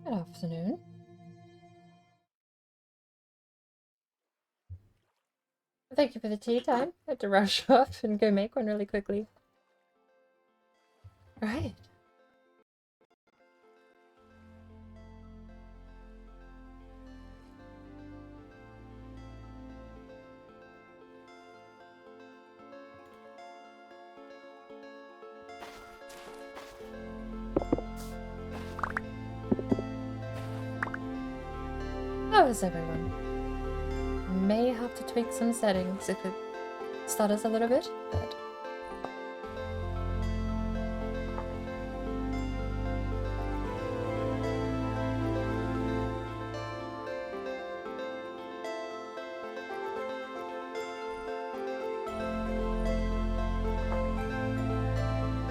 Good afternoon. Thank you for the tea time. I had to rush off and go make one really quickly. Right. How is everyone? May have to tweak some settings if it stutters a little bit, but...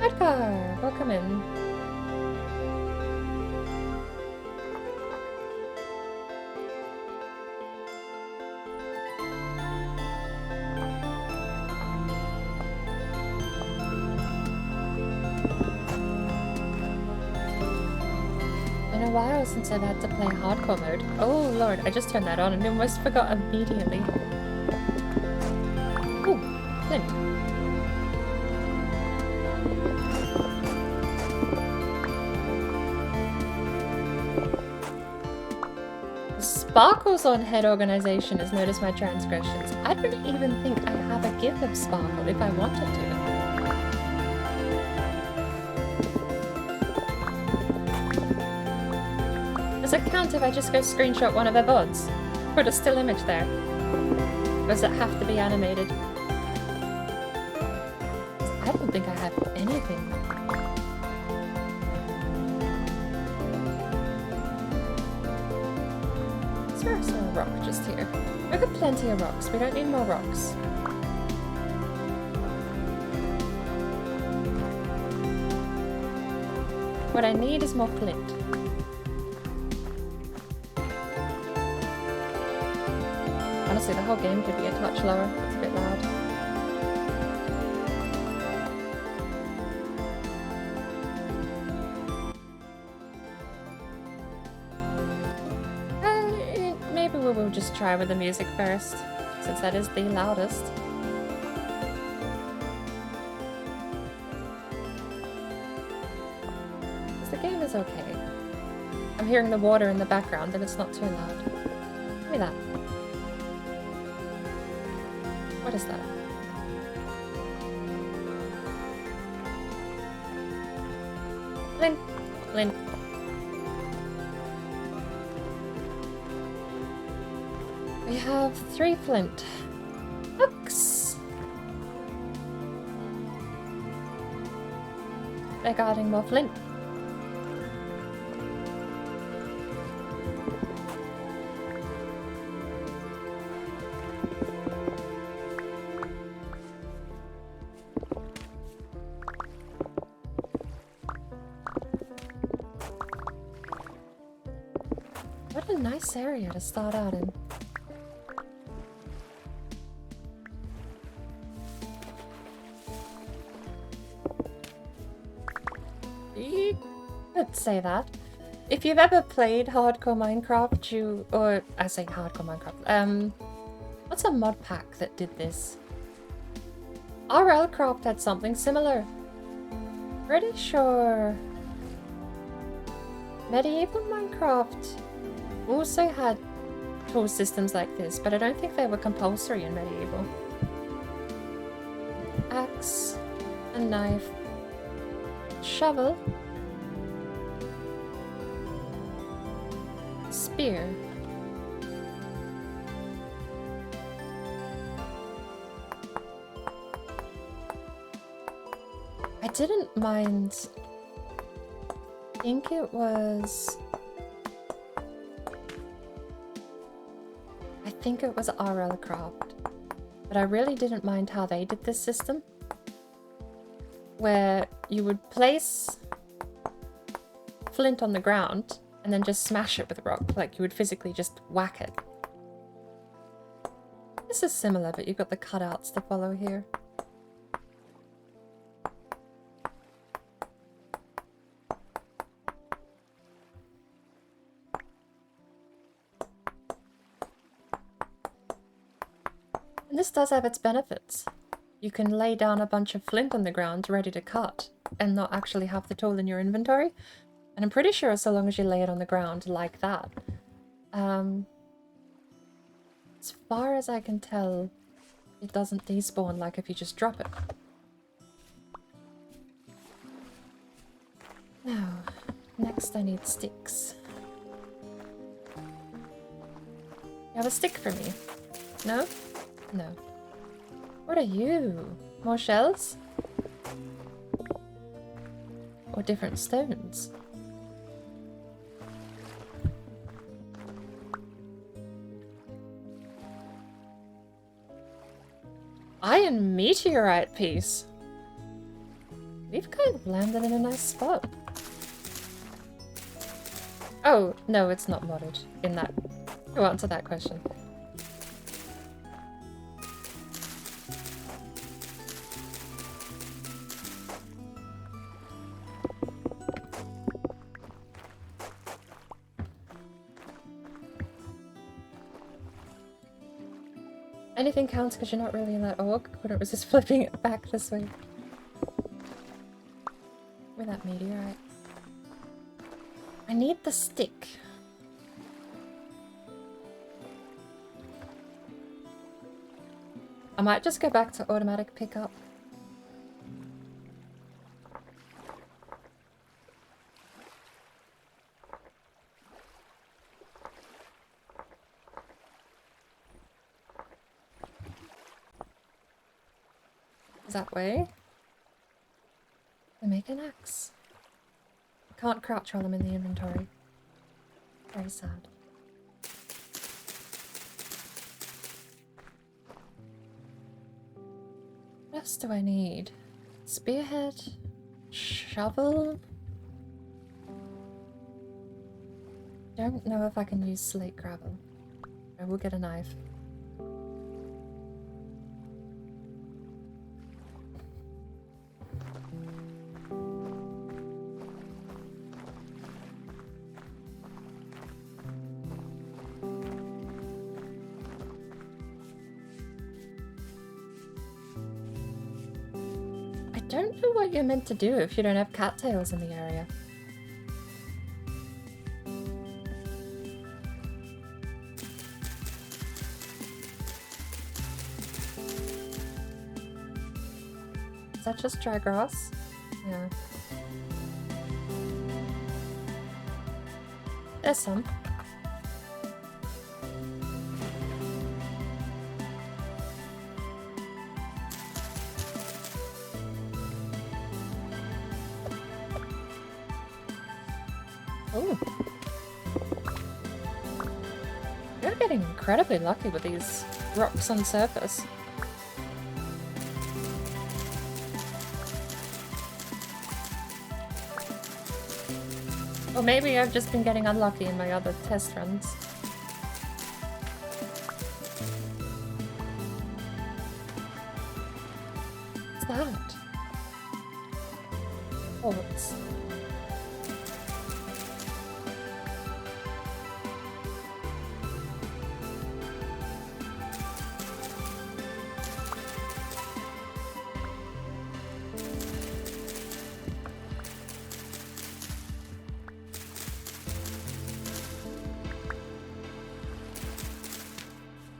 Edgar! Welcome in. Been a while since I've had to play hardcore mode. Oh lord, I just turned that on and almost forgot immediately. Ooh, Flint. Sparkle's on head organization has noticed my transgressions. I don't even think I have a gift of Sparkle if I wanted to. Does it count if I just go screenshot one of their VODs? Put a still image there? Or does it have to be animated? I don't think I have anything. Is there also a rock just here? We've got plenty of rocks. We don't need more rocks. What I need is more flint. Honestly, the whole game could be a touch lower. It's a bit loud. Maybe we will just try with the music first, since that is the loudest. Because the game is okay. I'm hearing the water in the background and it's not too loud. Give me that. What is that? Flint. Flint. We have 3 flint. Hooks! Regarding more flint. What a nice area to start out in. You could say that. If you've ever played hardcore Minecraft, I say hardcore Minecraft, what's a mod pack that did this? RLcraft had something similar. Pretty sure Medieval Minecraft also had tool systems like this, but I don't think they were compulsory in Medieval. Axe, a knife, shovel, spear, I didn't mind think it was... I think it was RL Craft. But I really didn't mind how they did this system. Where you would place flint on the ground and then just smash it with a rock. Like you would physically just whack it. This is similar, but you've got the cutouts to follow here. And this does have its benefits. You can lay down a bunch of flint on the ground ready to cut and not actually have the tool in your inventory. And I'm pretty sure so long as you lay it on the ground like that. As far as I can tell, it doesn't despawn like if you just drop it. Now, next I need sticks. You have a stick for me? No? No. What are you? More shells? Or different stones? Iron meteorite piece. We've kind of landed in a nice spot. Oh, no, it's not modded in that. To answer that question. Anything counts because you're not really in that org. Couldn't resist flipping it back this way. With that meteorite. I need the stick. I might just go back to automatic pickup. That way. To make an axe. Can't crouch while I'm in the inventory. Very sad. What else do I need? Spearhead? Shovel? Don't know if I can use slate gravel. I will get a knife. I don't know what you're meant to do if you don't have cattails in the area. Is that just dry grass? Yeah. There's some. Oh. You're getting incredibly lucky with these rocks on surface. Or maybe I've just been getting unlucky in my other test runs. What's that? Quartz.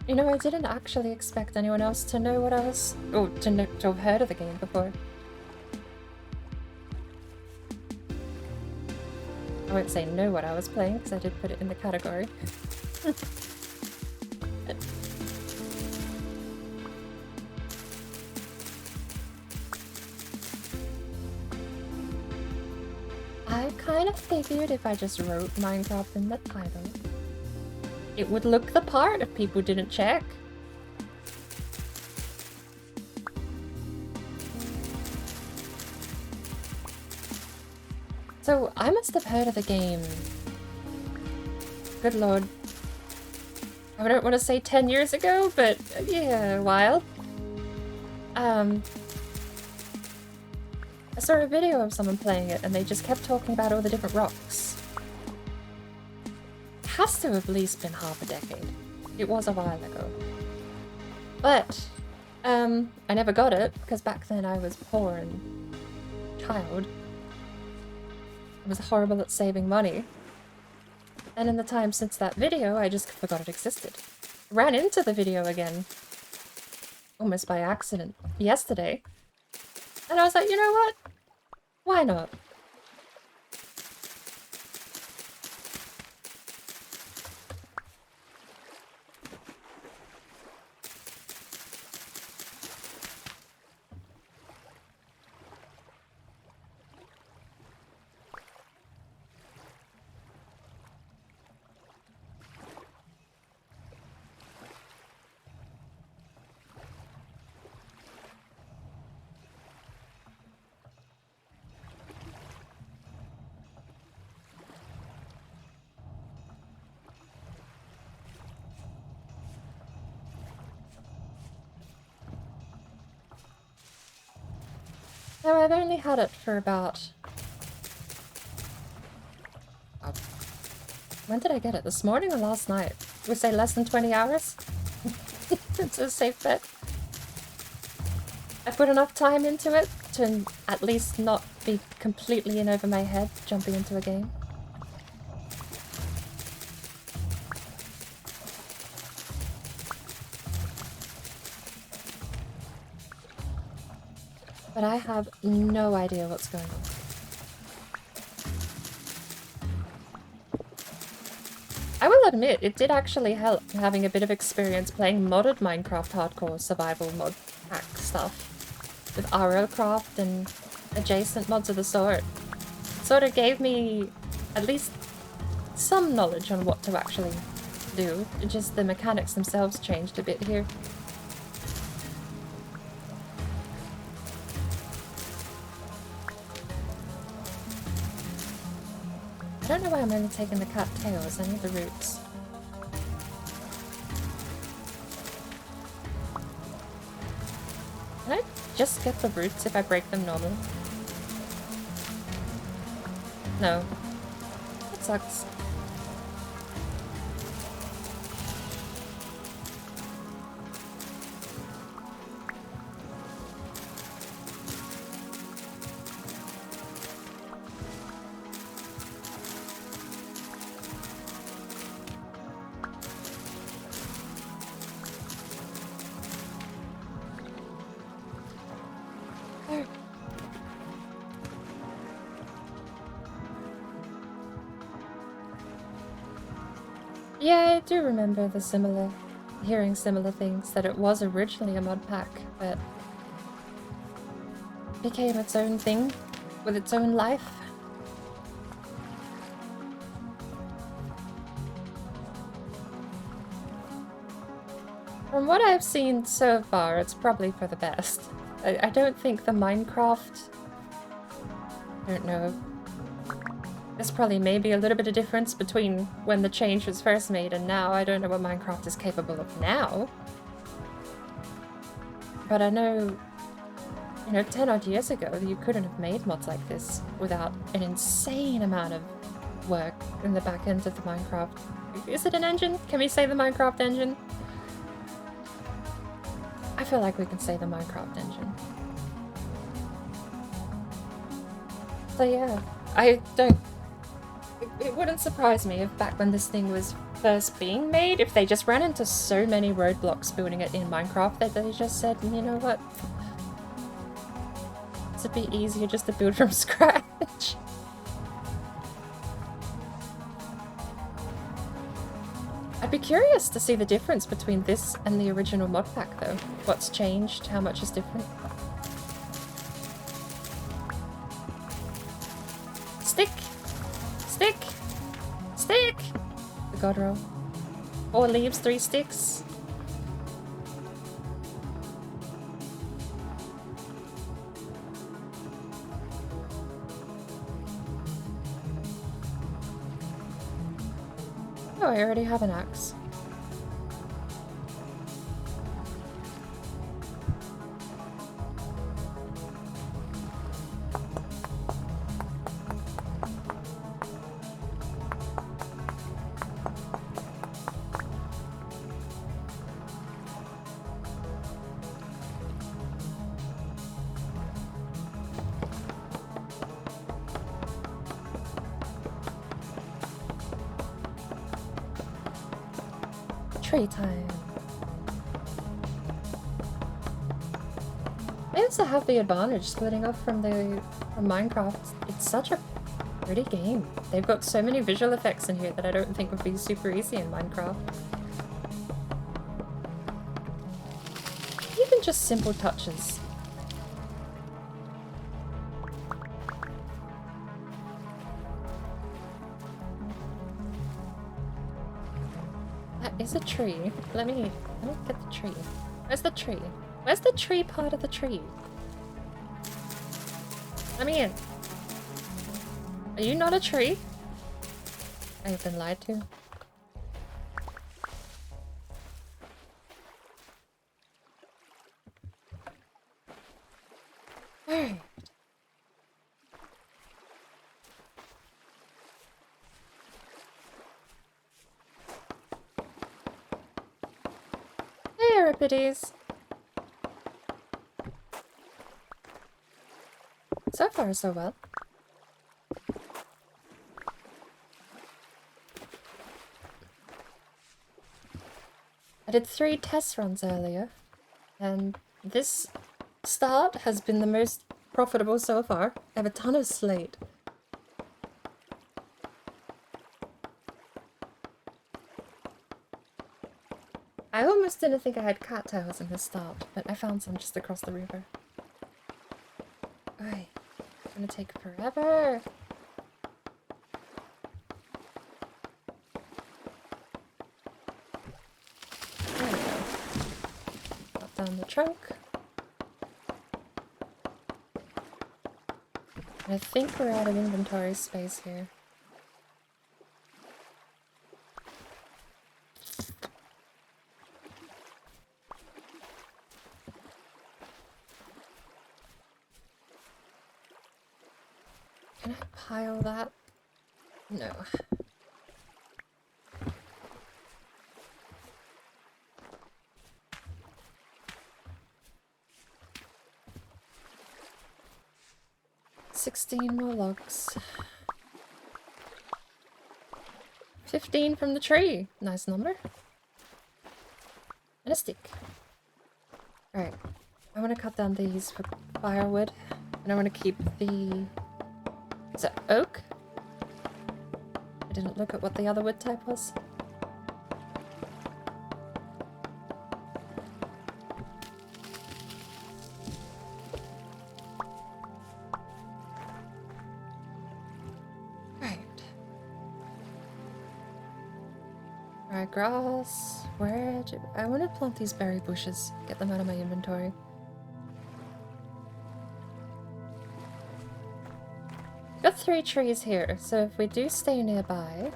You know, I didn't actually expect anyone else to know what I was... or to have heard of the game before. I won't say know what I was playing, because I did put it in the category. I kind of figured if I just wrote Minecraft in the title, it would look the part if people didn't check. So, I must have heard of the game. Good lord. I don't want to say 10 years ago, but yeah, a while. I saw a video of someone playing it and they just kept talking about all the different rocks. It has to have at least been half a decade. It was a while ago. But, I never got it because back then I was poor and child. I was horrible at saving money. And in the time since that video, I just forgot it existed. Ran into the video again. Almost by accident. Yesterday. And I was like, you know what? Why not? No, I've only had it for about... when did I get it? This morning or last night? We say less than 20 hours? It's a safe bet. I put enough time into it to at least not be completely in over my head jumping into a game. But I have no idea what's going on. I will admit, it did actually help having a bit of experience playing modded Minecraft hardcore survival mod pack stuff with RLcraft and adjacent mods of the sort. It sort of gave me at least some knowledge on what to actually do. It just the mechanics themselves changed a bit here. I don't know why I'm only taking the cat tails, I need the roots. Can I just get the roots if I break them normally? No. That sucks. Yeah, I do remember hearing similar things, that it was originally a mod pack, but became its own thing, with its own life. From what I've seen so far, it's probably for the best. I don't think the Minecraft... I don't know. There's probably maybe a little bit of difference between when the change was first made and now. I don't know what Minecraft is capable of now. But I know, 10 odd years ago, you couldn't have made mods like this without an insane amount of work in the back end of the Minecraft. Is it an engine? Can we say the Minecraft engine? I feel like we can say the Minecraft engine. So yeah, I don't... It wouldn't surprise me if back when this thing was first being made, if they just ran into so many roadblocks building it in Minecraft that they just said, you know what? It'd be easier just to build from scratch. I'd be curious to see the difference between this and the original mod pack though. What's changed? How much is different? Stick! Stick! Stick! The god roll. 4 leaves, 3 sticks. Oh, I already have an axe. Tree time. I also have the advantage splitting off from Minecraft. It's such a pretty game. They've got so many visual effects in here that I don't think would be super easy in Minecraft. Even just simple touches. Is a tree. Let me get the tree. Where's the tree? Where's the tree part of the tree? Let me in. Are you not a tree? I have been lied to. Alright. Euripides. So far, so well. I did 3 test runs earlier, and this start has been the most profitable so far. I have a ton of slate. I almost didn't think I had cattails in the start, but I found some just across the river. Alright, it's gonna take forever. There we go. Got down the trunk. And I think we're out of inventory space here. Can I pile that? No. $16 more logs. 15 from the tree. Nice number. And a stick. Alright. I want to cut down these for firewood. And I want to keep the... Is it oak? I didn't look at what the other wood type was. Right. Alright, grass. Where do... I want to plant these berry bushes. Get them out of my inventory. Got 3 trees here, so if we do stay nearby...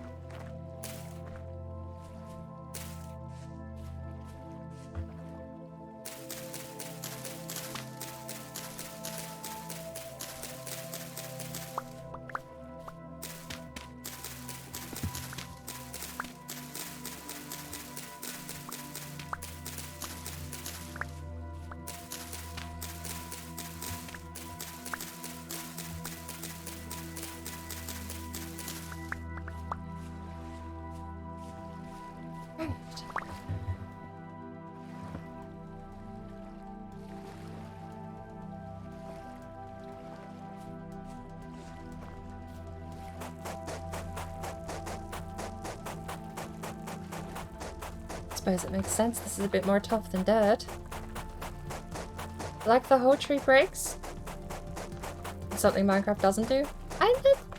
Suppose it makes sense. This is a bit more tough than dirt. Like the whole tree breaks? Something Minecraft doesn't do?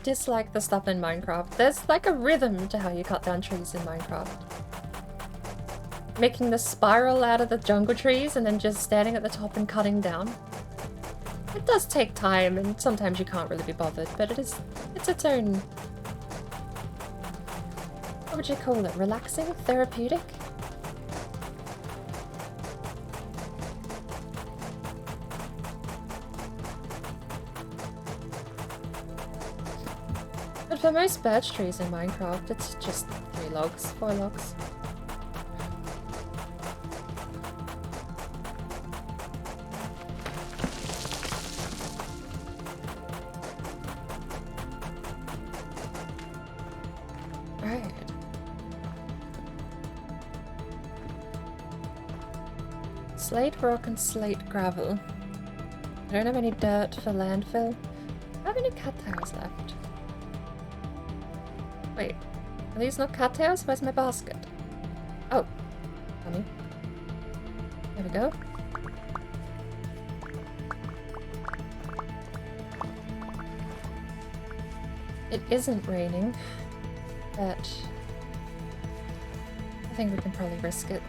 dislike the stuff in Minecraft. There's like a rhythm to how you cut down trees in Minecraft. Making the spiral out of the jungle trees and then just standing at the top and cutting down. It does take time and sometimes you can't really be bothered, but it's its own... What would you call it? Relaxing? Therapeutic? But for most birch trees in Minecraft, it's just 3 logs, 4 logs. Right. Slate rock and slate gravel. I don't have any dirt for landfill. I have any cattails left? Wait, are these not cattails? Where's my basket? Oh, funny. There we go. It isn't raining, but I think we can probably risk it.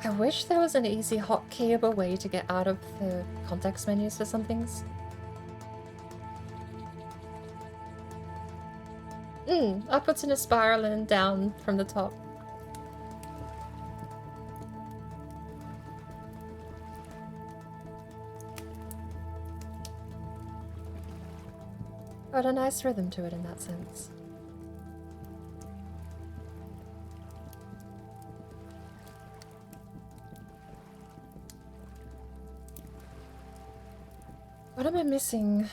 I wish there was an easy hotkeyable way to get out of the context menus for some things. Upwards in a spiral and down from the top. Got a nice rhythm to it in that sense. What am I missing?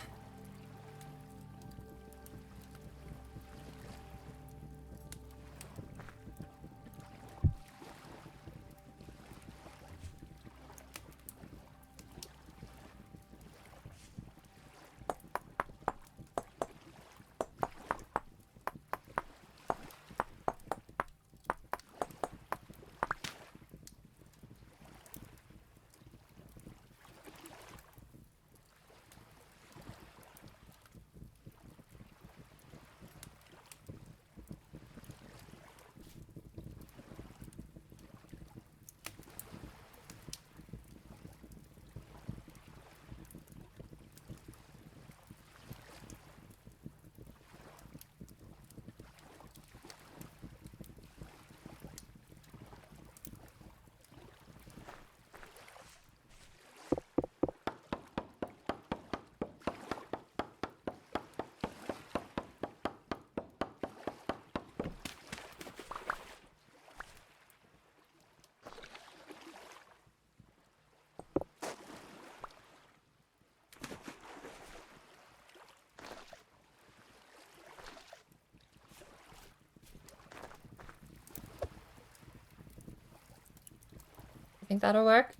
Think that'll work?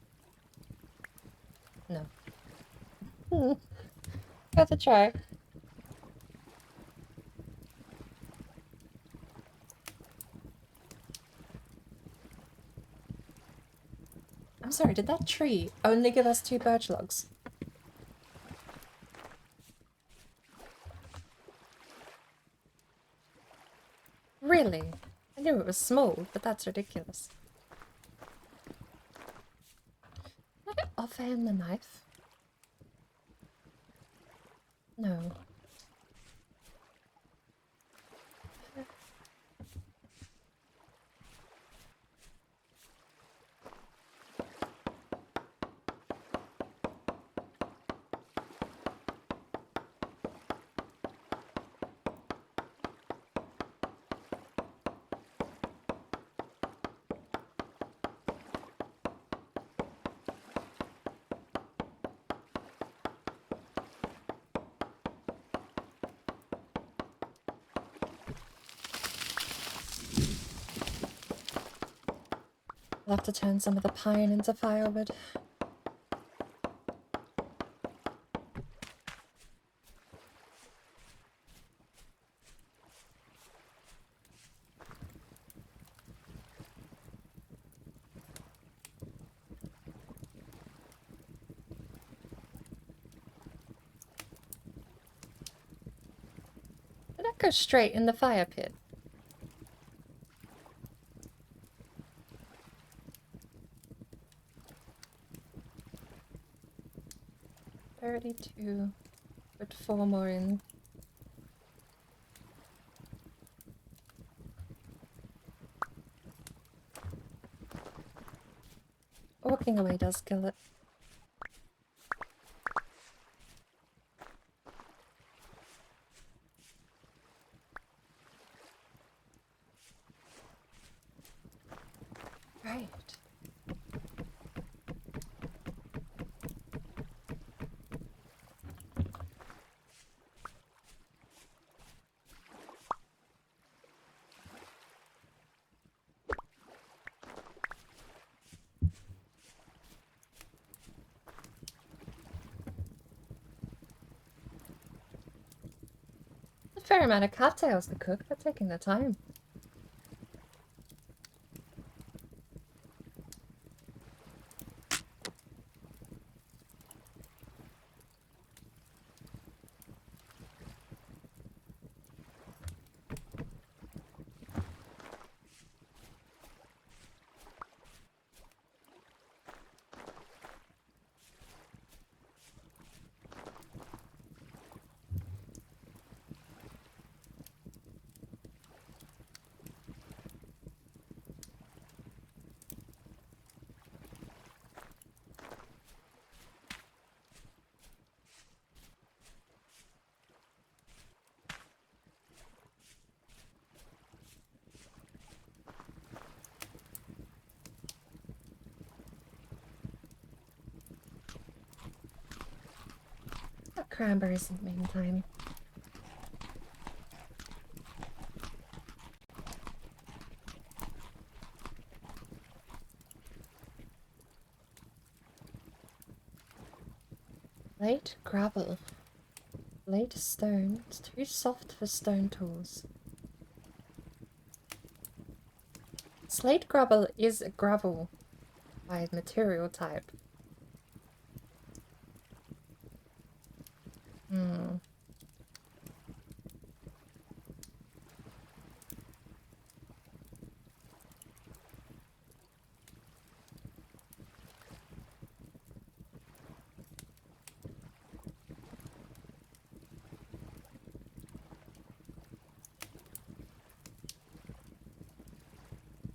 No. Worth a try. I'm sorry, did that tree only give us 2 birch logs? Really? I knew it was small, but that's ridiculous. Can I offhand the knife? No. I'll have to turn some of the pine into firewood. Did that go straight in the fire pit? $32. Put 4 more in. Walking away does kill it. Right. A fair amount of cattails to cook, but taking the time. Got cranberries in the meantime. Slate gravel. Slate stone. It's too soft for stone tools. Slate gravel is gravel by material type.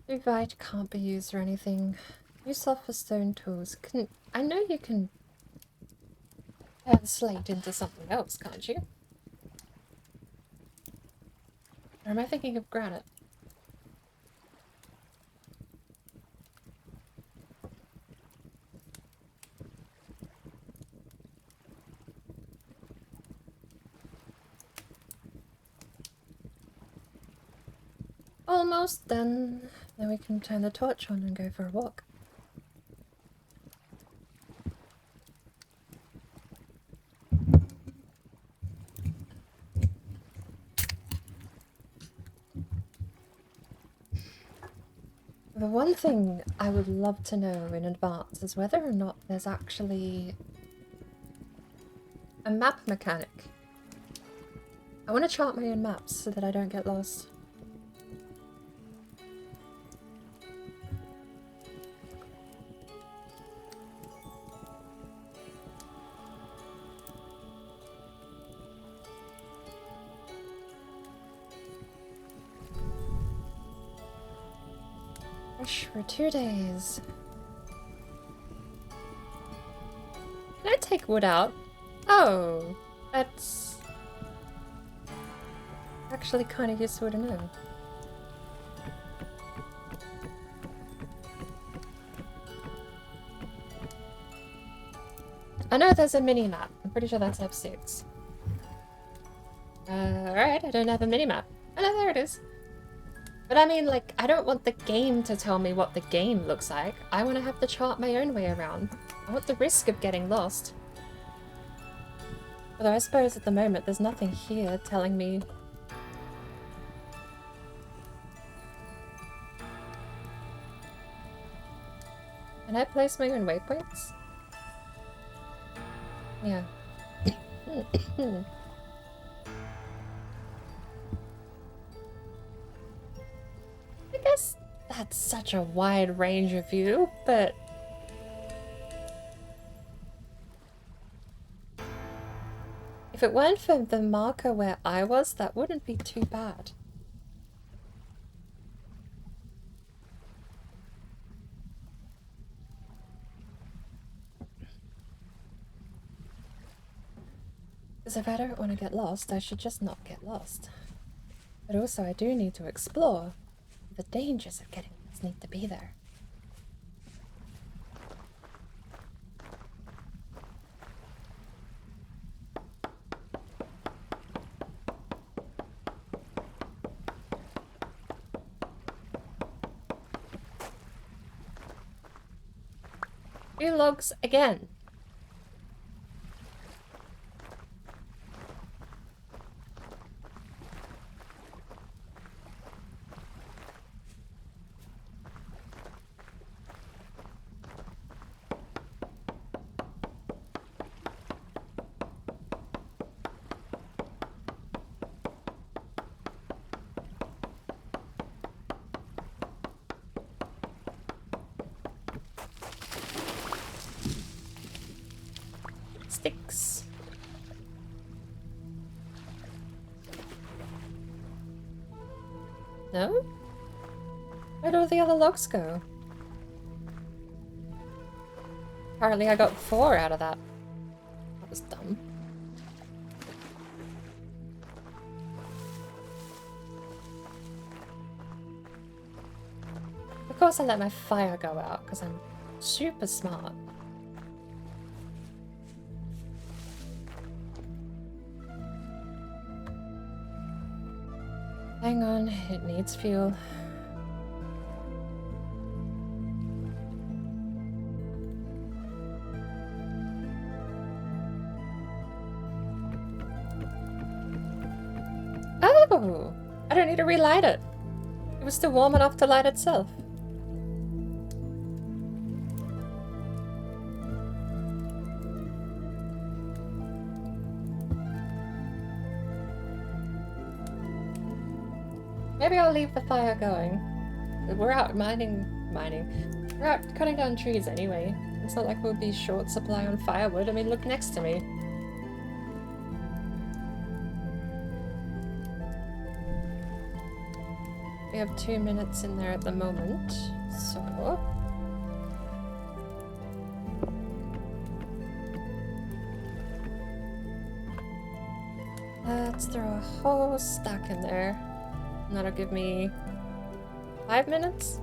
Duvite can't be used for anything. Too soft for stone tools. I know you can turn slate into something else, can't you? Or am I thinking of granite? Almost done. Then we can turn the torch on and go for a walk. The one thing I would love to know in advance is whether or not there's actually a map mechanic. I want to chart my own maps so that I don't get lost. Fresh for 2 days. Can I take wood out? Oh, that's actually kind of useful to know. I know there's a mini-map. I'm pretty sure that's F6. Alright, I don't have a mini-map. Oh no, there it is. But I mean, like, I don't want the game to tell me what the game looks like. I want to have to chart my own way around. I want the risk of getting lost. Although I suppose at the moment there's nothing here telling me... Can I place my own waypoints? Yeah. I guess that's such a wide range of view, but... If it weren't for the marker where I was, that wouldn't be too bad. Because if I don't want to get lost, I should just not get lost. But also I do need to explore. The dangers of getting lost need to be there. Two logs again. Sticks. No? Where'd all the other logs go? Apparently I got 4 out of that. That was dumb. Of course I let my fire go out because I'm super smart. Hang on, it needs fuel. Oh! I don't need to relight it. It was still warm enough to light itself. Maybe I'll leave the fire going. We're out mining. We're out cutting down trees anyway. It's not like we'll be short supply on firewood. I mean, look next to me. We have 2 minutes in there at the moment, so... Let's throw a whole stack in there. And that'll give me 5 minutes?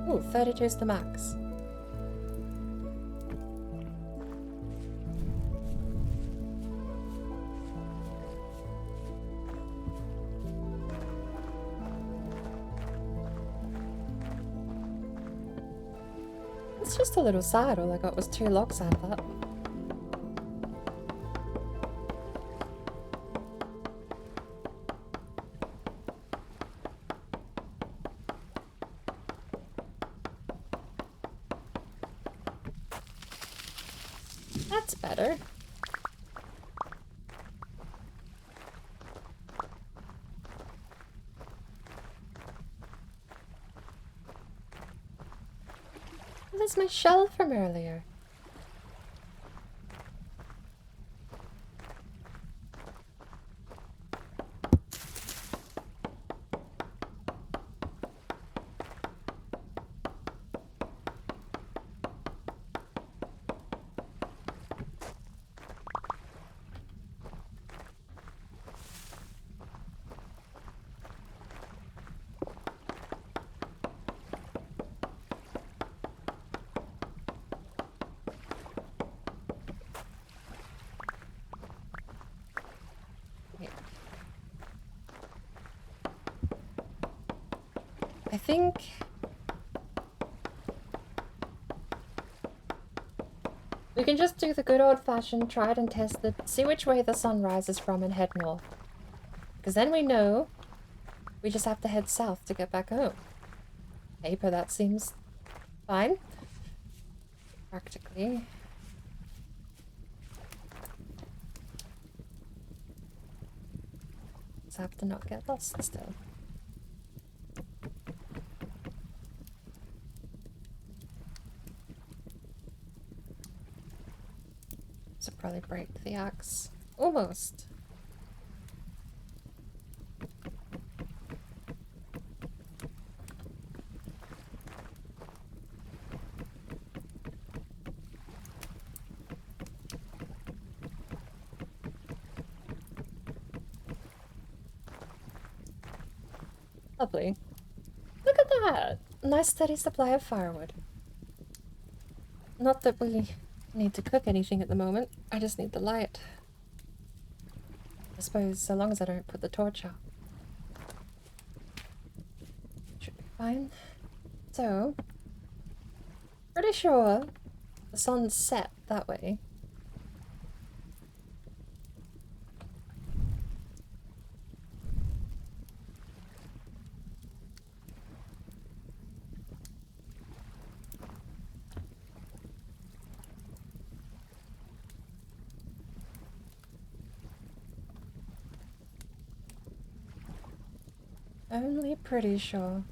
Ooh, 32 is the max. It's just a little sad. All I got was 2 logs out of that. That's better. That's my shell from earlier. think we can just do the good old-fashioned tried and tested, see which way the sun rises from and head north. Because then we know we just have to head south to get back home. Paper, that seems fine. Practically. Just have to not get lost still. So probably break the axe. Almost. Lovely. Look at that! Nice steady supply of firewood. Not that we need to cook anything at the moment. I just need the light. I suppose so long as I don't put the torch out. Should be fine. So, pretty sure the sun's set that way. Only pretty sure.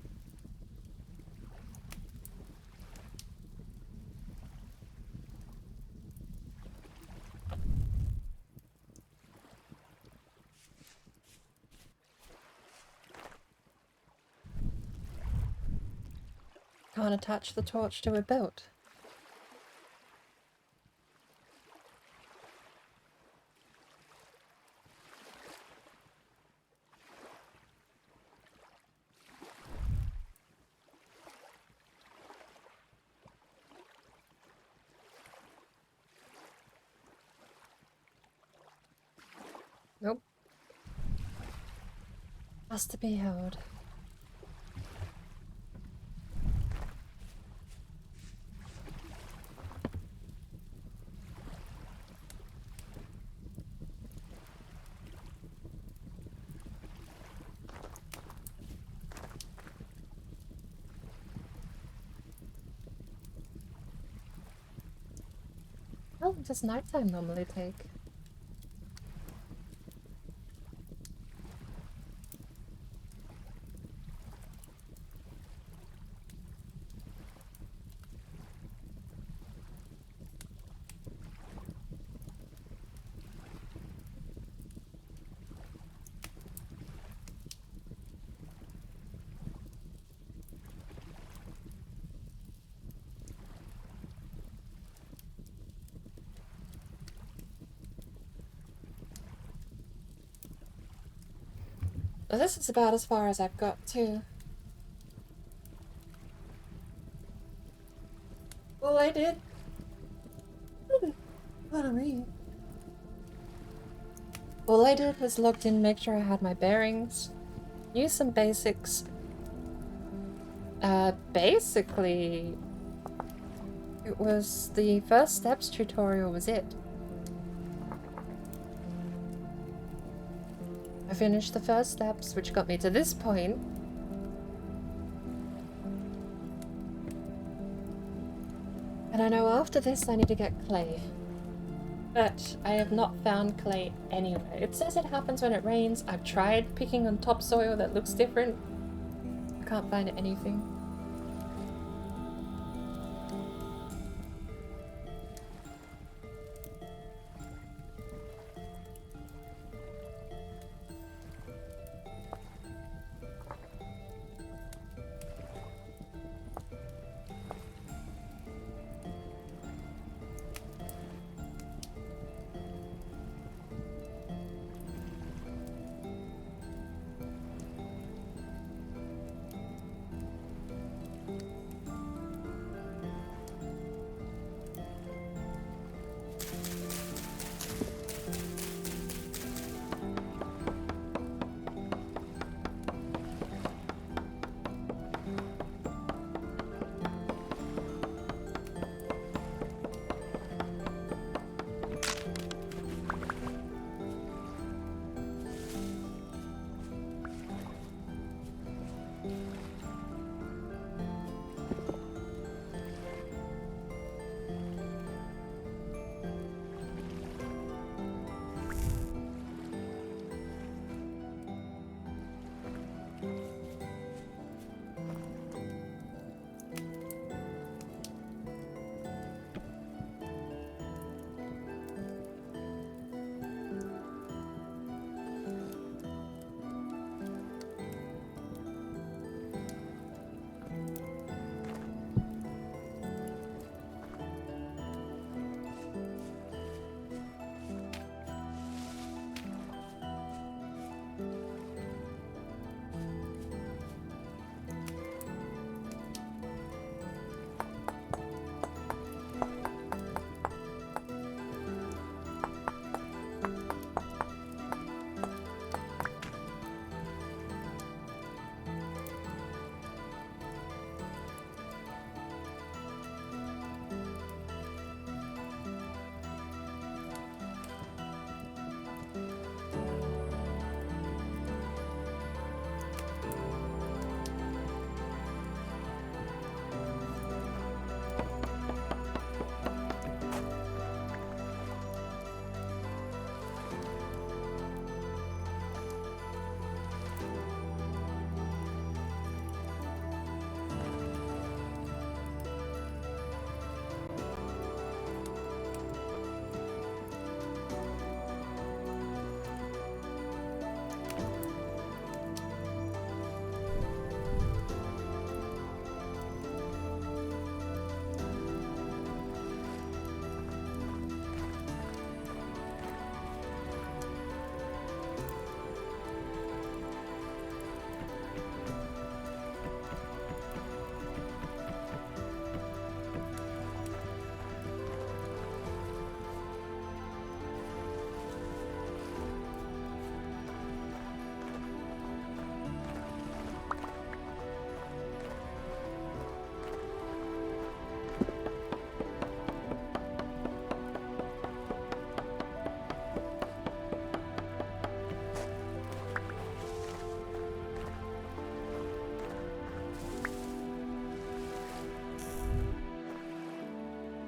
Can't attach the torch to a belt. Nope. Has to be held. How long does nighttime normally take? Well, this is about as far as I've got too. All I did. What a read. All I did was looked in, make sure I had my bearings, knew some basics. Basically, it was the first steps tutorial was it. I finished the first steps, which got me to this point. And I know after this I need to get clay. But I have not found clay anywhere. It says it happens when it rains. I've tried picking on topsoil that looks different. I can't find anything.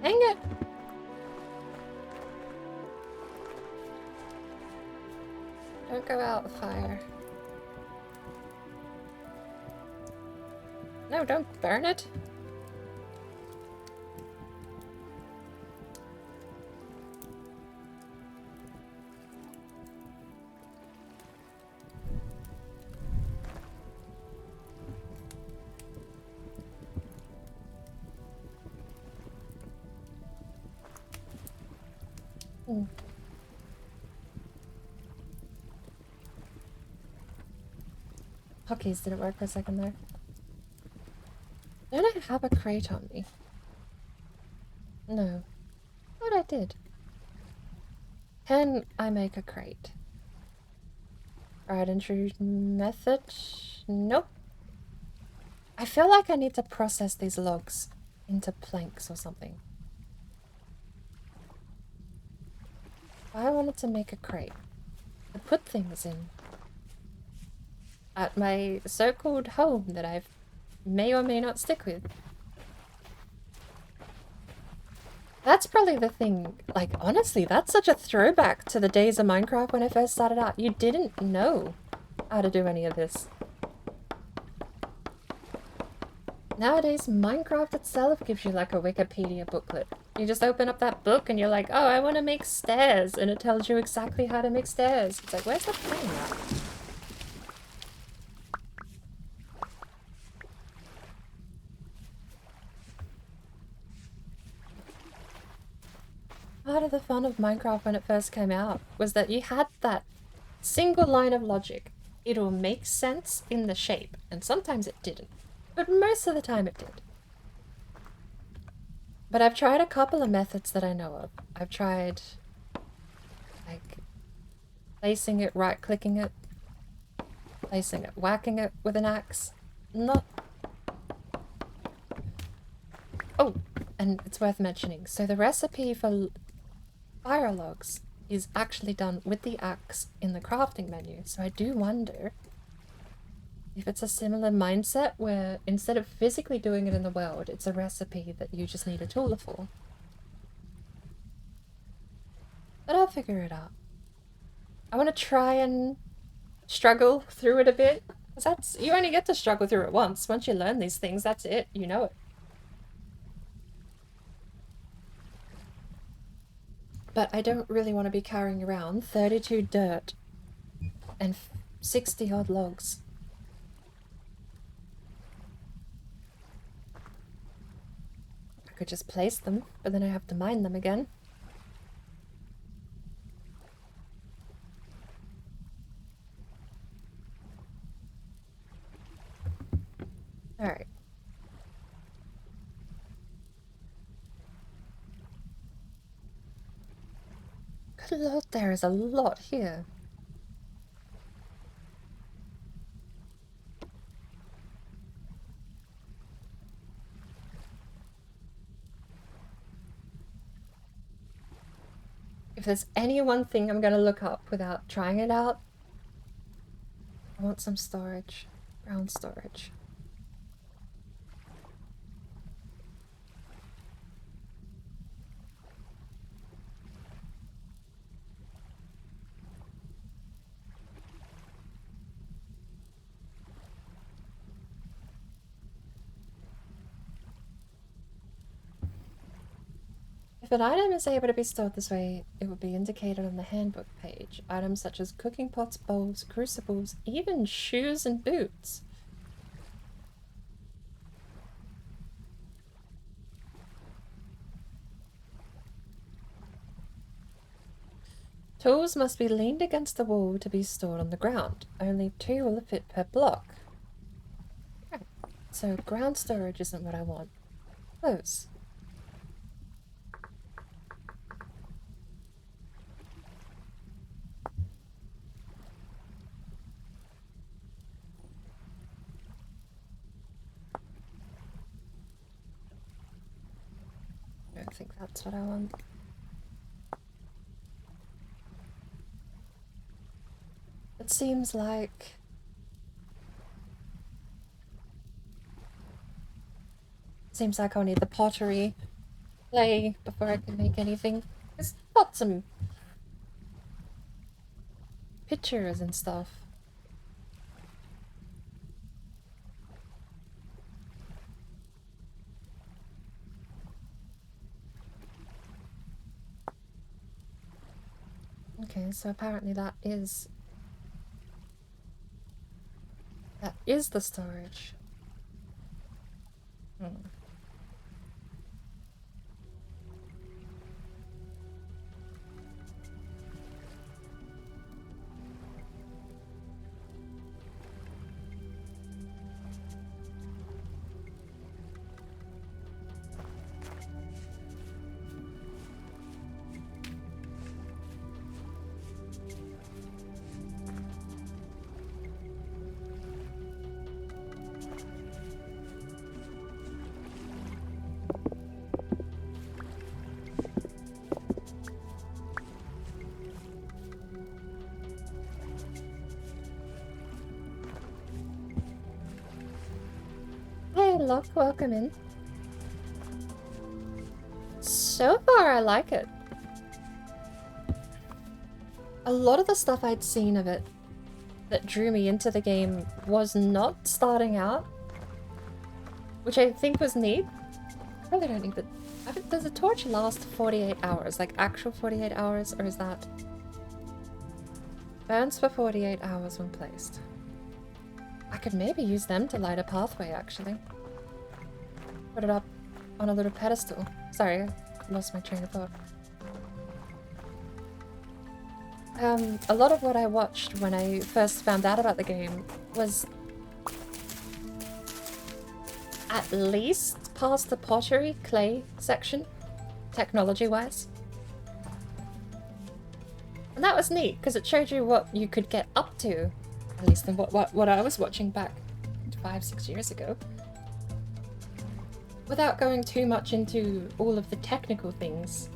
Hang it! Don't go out the fire. No, don't burn it. Hmm. Hotkeys didn't work for a second there. Don't I have a crate on me? No. Thought I did. Can I make a crate? Tried and true method? Nope. I feel like I need to process these logs into planks or something. I wanted to make a crate to put things in at my so-called home that I may or may not stick with. That's probably the thing. Like, honestly, that's such a throwback to the days of Minecraft when I first started out. You didn't know how to do any of this. Nowadays, Minecraft itself gives you like a Wikipedia booklet. You just open up that book and you're like, oh, I want to make stairs. And it tells you exactly how to make stairs. It's like, where's the thing at? Part of the fun of Minecraft when it first came out was that you had that single line of logic. It will make sense in the shape, and sometimes it didn't. But most of the time it did. But I've tried a couple of methods that I know of. I've tried, like, placing it, right-clicking it, placing it, whacking it with an axe. Not... Oh, and it's worth mentioning. So the recipe for fire logs is actually done with the axe in the crafting menu. So I do wonder if it's a similar mindset where instead of physically doing it in the world, it's a recipe that you just need a tool for. But I'll figure it out. I want to try and struggle through it a bit. Because that's, you only get to struggle through it once. Once you learn these things, that's it. You know it. But I don't really want to be carrying around 32 dirt and 60 odd logs. I could just place them, but then I have to mine them again. Alright. Good lord, there is a lot here. If there's any one thing I'm gonna look up without trying it out, I want some storage. Ground storage. If an item is able to be stored this way, it will be indicated on the handbook page. Items such as cooking pots, bowls, crucibles, even shoes and boots. Tools must be leaned against the wall to be stored on the ground. Only 2 will fit per block. Right. So ground storage isn't what I want. Close. I don't think that's what I want. It seems like I'll need the pottery clay before I can make anything. There's got some pictures and stuff. Okay, so apparently that is the storage. Hmm. Hey, look, welcome in. So far, I like it. A lot of the stuff I'd seen of it that drew me into the game was not starting out, which I think was neat. I really don't need the... does the torch last 48 hours? Like actual 48 hours? Or is that... Burns for 48 hours when placed. I could maybe use them to light a pathway, actually. Put it up on a little pedestal. Sorry, I lost my train of thought. A lot of what I watched when I first found out about the game was at least past the pottery clay section, technology-wise. And that was neat, because it showed you what you could get up to, at least in what I was watching back 5-6 years ago. Without going too much into all of the technical things.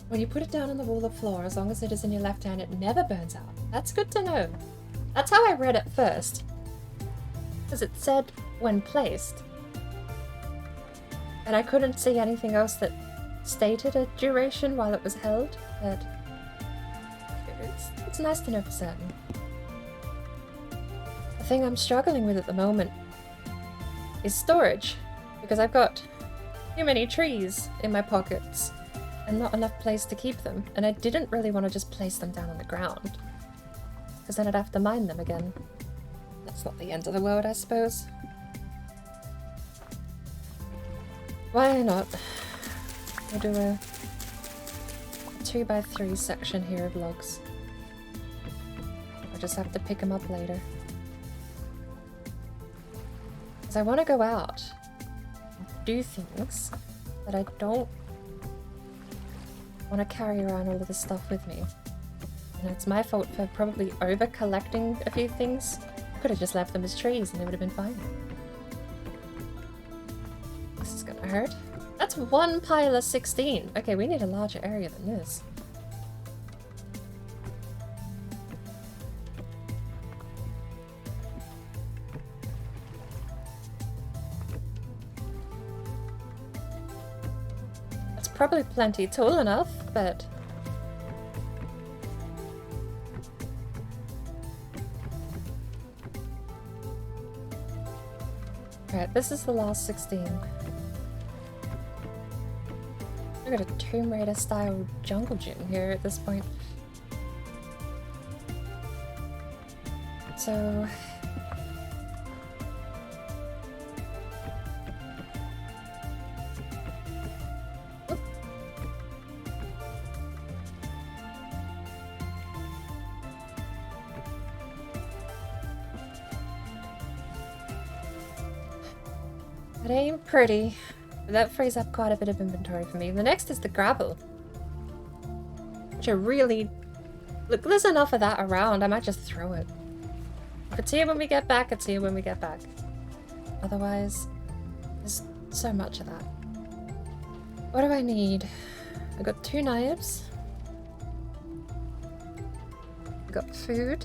When you put it down on the wall or floor, as long as it is in your left hand, it never burns out. That's good to know. That's how I read it first. Because it said when placed. And I couldn't see anything else that stated a duration while it was held, but it's nice to know for certain. The thing I'm struggling with at the moment is storage, because I've got too many trees in my pockets and not enough place to keep them, and I didn't really want to just place them down on the ground, because then I'd have to mine them again. That's not the end of the world, I suppose. Why not? We'll do a 2x3 section here of logs. I'll just have to pick them up later. Because I want to go out and do things, but I don't want to carry around all of this stuff with me. And it's my fault for probably over-collecting a few things. I could have just left them as trees and they would have been fine. This is gonna hurt. That's one pile of 16. Okay, we need a larger area than this. It's probably plenty tall enough, but... Alright, this is the last 16. I've got a Tomb Raider style jungle gym here at this point. So... Oop. It ain't pretty. That frees up quite a bit of inventory for me. The next is the gravel. Which I really... Look, there's enough of that around. I might just throw it. If it's here when we get back, it's here when we get back. Otherwise, there's so much of that. What do I need? I got 2 knives. I got food.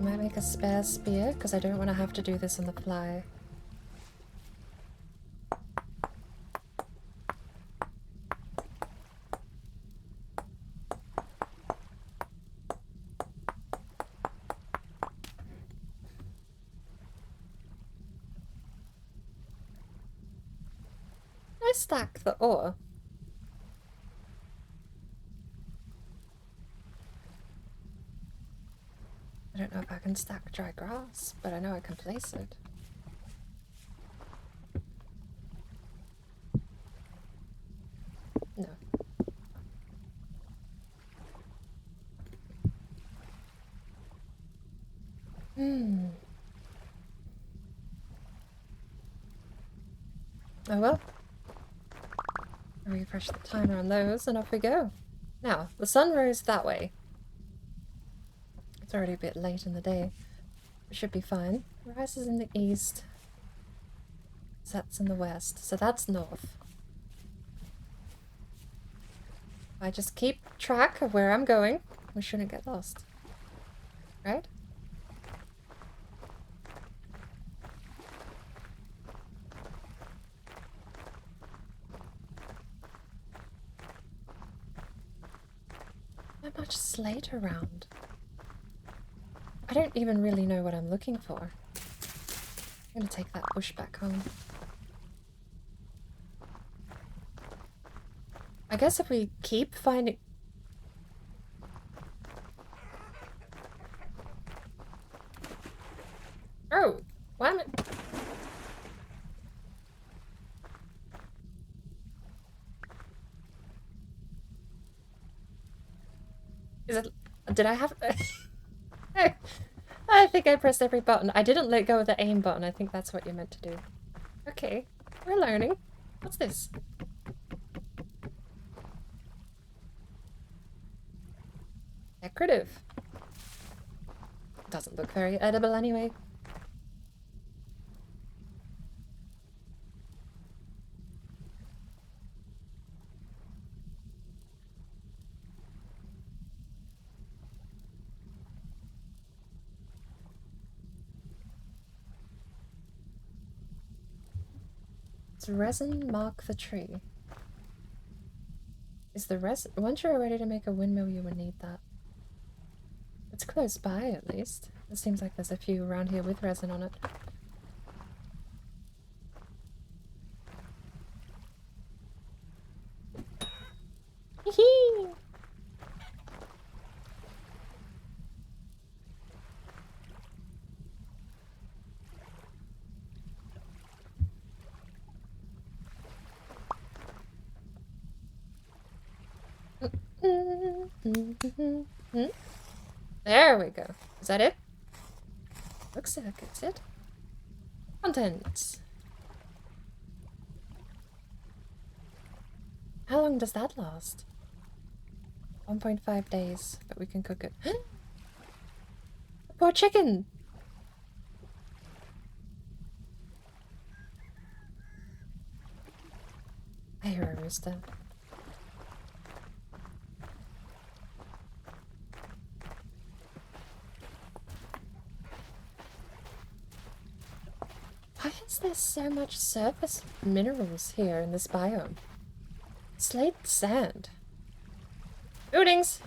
Might make a spare spear, because I don't want to have to do this on the fly. I stack the ore. I don't know if I can stack dry grass, but I know I can place it. No. Oh well. Refresh the timer on those and off we go. Now, the sun rose that way. It's already a bit late in the day. It should be fine. Rises in the east. Sets in the west. So that's north. If I just keep track of where I'm going, we shouldn't get lost. Right? Not much slate around. I don't even really know what I'm looking for. I'm gonna take that bush back home. I guess if we keep finding... Oh! Why am I... Is it... Did I have... I think I pressed every button. I didn't let go of the aim button. I think that's what you meant to do. Okay, we're learning. What's this? Decorative. Doesn't look very edible anyway. Does resin mark the tree? Is the resin... Once you're ready to make a windmill, you would need that. It's close by, at least. It seems like there's a few around here with resin on it. Hee-hee! There we go. Is that it? Looks like it's it. Contents. How long does that last? 1.5 days, but we can cook it. Poor chicken! I hear a rooster. Why is there so much surface minerals here in this biome? Slate sand. Buildings!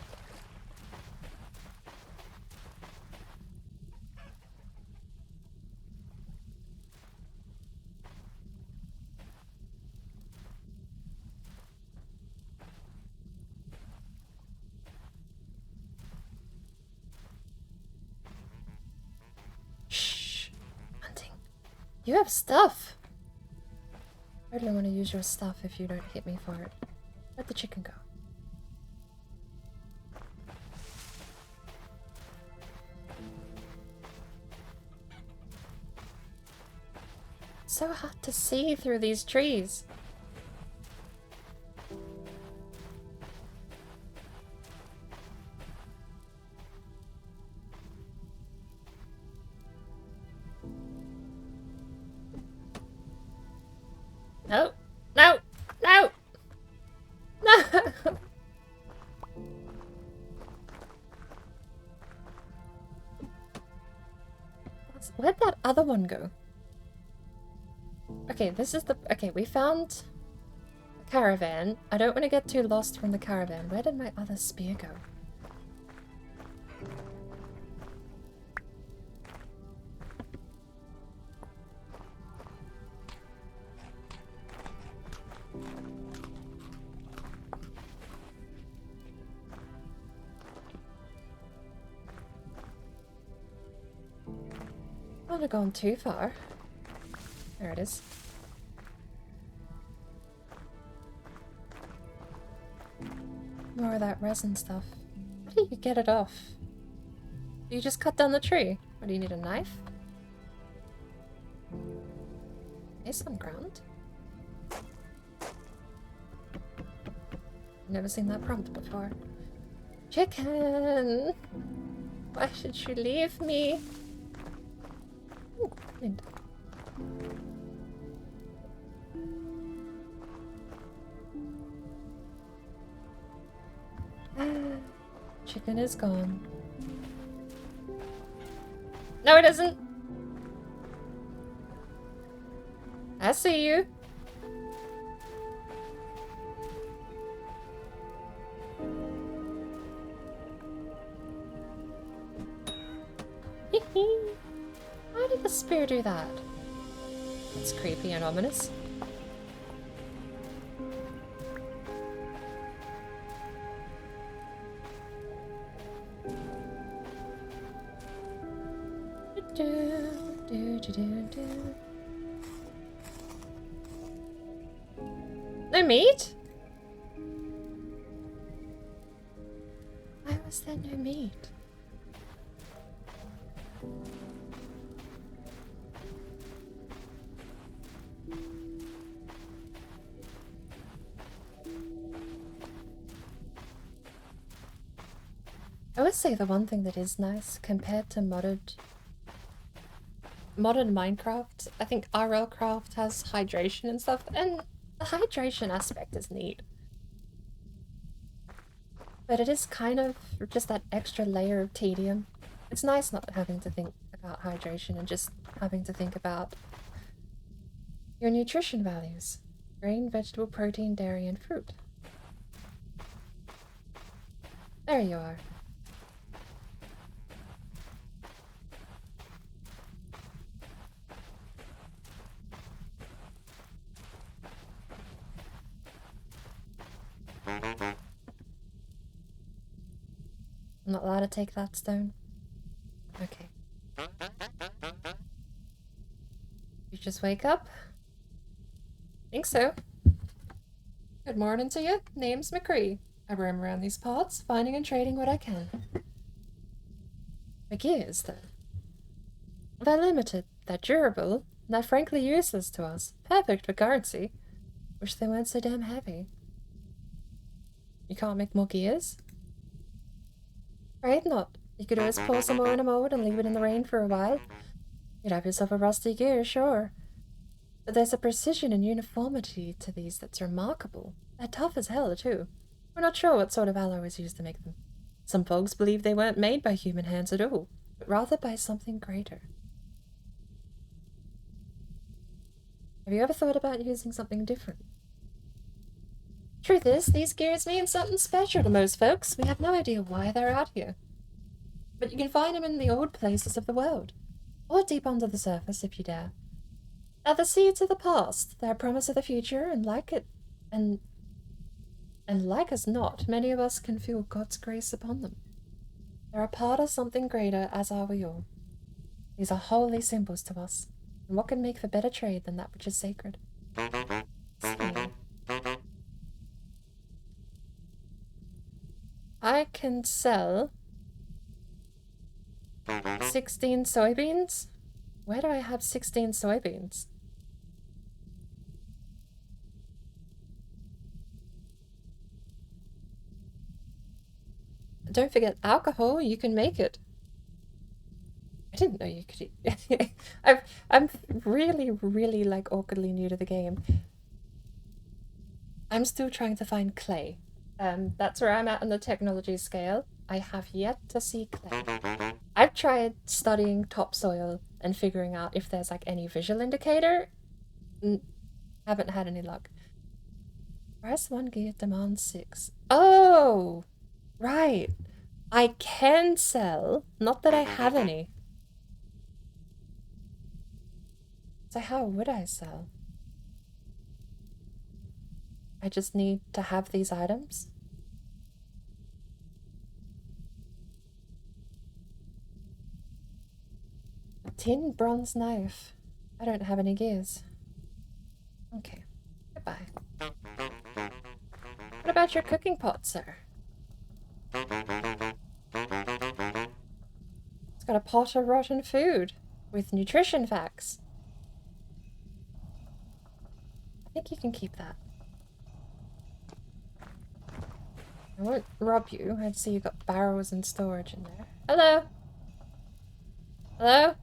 Shh. Hunting. You have stuff. I don't want to use your stuff if you don't hit me for it. Let the chicken go. So hard to see through these trees. No, no, no, no. Where'd that other one go? Okay, this is the... Okay, we found the caravan. I don't want to get too lost from the caravan. Where did my other spear go? I would have gone too far. There it is. More of that resin stuff. How do you get it off? Do you just cut down the tree? Or do you need a knife? Is some ground? Never seen that prompt before. Chicken! Why should you leave me? Ooh, flint. Chicken is gone. No, it isn't. I see you. Why did the spear do that? It's creepy and ominous. No meat? Why was there no meat? I would say the one thing that is nice compared to modern Minecraft, I think RL Craft has hydration and stuff, and the hydration aspect is neat. But it is kind of just that extra layer of tedium. It's nice not having to think about hydration and just having to think about your nutrition values. Grain, vegetable, protein, dairy, and fruit. There you are. I'm not allowed to take that stone. Okay. You just wake up? Think so. Good morning to you. Name's McCree. I roam around these parts, finding and trading what I can. The gears, though. They're limited, they're durable, and they're frankly useless to us. Perfect for currency. Wish they weren't so damn heavy. You can't make more gears? Right, not. You could always pour some more in a mold and leave it in the rain for a while. You'd have yourself a rusty gear, sure. But there's a precision and uniformity to these that's remarkable. They're tough as hell, too. We're not sure what sort of alloy was used to make them. Some folks believe they weren't made by human hands at all, but rather by something greater. Have you ever thought about using something different? Truth is, these gears mean something special to most folks. We have no idea why they're out here. But you can find them in the old places of the world, or deep under the surface if you dare. They're the seeds of the past, they're a promise of the future, and like as not, many of us can feel God's grace upon them. They're a part of something greater, as are we all. These are holy symbols to us, and what can make for better trade than that which is sacred? So, I can sell 16 soybeans? Where do I have 16 soybeans? Don't forget alcohol, you can make it. I didn't know you could eat. I'm really like awkwardly new to the game. I'm still trying to find clay. That's where I'm at on the technology scale. I have yet to see clay. I've tried studying topsoil and figuring out if there's like any visual indicator. Haven't had any luck. Price 1 gear, demand 6. Oh! Right. I can sell. Not that I have any. So how would I sell? I just need to have these items? A tin bronze knife. I don't have any gears. Okay. Goodbye. What about your cooking pot, sir? It's got a pot of rotten food with nutrition facts. I think you can keep that. I won't rob you. I see you got barrels and storage in there. Hello? Hello?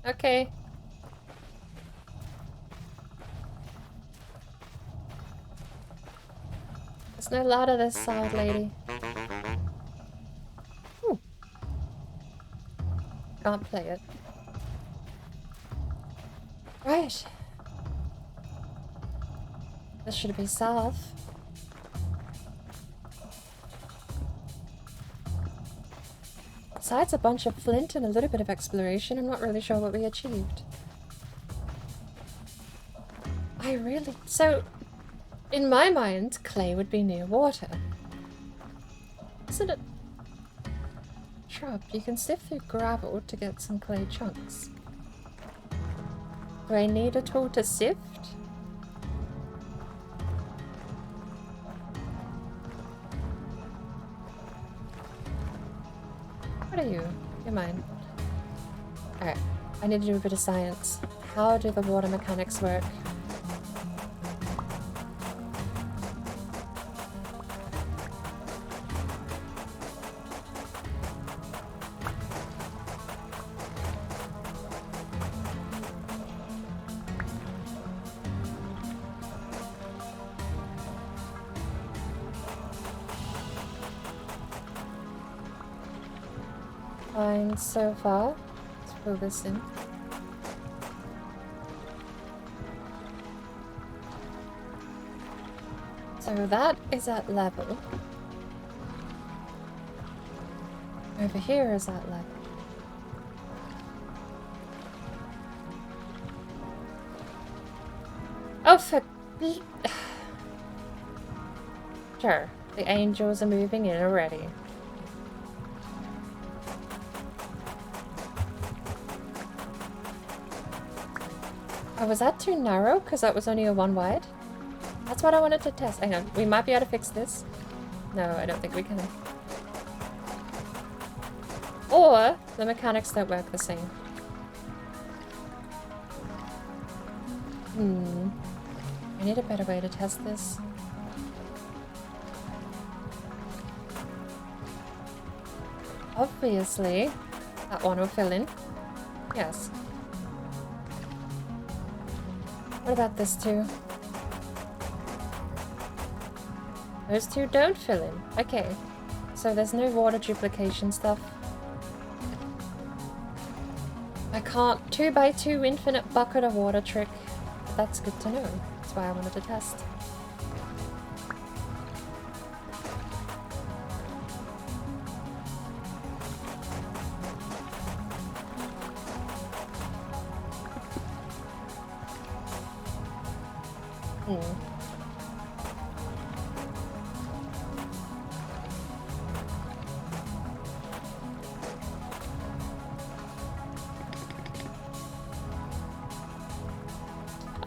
Okay. There's no ladder this side, lady. Ooh. Can't play it. Right. This should be south. Besides a bunch of flint and a little bit of exploration, I'm not really sure what we achieved. So, in my mind, clay would be near water. Isn't it? Shrub, you can sift through gravel to get some clay chunks. Do I need a tool to sift? What are you? You're mine. Alright, I need to do a bit of science. How do the water mechanics work? Fine so far. Let's fill this in. So that is at level. Over here is at level. Oh, for... Sure, the angels are moving in already. Oh, was that too narrow? Because that was only a 1 wide? That's what I wanted to test. Hang on, we might be able to fix this. No, I don't think we can. Or the mechanics don't work the same. I need a better way to test this. Obviously, that one will fill in. Yes. What about this two? Those two don't fill in. Okay. So there's no water duplication stuff. I can't 2x2 infinite bucket of water trick. That's good to know. That's why I wanted to test.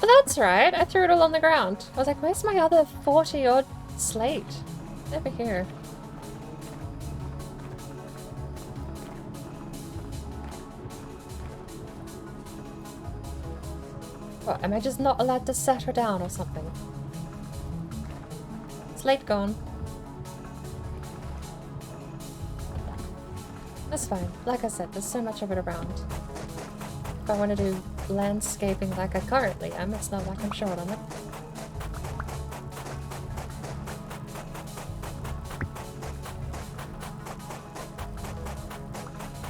Oh, that's right. I threw it all on the ground. I was like, where's my other 40-odd slate? Over here. What, am I just not allowed to set her down or something? Slate gone. That's fine. Like I said, there's so much of it around. If I want to do landscaping like I currently am, it's not like I'm short on it.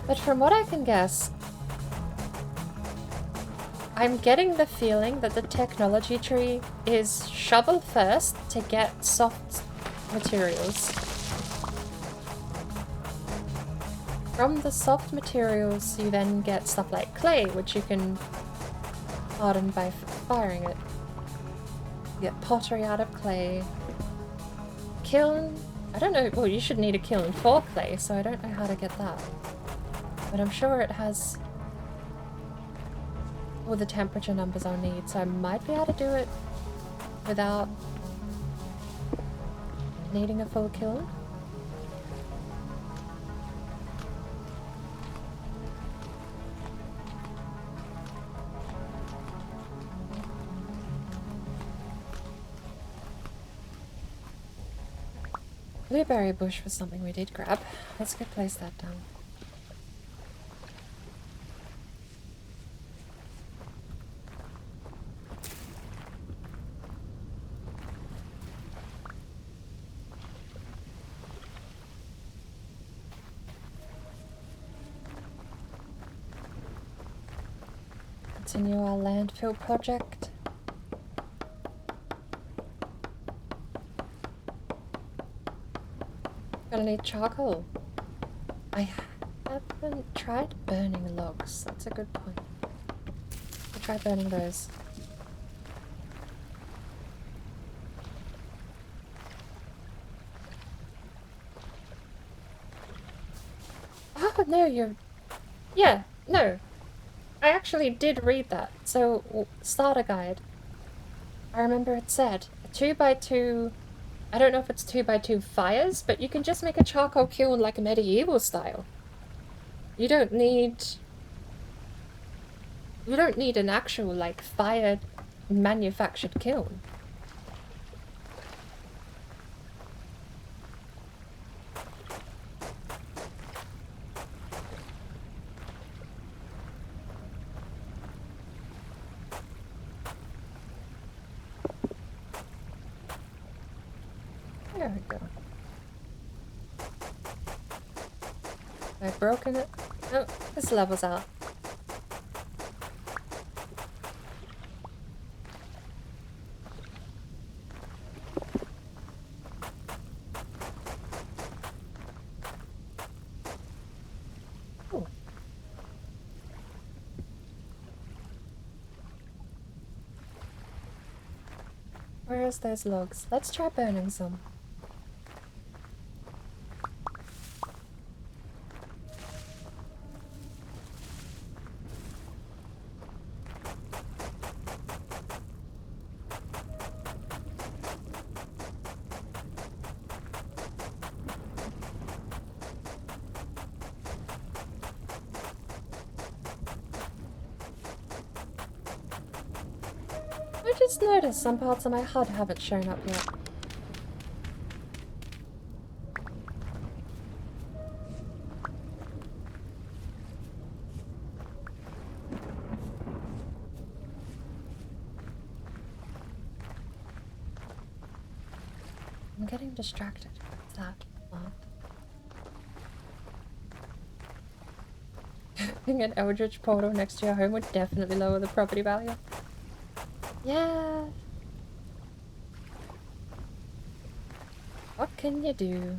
But from what I can guess, I'm getting the feeling that the technology tree is shovel first to get soft materials. From the soft materials, you then get stuff like clay, which you can harden by firing it. You get pottery out of clay. Kiln, I don't know, well, you should need a kiln for clay, so I don't know how to get that. But I'm sure it has all the temperature numbers I'll need, so I might be able to do it without needing a full kiln. Blueberry bush was something we did grab. Let's go place that down. Continue our landfill project. Gonna need charcoal. I haven't tried burning logs. That's a good point. I'll try burning those. Oh, no, you're... Yeah, no. I actually did read that. So, starter guide. I remember it said, a 2x2... I don't know if it's 2x2 fires, but you can just make a charcoal kiln like a medieval style. You don't need an actual, like, fired manufactured kiln. There we go. Have I broken it? Oh, this level's out. Ooh. Where's those logs? Let's try burning some. I just noticed some parts of my HUD haven't shown up yet. I'm getting distracted. What's that? Plant. Having an Eldritch portal next to your home would definitely lower the property value. Yeah. What can you do?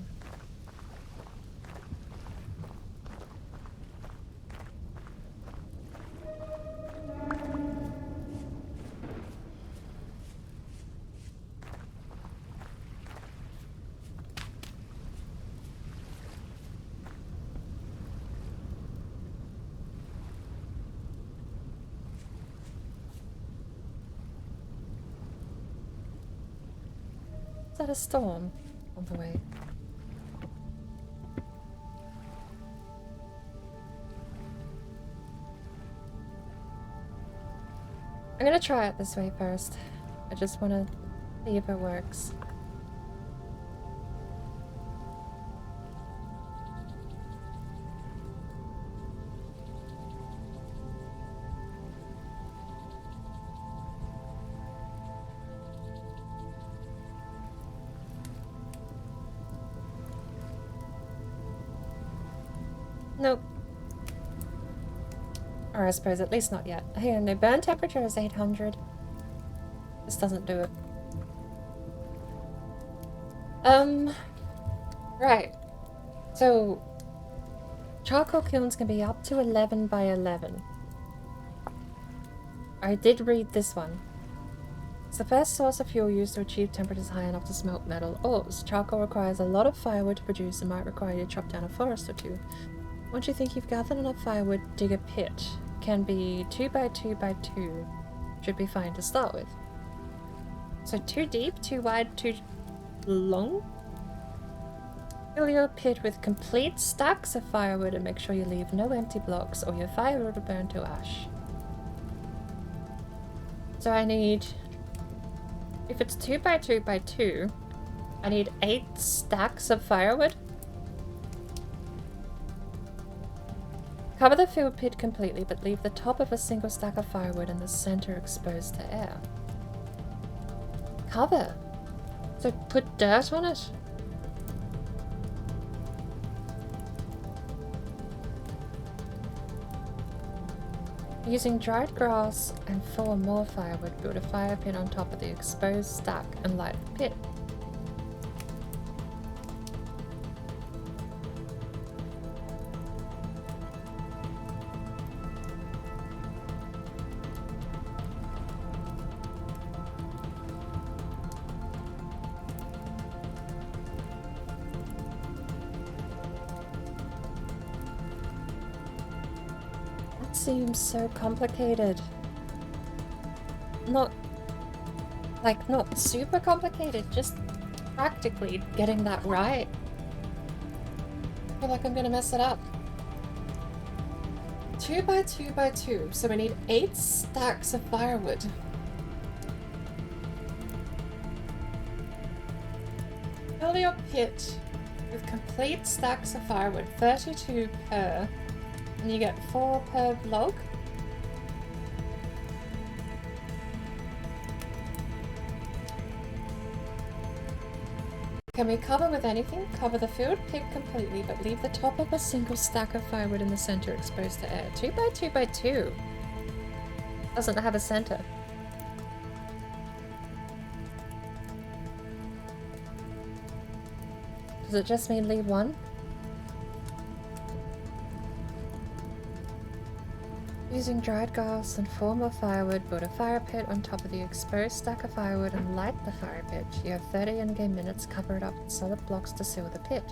Is that a storm on the way? I'm gonna try it this way first. I just want to see if it works. Nope. Or I suppose at least not yet. Hey, no, burn temperature is 800. This doesn't do it. Right. So, charcoal kilns can be up to 11 by 11. I did read this one. It's the first source of fuel used to achieve temperatures high enough to smelt metal ores. Charcoal requires a lot of firewood to produce and might require you to chop down a forest or two. Once you think you've gathered enough firewood, dig a pit. Can be 2 by 2 by 2. Should be fine to start with. So 2 deep, 2 wide, 2 long? Fill your pit with complete stacks of firewood and make sure you leave no empty blocks or your firewood will burn to ash. So I need, if it's 2 by 2 by 2, I need 8 stacks of firewood. Cover the filled pit completely, but leave the top of a single stack of firewood in the center exposed to air. Cover? So put dirt on it? Using dried grass and 4 more firewood, build a fire pit on top of the exposed stack and light the pit. Seems so complicated. Not super complicated, just practically getting that right. I feel like I'm gonna mess it up. 2 by 2 by 2, so we need 8 stacks of firewood. Fill your pit with complete stacks of firewood, 32 per. And you get 4 per log. Can we cover with anything? Cover the filled pit completely, but leave the top of a single stack of firewood in the center exposed to air. 2 by 2 by 2. Doesn't have a center. Does it just mean leave one? Using dried grass and 4 more firewood, build a fire pit on top of the exposed stack of firewood and light the fire pit. You have 30 in-game minutes, cover it up with solid blocks to seal the pit.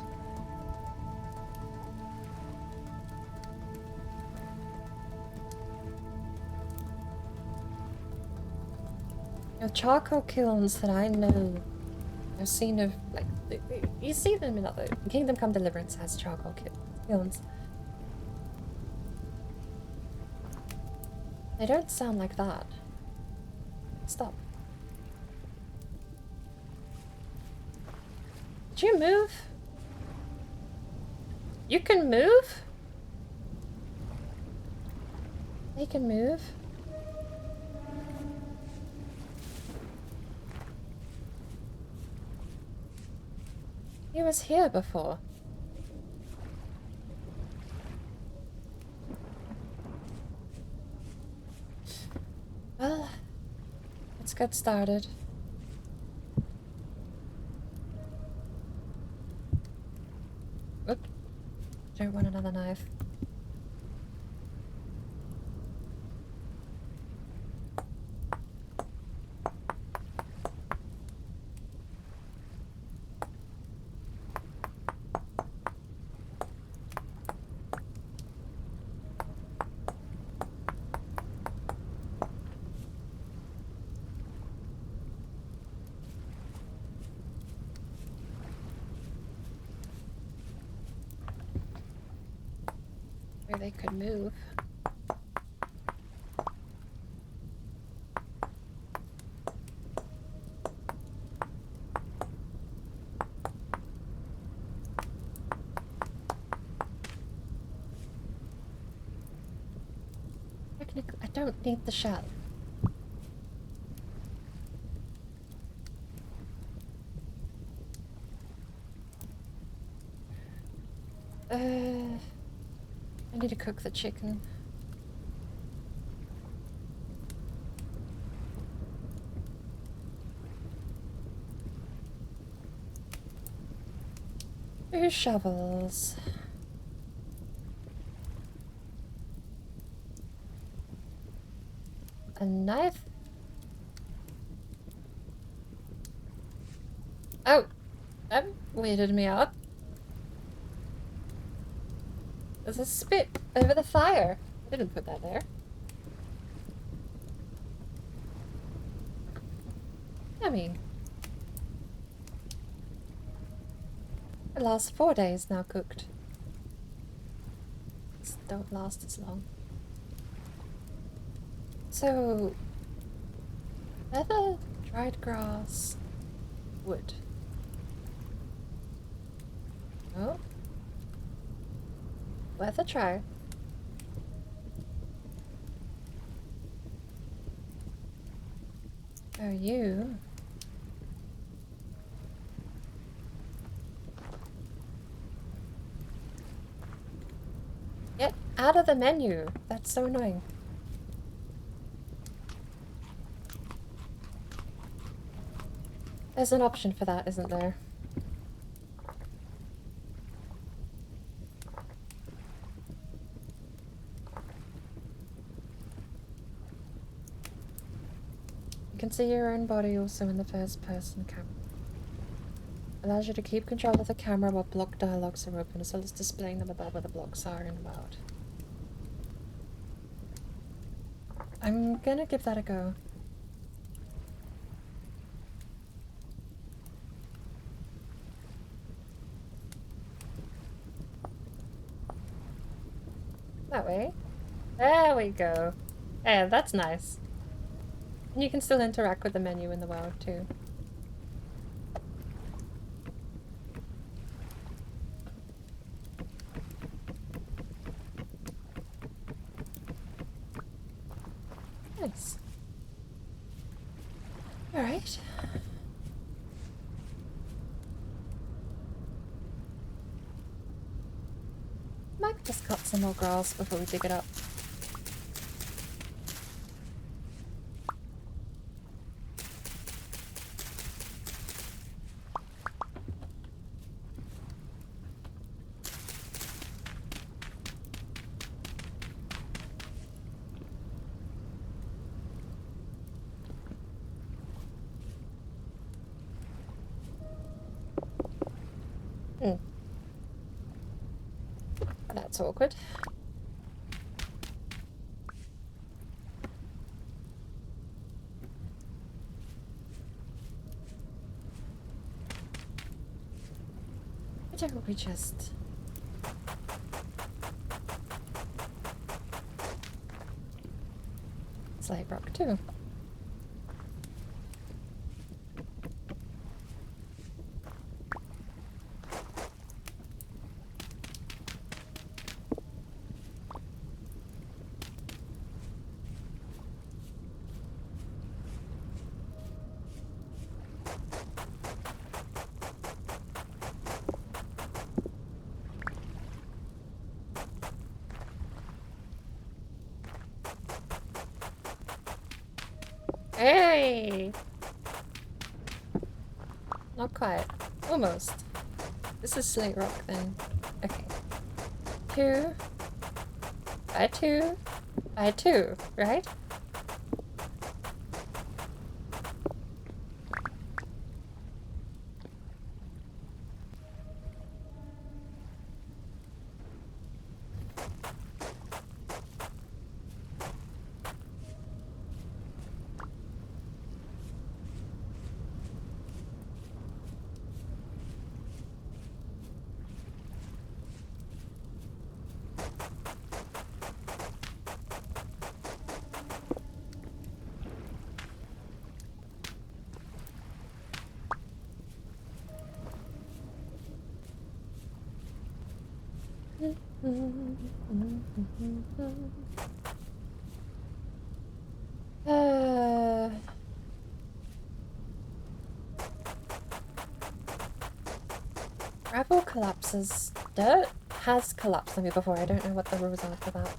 Now, charcoal kilns that I know, I've seen of, like, you see them in other, Kingdom Come Deliverance has charcoal kilns. They don't sound like that. Stop. Did you move? You can move? They can move? He was here before. Well, let's get started. Oop. Don't want another knife. Where they could move. Technically, I don't need the shell. I need to cook the chicken. 2 shovels. A knife. Oh, that weirded me out. There's a spit over the fire. I didn't put that there. Yummy. It lasts 4 days now cooked. These don't last as long. So, leather, dried grass, wood. Oh. Worth a try. Oh, you. Get out of the menu. That's so annoying. There's an option for that, isn't there? You can see your own body also in the first person camera. Allows you to keep control of the camera while block dialogues are open, as well as displaying them above where the blocks are in world. I'm gonna give that a go. That way. There we go. Yeah, that's nice. And you can still interact with the menu in the world too. Nice. Alright. Might just cut some more grass before we dig it up. That's awkward. Why don't we just... Slate rock too. Hey! Not quite. Almost. This is slate rock then. Okay. 2 by 2 by 2, right? Gravel collapses. Dirt has collapsed on me before. I don't know what the rules are for that.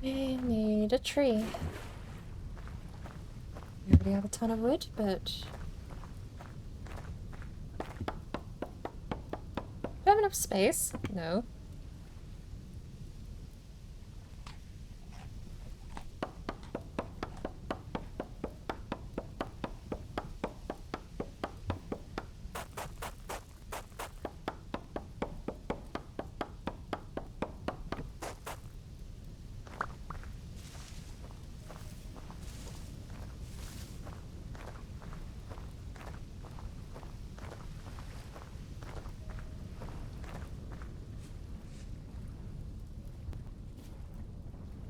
I need a tree. We already have a ton of wood, but... Do I have enough space? No.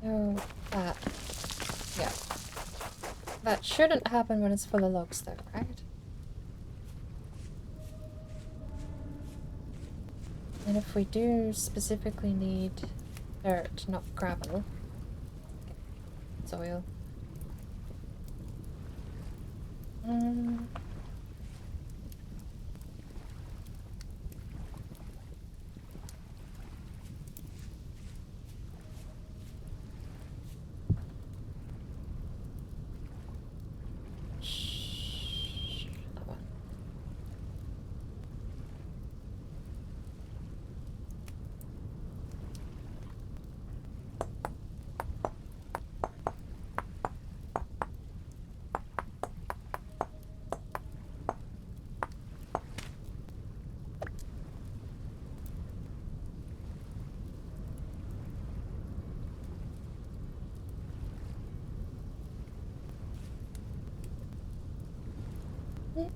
Oh, that. Yeah. That shouldn't happen when it's full of logs though, right? And if we do specifically need dirt, not gravel, soil.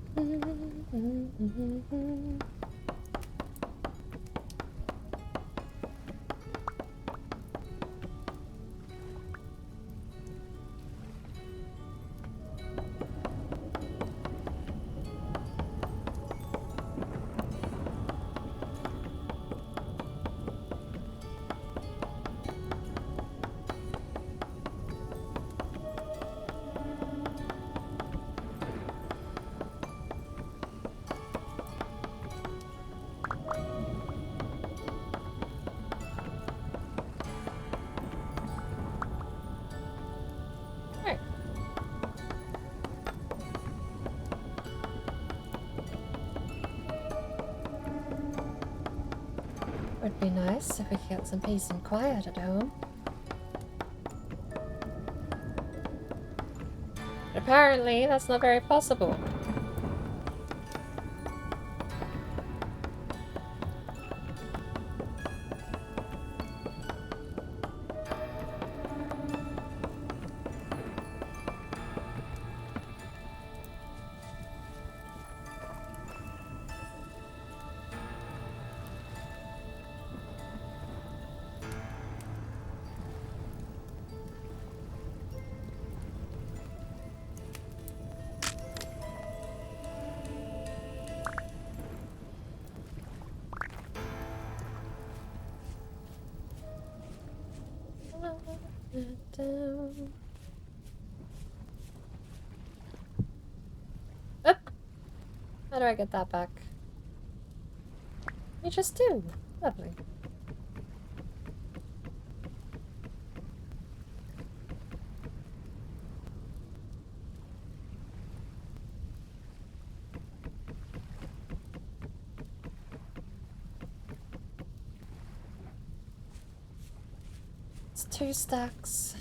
That one. Right. Would be nice if we could get some peace and quiet at home. But apparently, that's not very possible. Oop! How do I get that back? You just do. Lovely. It's 2 stacks.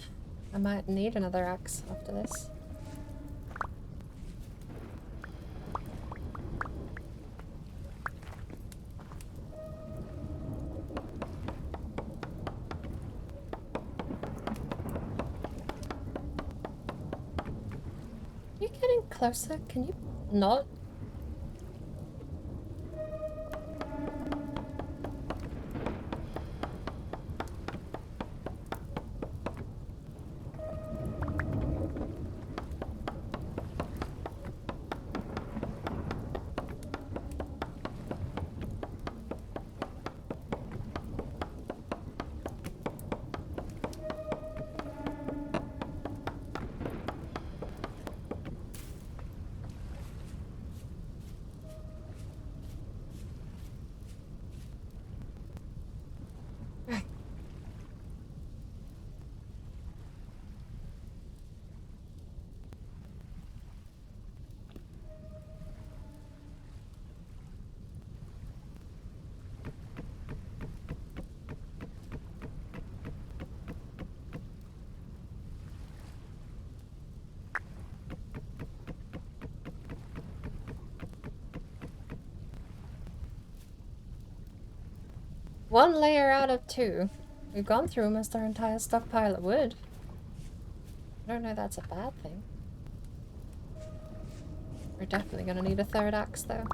I might need another axe after this. Are you getting closer? Can you not? 1 layer out of 2. We've gone through almost our entire stockpile of wood. I don't know that's a bad thing. We're definitely gonna need a 3rd axe though.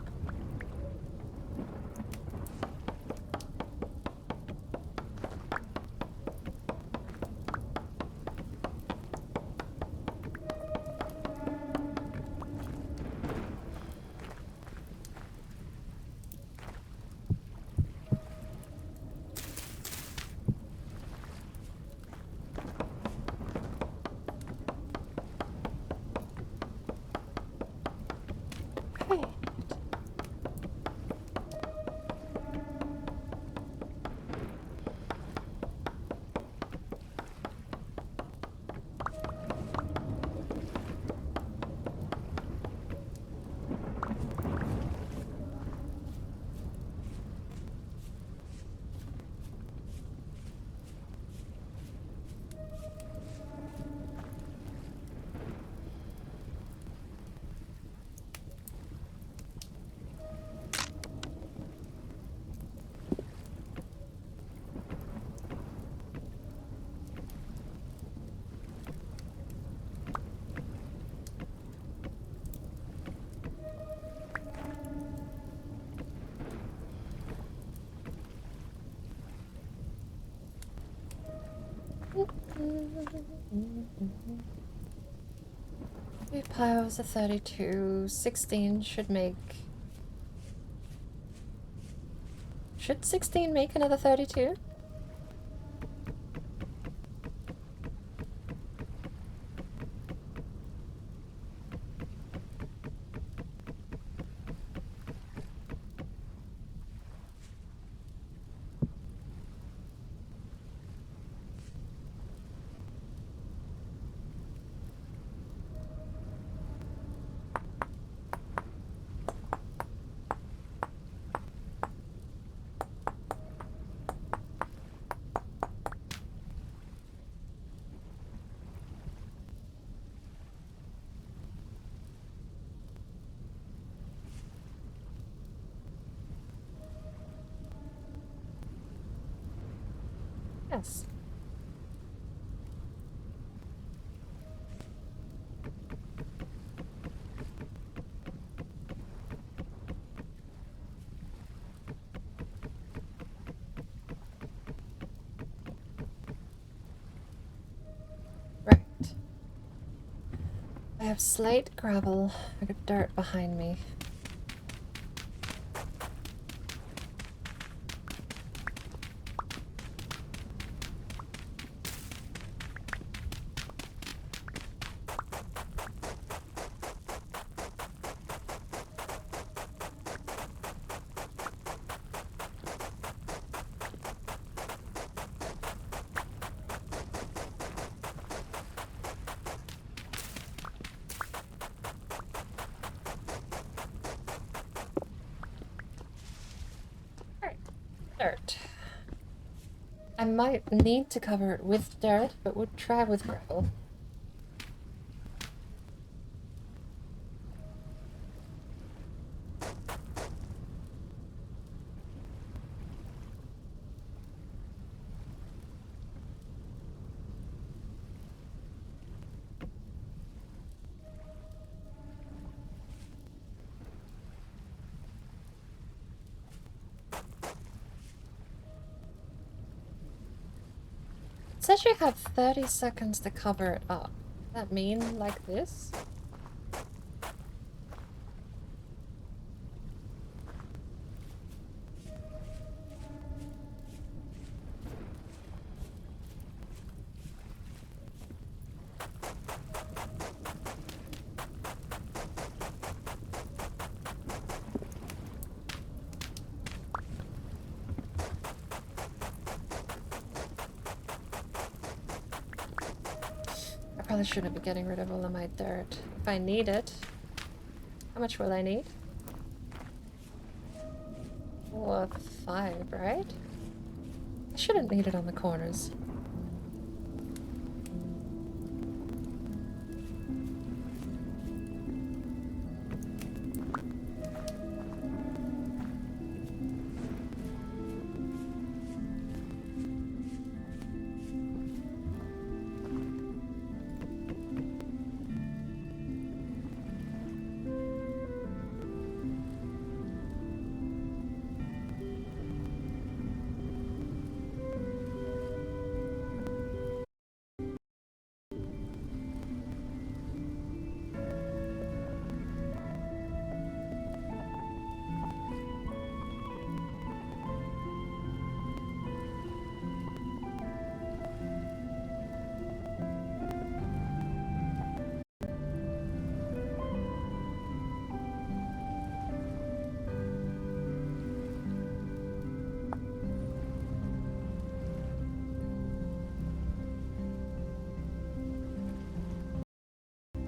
Three piles of 32. 16 should make... Should 16 make another 32? Yes. Right. I have slate, gravel, I got dirt behind me. Dirt. I might need to cover it with dirt, but we'll try with gravel. It says you have 30 seconds to cover it up. Does that mean like this? I probably shouldn't be getting rid of all of my dirt. If I need it, how much will I need? Well, 5, right? I shouldn't need it on the corners.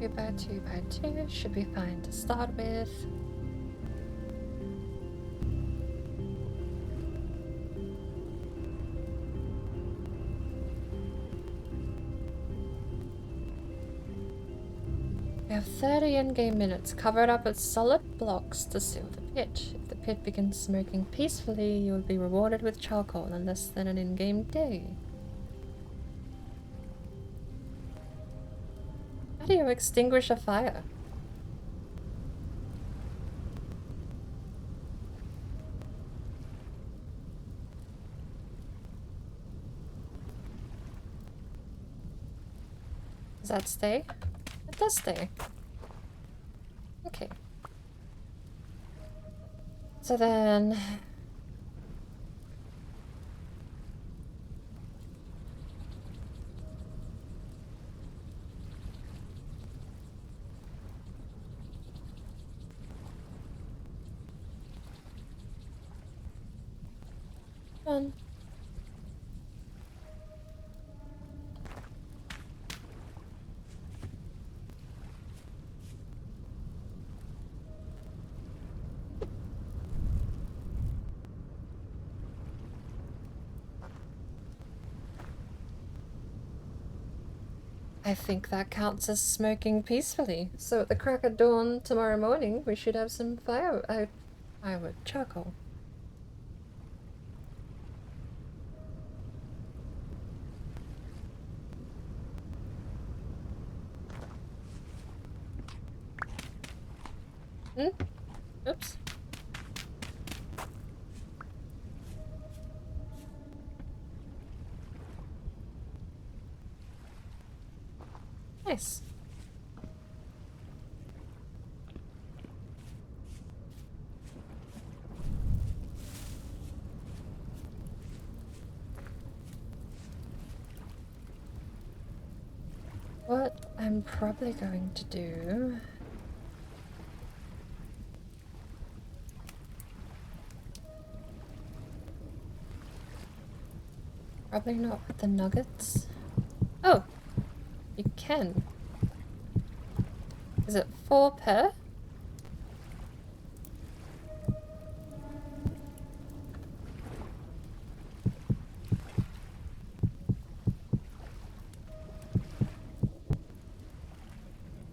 2x2x2 should be fine to start with. We have 30 in-game minutes covered up with solid blocks to seal the pit. If the pit begins smoking peacefully, you will be rewarded with charcoal in less than an in-game day. How do you extinguish a fire? Does that stay? It does stay. Okay. So then... Done. I think that counts as smoking peacefully. So at the crack of dawn tomorrow morning, we should have some firewood charcoal. Oops. Nice. What I'm probably going to do... Probably not with the nuggets. Oh! You can. Is it 4 per?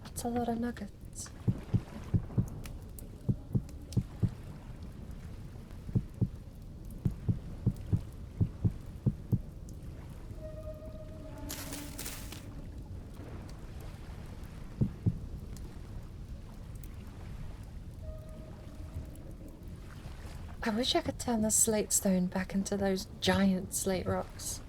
That's a lot of nuggets. I wish I could turn the slate stone back into those giant slate rocks.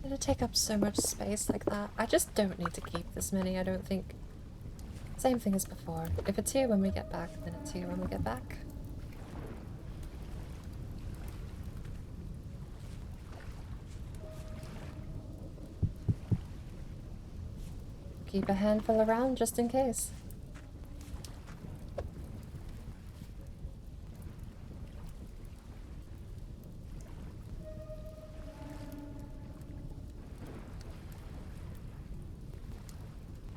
It'll take up so much space like that. I just don't need to keep this many, I don't think. Same thing as before. If it's here when we get back, then it's here when we get back. Keep a handful around just in case.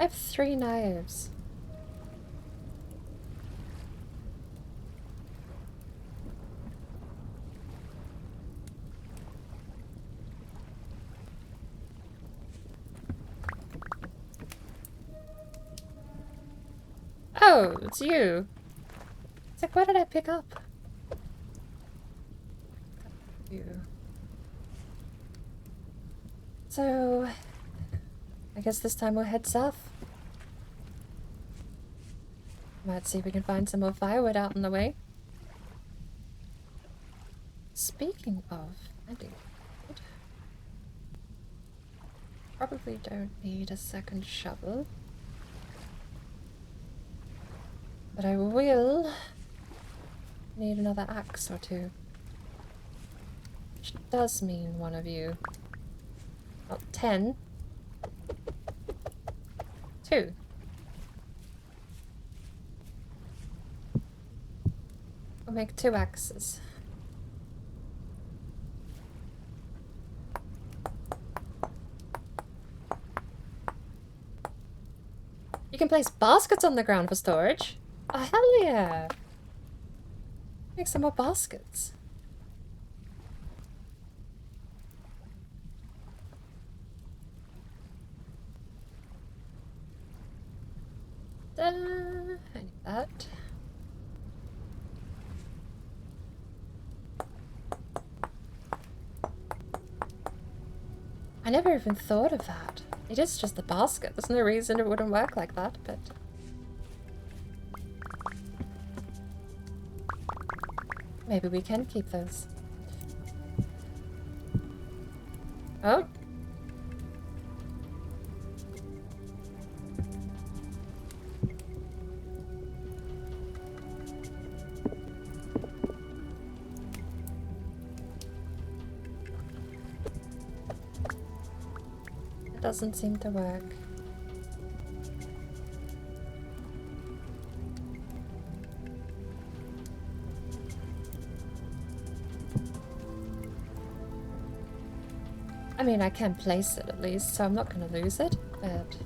I have 3 knives. Oh, it's you. It's like, what did I pick up? You. So, I guess this time we'll head south. Might see if we can find some more firewood out in the way. Speaking of finding wood, probably don't need a second shovel. But I will need another axe or two. Which does mean one of you. Not 10. 2. We'll make 2 axes. You can place baskets on the ground for storage. Oh, hell yeah! Make some more baskets. I need that. I never even thought of that. It is just a basket. There's no reason it wouldn't work like that, but... maybe we can keep those. Oh! It doesn't seem to work. I mean, I can place it at least, so I'm not going to lose it, but...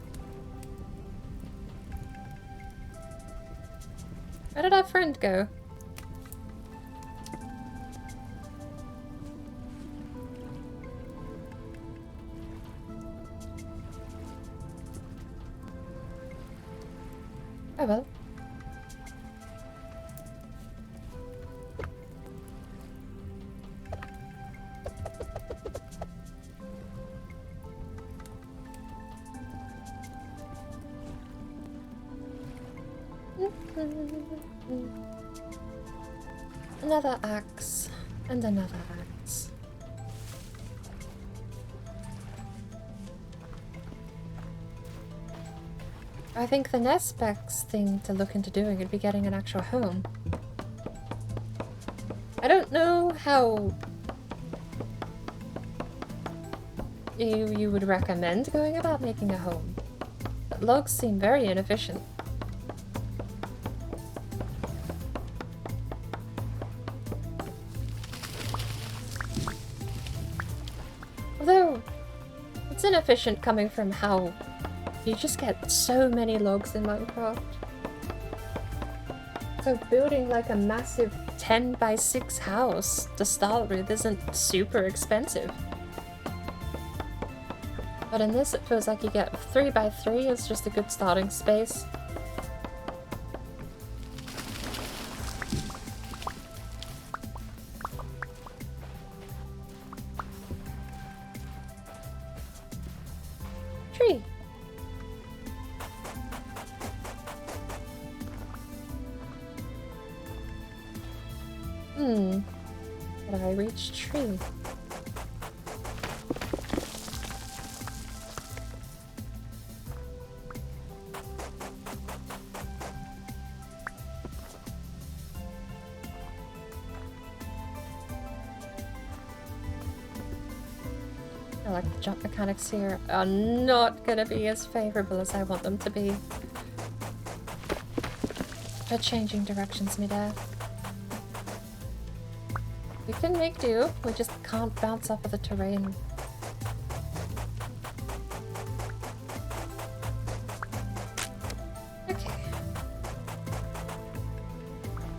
where did our friend go? Oh well. Another axe, and another axe. I think the next best thing to look into doing would be getting an actual home. I don't know how you would recommend going about making a home, but logs seem very inefficient. Although, it's inefficient coming from how you just get so many logs in Minecraft. So building like a massive 10 by 6 house to start with isn't super expensive. But in this it feels like you get 3 by 3 is just a good starting space. Tree. Did I reach tree? I like the jump mechanics here are not gonna be as favorable as I want them to be. They're changing directions midair. We can make do, we just can't bounce off of the terrain. Okay.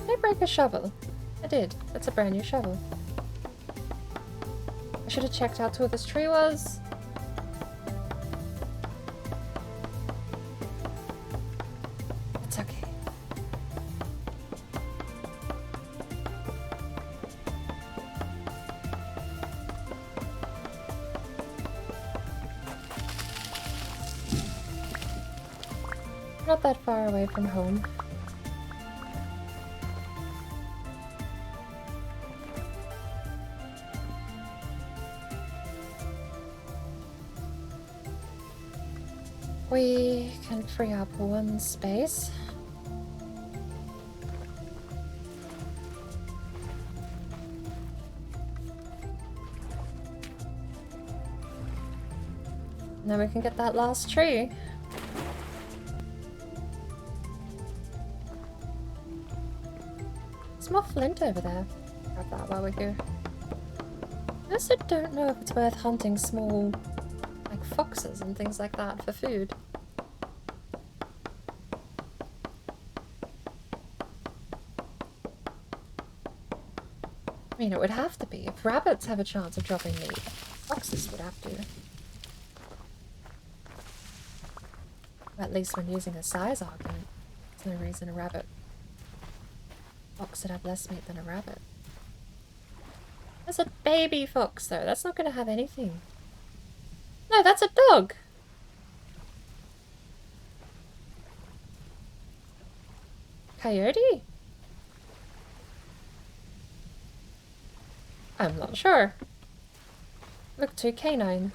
Did I break a shovel? I did. That's a brand new shovel. I should have checked out where this tree was. It's okay. Not that far away from home. We can free up one space. Now we can get that last tree. There's more flint over there. Grab that while we're here. I also don't know if it's worth hunting small, like foxes and things like that for food. I mean, it would have to be. If rabbits have a chance of dropping meat, foxes would have to. At least when using a size argument, there's no reason a fox would have less meat than a rabbit. There's a baby fox though, that's not going to have anything. No, that's a dog! Coyote? I'm not sure. Look, 2 canine.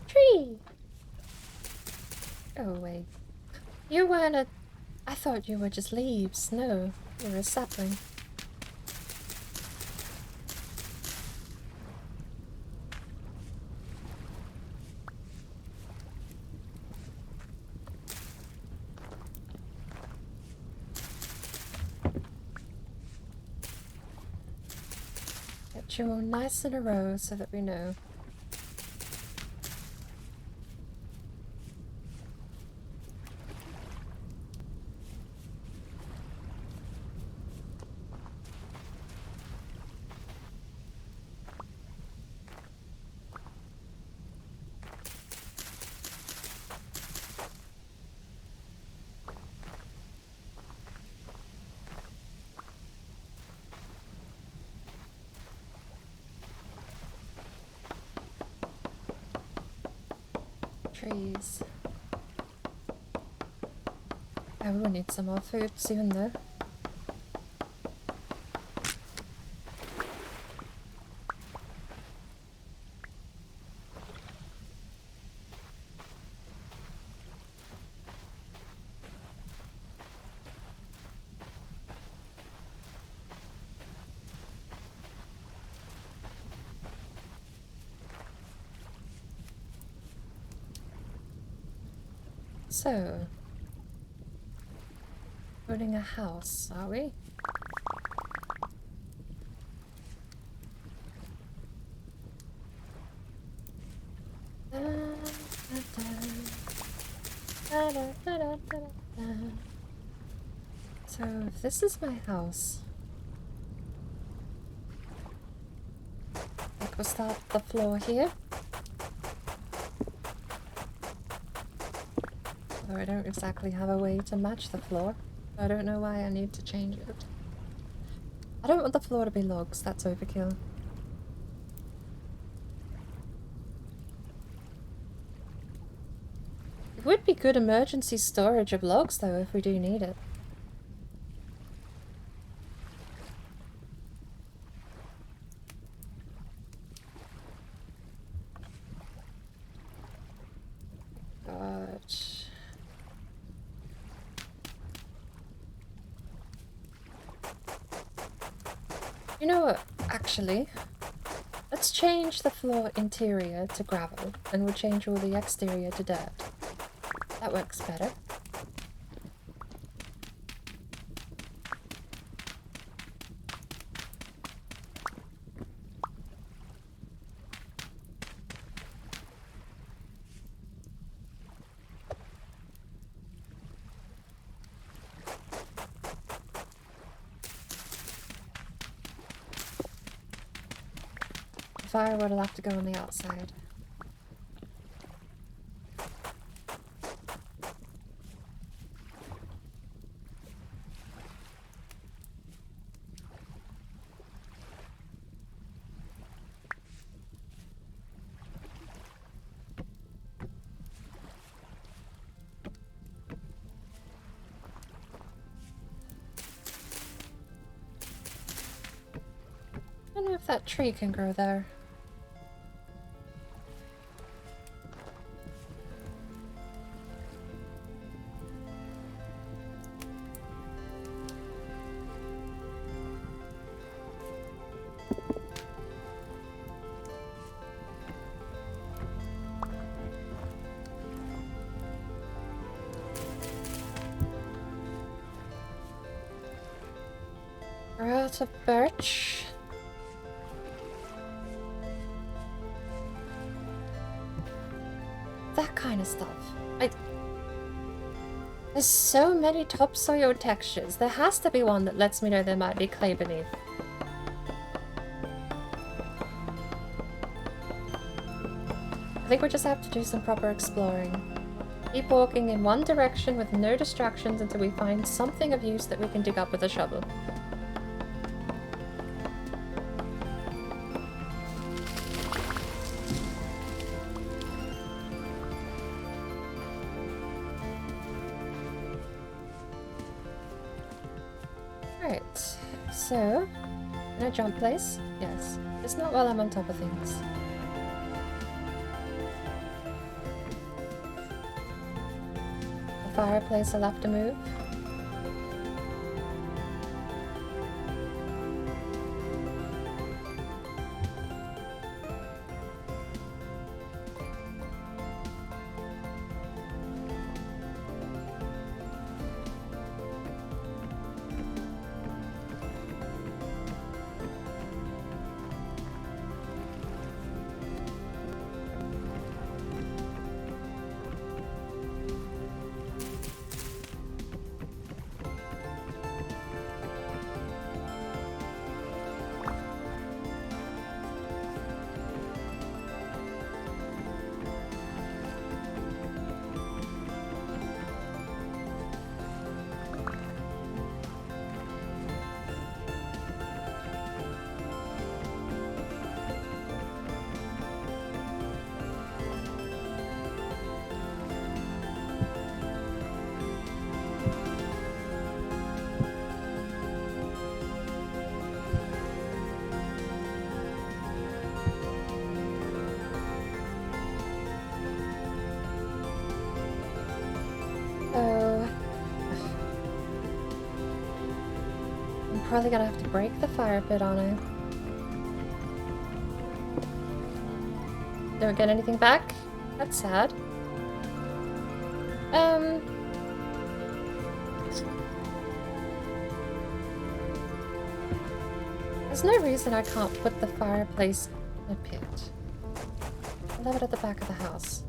Tree! Go away. You weren't a... I thought you were just leaves. No, you're a sapling. Get you all nice in a row so that we know. Trees. I will need some more food soon though. So, building a house, are we? So, if this is my house, I think we'll start the floor here. Although I don't exactly have a way to match the floor. I don't know why I need to change it. I don't want the floor to be logs, that's overkill. It would be good emergency storage of logs though if we do need it. You know what, actually, let's change the floor interior to gravel and we'll change all the exterior to dirt. That works better. Firewood will have to go on the outside. that tree can grow there. We're out of birch. That kind of stuff. There's so many topsoil textures. There has to be one that lets me know there might be clay beneath. I think we just have to do some proper exploring. Keep walking in one direction with no distractions until we find something of use that we can dig up with a shovel. Right, so, can I jump place? Yes. It's not while I'm on top of things. The fireplace will have to move. Probably gonna have to break the fire pit on it. Don't get anything back? That's sad. There's no reason I can't put the fireplace in a pit. I'll have it at the back of the house.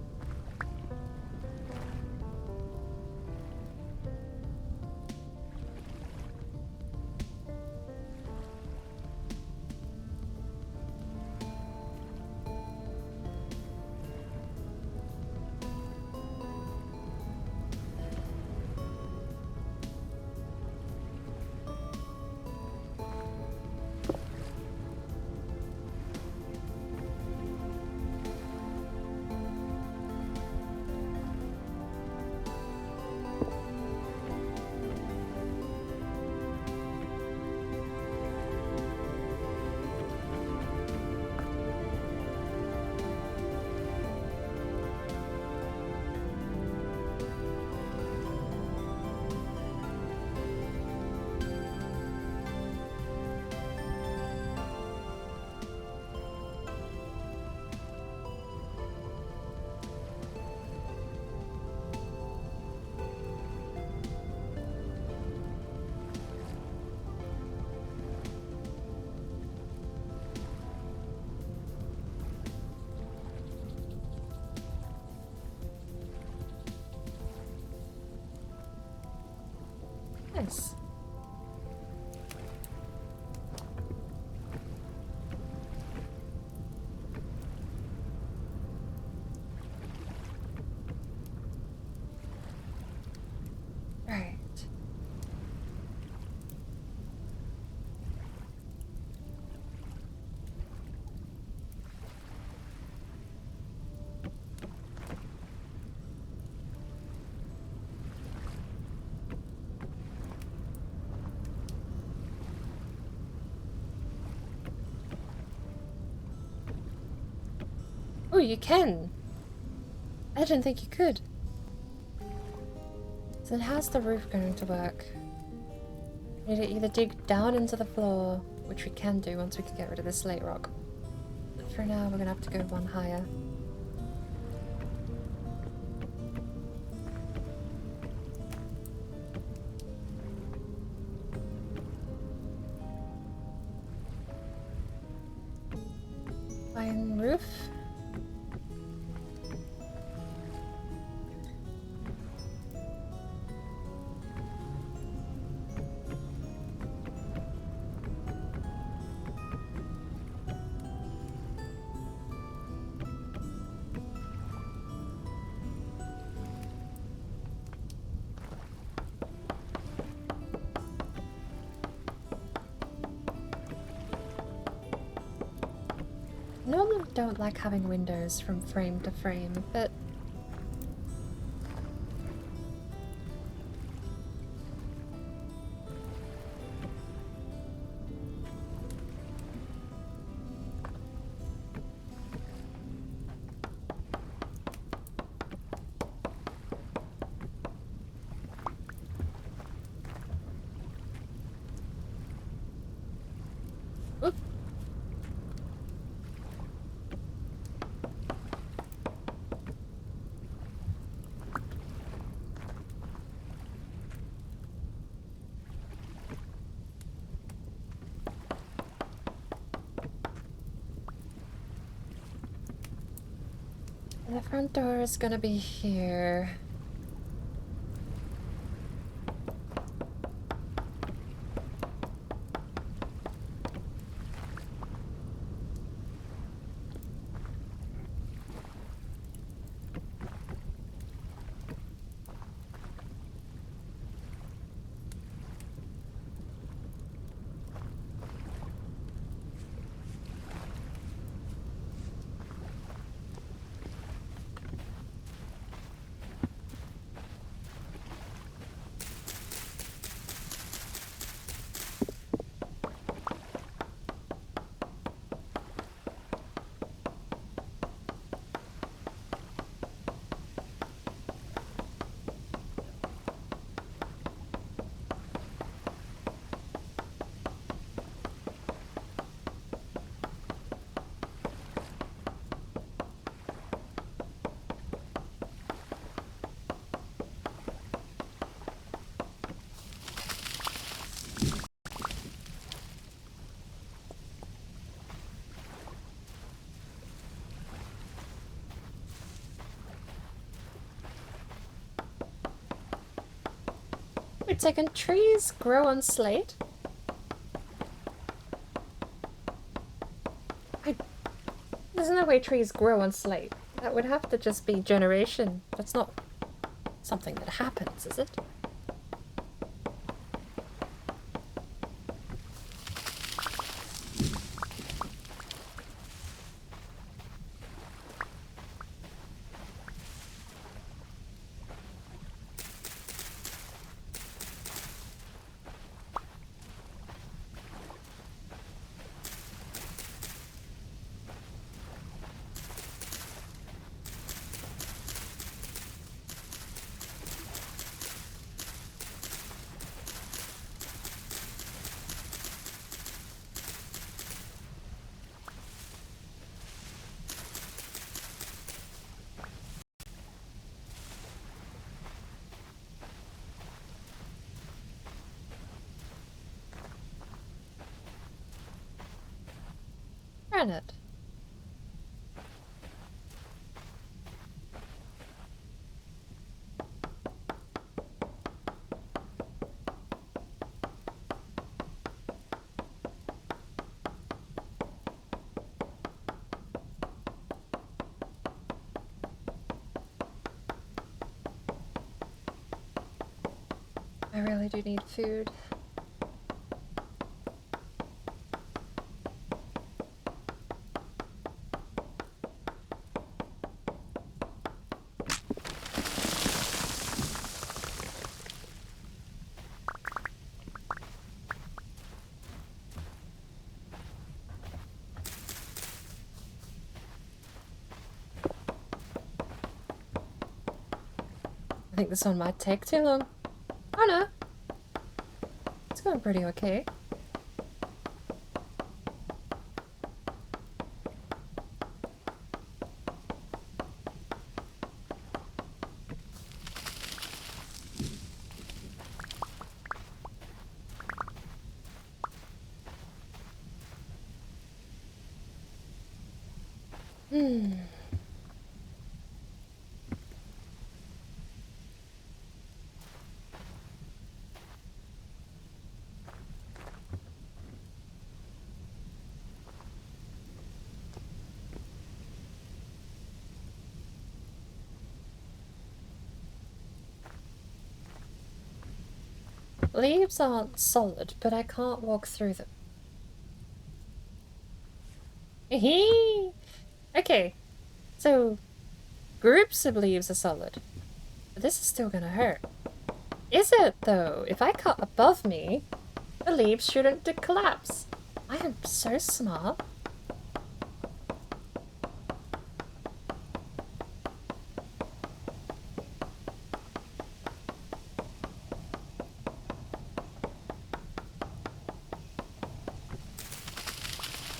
Nice. Right. Oh, you can. I didn't think you could. So then how's the roof going to work? We need to either dig down into the floor, which we can do once we can get rid of the slate rock. But for now, we're gonna have to go one higher. Iron roof. Normally don't like having windows from frame to frame, but oop. The front door is gonna be here. Wait a second, trees grow on slate? There's no way trees grow on slate. That would have to just be generation. That's not something that happens, is it? Granite. I really do need food. think this one might take too long. Oh no. It's going pretty okay. Leaves aren't solid, but I can't walk through them. Okay, so groups of leaves are solid, but this is still gonna hurt. Is it though? If I cut above me, the leaves shouldn't collapse. I am so smart.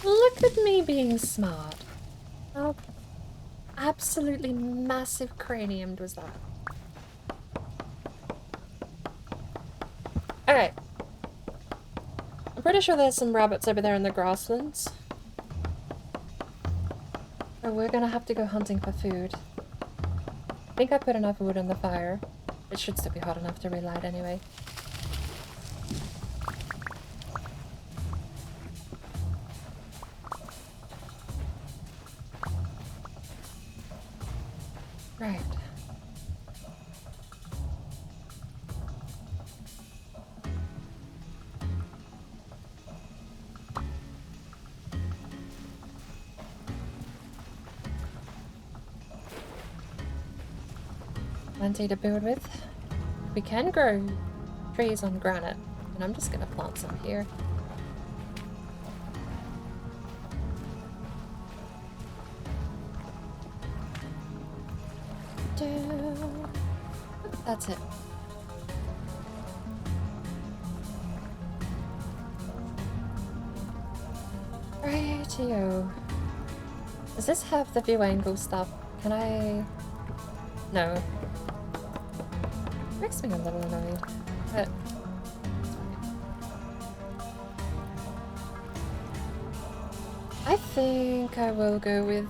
Look at me being smart. How absolutely massive craniumed was that? Alright. I'm pretty sure there's some rabbits over there in the grasslands. So we're gonna have to go hunting for food. I think I put enough wood on the fire. It should still be hot enough to relight anyway. Right. Plenty to build with. We can grow trees on granite, and I'm just gonna plant some here. That's it. Rightio. Does this have the view angle stuff? Can I... No. Makes me a little annoyed, but... I think I will go with...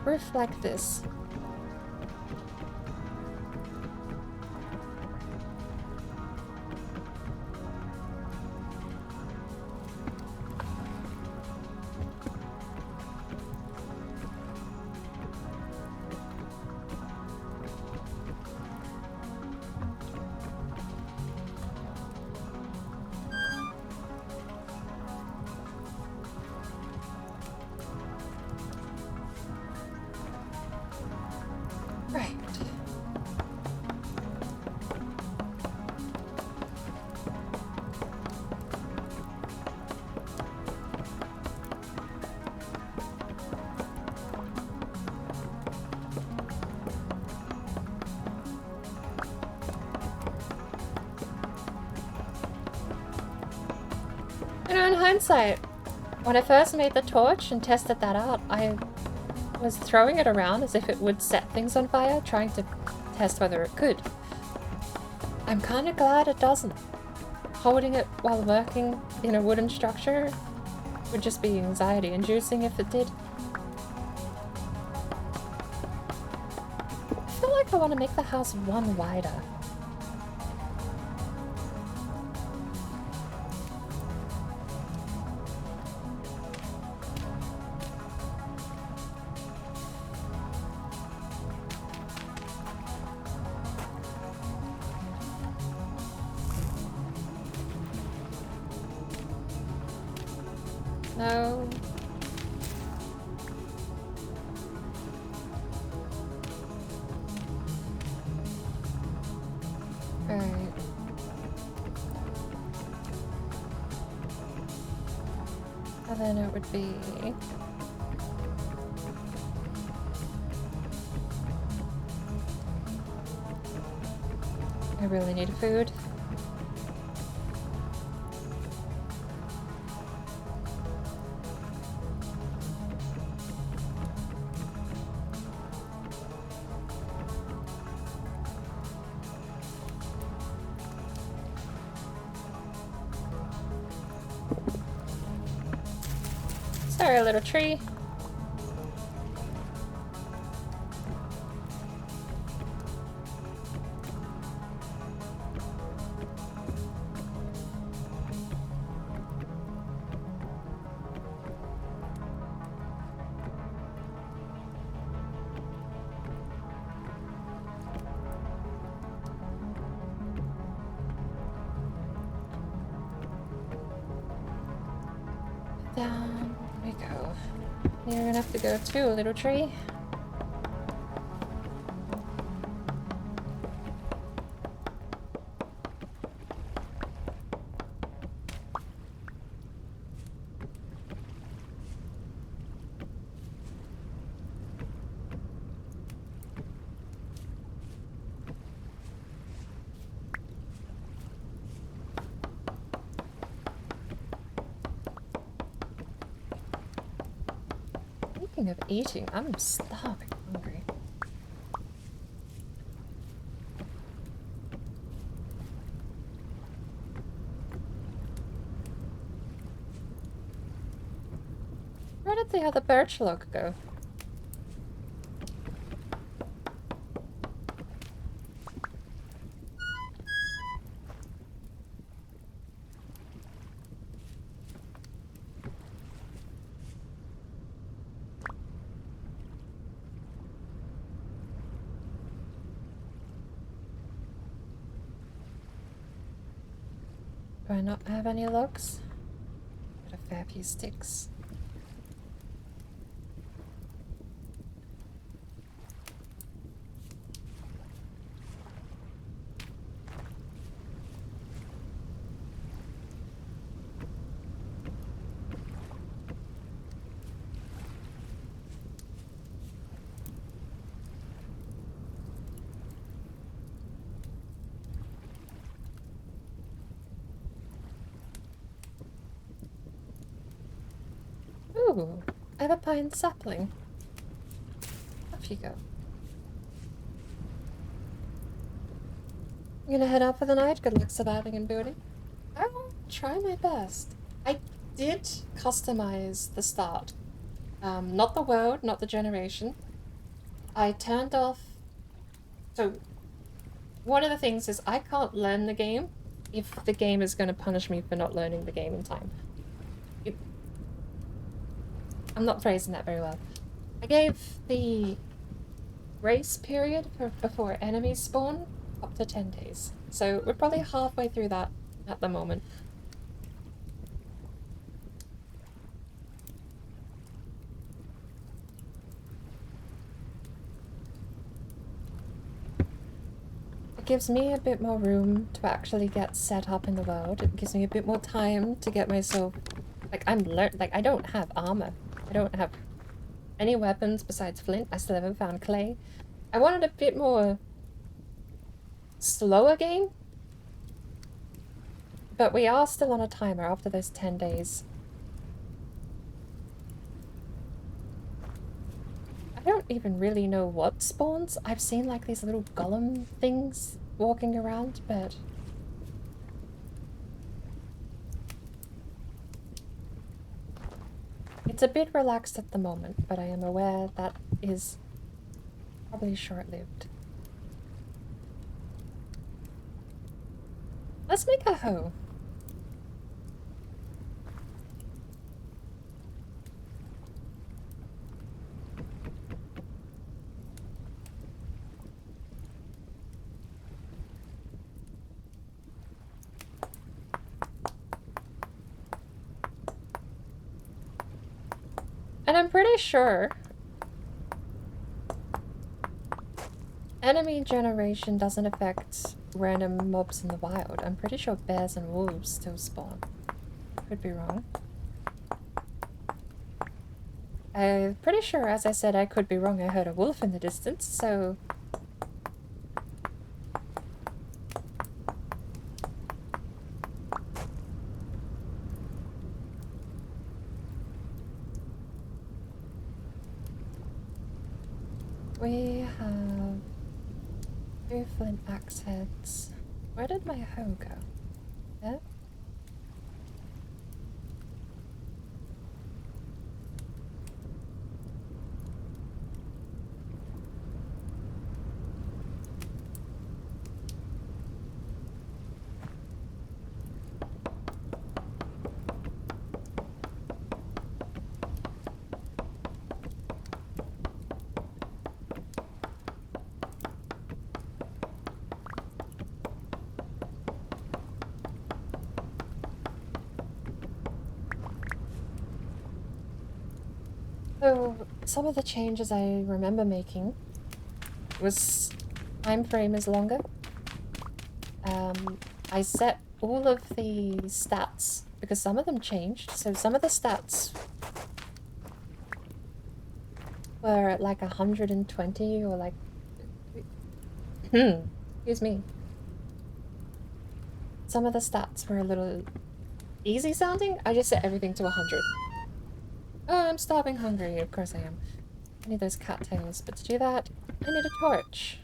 roof like this. Right. You know, in hindsight, when I first made the torch and tested that out, I was throwing it around as if it would set things on fire, trying to test whether it could. I'm kind of glad it doesn't. Holding it while working in a wooden structure would just be anxiety-inducing if it did. I feel like I want to make the house one wider. No. And then it would be... I really need food. Sorry, little tree. Down we go. You're gonna have to go too, little tree. Speaking of eating, I'm starving hungry. Where did the other birch log go? Do I not have any logs? Got a fair few sticks. Ooh, I have a pine sapling. Off you go. I'm gonna head out for the night. Good luck surviving and building. I will try my best. I did customize the start. Not the world, not the generation. I turned off... So, one of the things is I can't learn the game if the game is going to punish me for not learning the game in time. I'm not phrasing that very well. I gave the grace period before enemies spawn up to 10 days. So we're probably halfway through that at the moment. It gives me a bit more room to actually get set up in the world. It gives me a bit more time to get myself... Like, I don't have armor. I don't have any weapons besides flint. I still haven't found clay. I wanted a bit more slower game. But we are still on a timer after those 10 days. I don't even really know what spawns. I've seen like these little golem things walking around, but... It's a bit relaxed at the moment, but I am aware that is probably short-lived. Let's make a hoe. And I'm pretty sure enemy generation doesn't affect random mobs in the wild. I'm pretty sure bears and wolves still spawn. Could be wrong. I'm pretty sure, as I said, I could be wrong, I heard a wolf in the distance, so... We have 2 flint axe heads. Where did my hoe go? There? So, some of the changes I remember making was time frame is longer. I set all of the stats because some of them changed. So some of the stats were at like 120 or like excuse me. Some of the stats were a little easy sounding. I just set everything to 100. Oh, I'm starving hungry. Of course I am. I need those cattails, but to do that, I need a torch.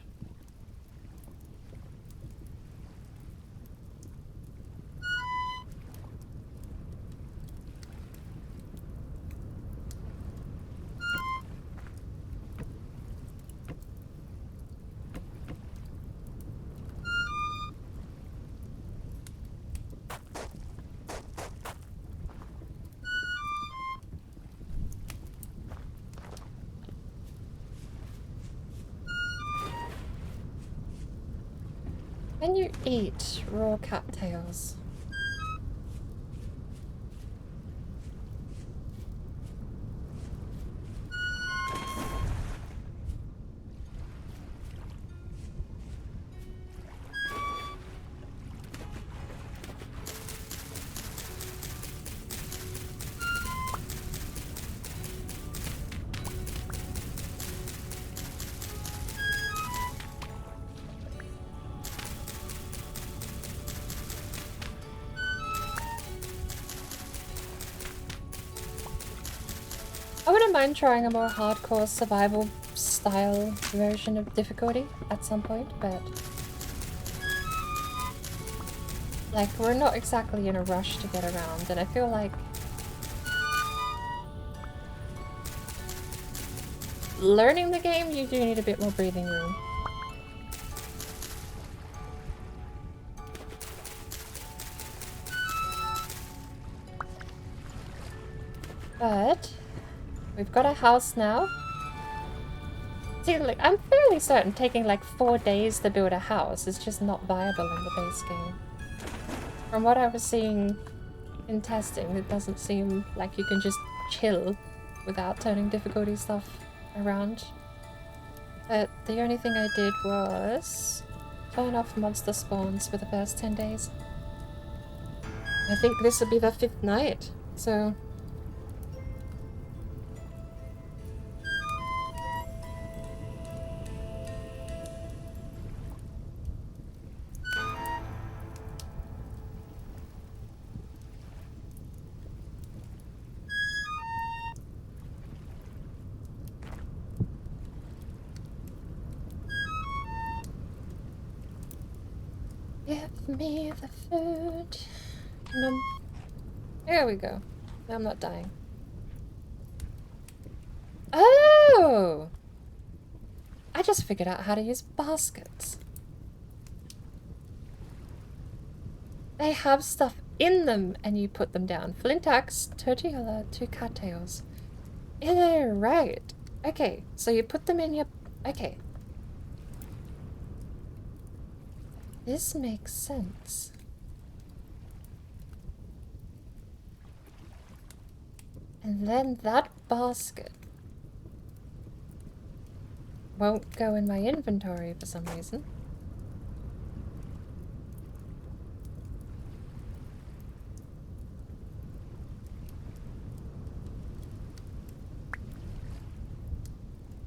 Can you eat raw cattails? I wouldn't mind trying a more hardcore survival style version of difficulty at some point, but like we're not exactly in a rush to get around, and I feel like learning the game you do need a bit more breathing room. But we've got a house now. See, like, I'm fairly certain taking like 4 days to build a house is just not viable in the base game. From what I was seeing in testing, it doesn't seem like you can just chill without turning difficulty stuff around. But the only thing I did was turn off monster spawns for the first 10 days. I think this will be the 5th night, so... Give me the food. There we go. Now I'm not dying. Oh! I just figured out how to use baskets. They have stuff in them and you put them down. Flint axe, tortilla, 2 cattails. Yeah, right. Okay, so you put them in your... Okay. This makes sense. And then that basket won't go in my inventory for some reason.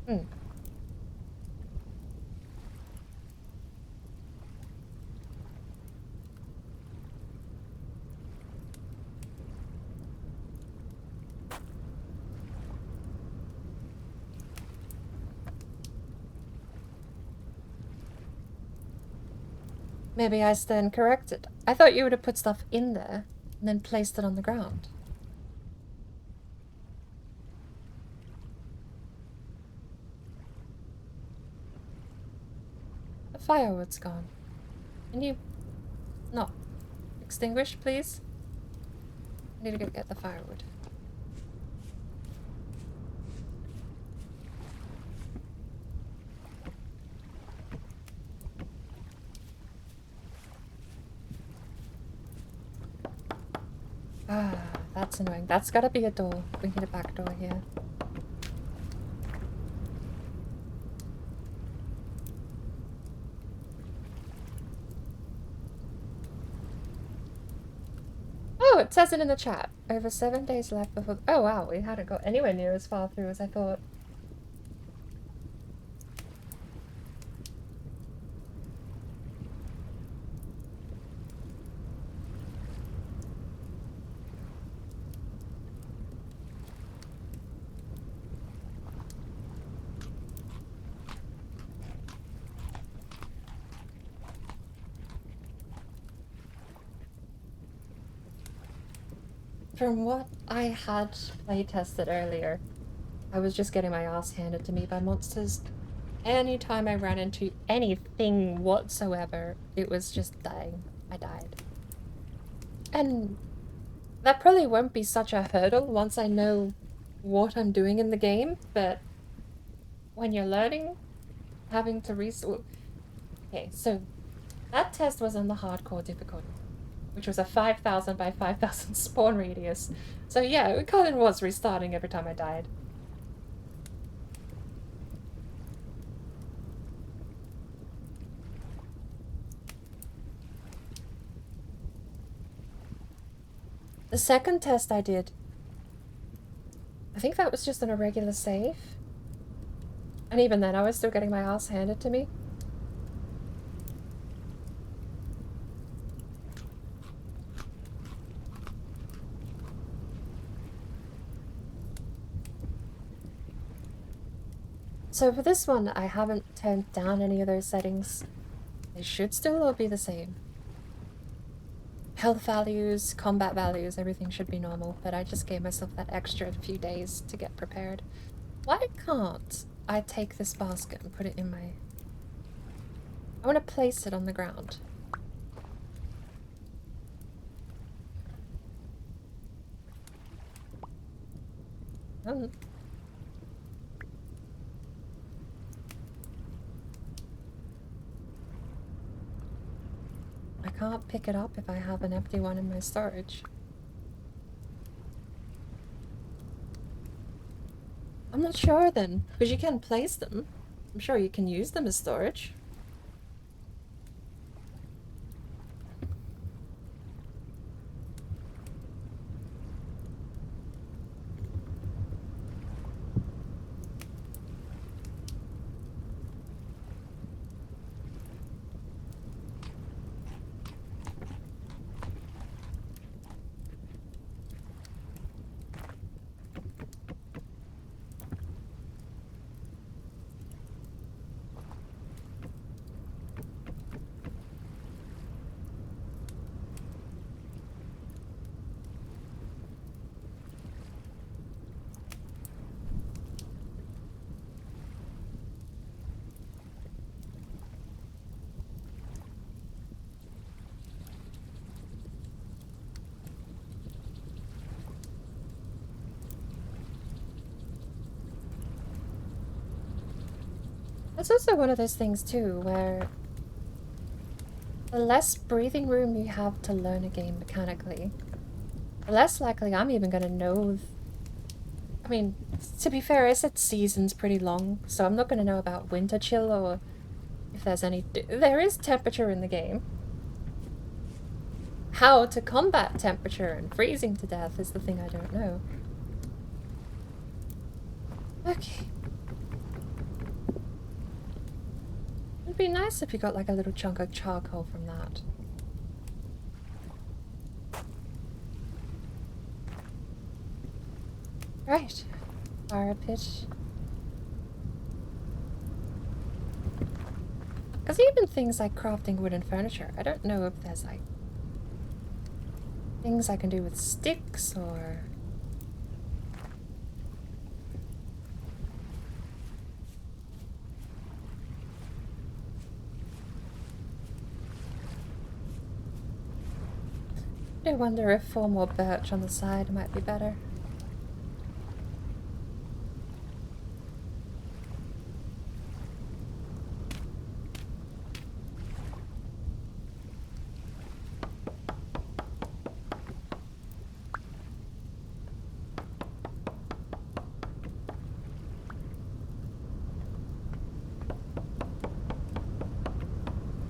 Hmm. Maybe I stand corrected. I thought you would have put stuff in there and then placed it on the ground. The firewood's gone. Can you not extinguish, please? I need to go get the firewood. Ah, that's annoying. That's gotta be a door. We need a back door here. Oh, it says it in the chat. Over 7 days left before... Oh, wow. We hadn't got anywhere near as far through as I thought. From what I had playtested earlier, I was just getting my ass handed to me by monsters. Anytime I ran into anything whatsoever, it was just dying. I died. And that probably won't be such a hurdle once I know what I'm doing in the game, but when you're learning, having to okay, so that test was on the hardcore difficulty, which was a 5,000 by 5,000 spawn radius. So yeah, it kind of was restarting every time I died. The second test I did, I think that was just on a regular save. And even then, I was still getting my ass handed to me. So for this one, I haven't turned down any of those settings. They should still all be the same. Health values, combat values, everything should be normal, but I just gave myself that extra few days to get prepared. Why can't I take this basket and put it in my... I want to place it on the ground. I can't pick it up if I have an empty one in my storage. I'm not sure then, because you can place them. I'm sure you can use them as storage. It's also one of those things too, where the less breathing room you have to learn a game mechanically, the less likely I'm even gonna know. I mean, to be fair, I said season's pretty long, so I'm not gonna know about winter chill or if there's any... There is temperature in the game. How to combat temperature and freezing to death is the thing I don't know. Okay. be nice if you got like a little chunk of charcoal from that. Right. Fire pit. Because even things like crafting wooden furniture, I don't know if there's like things I can do with sticks or... I wonder if 4 more birch on the side might be better.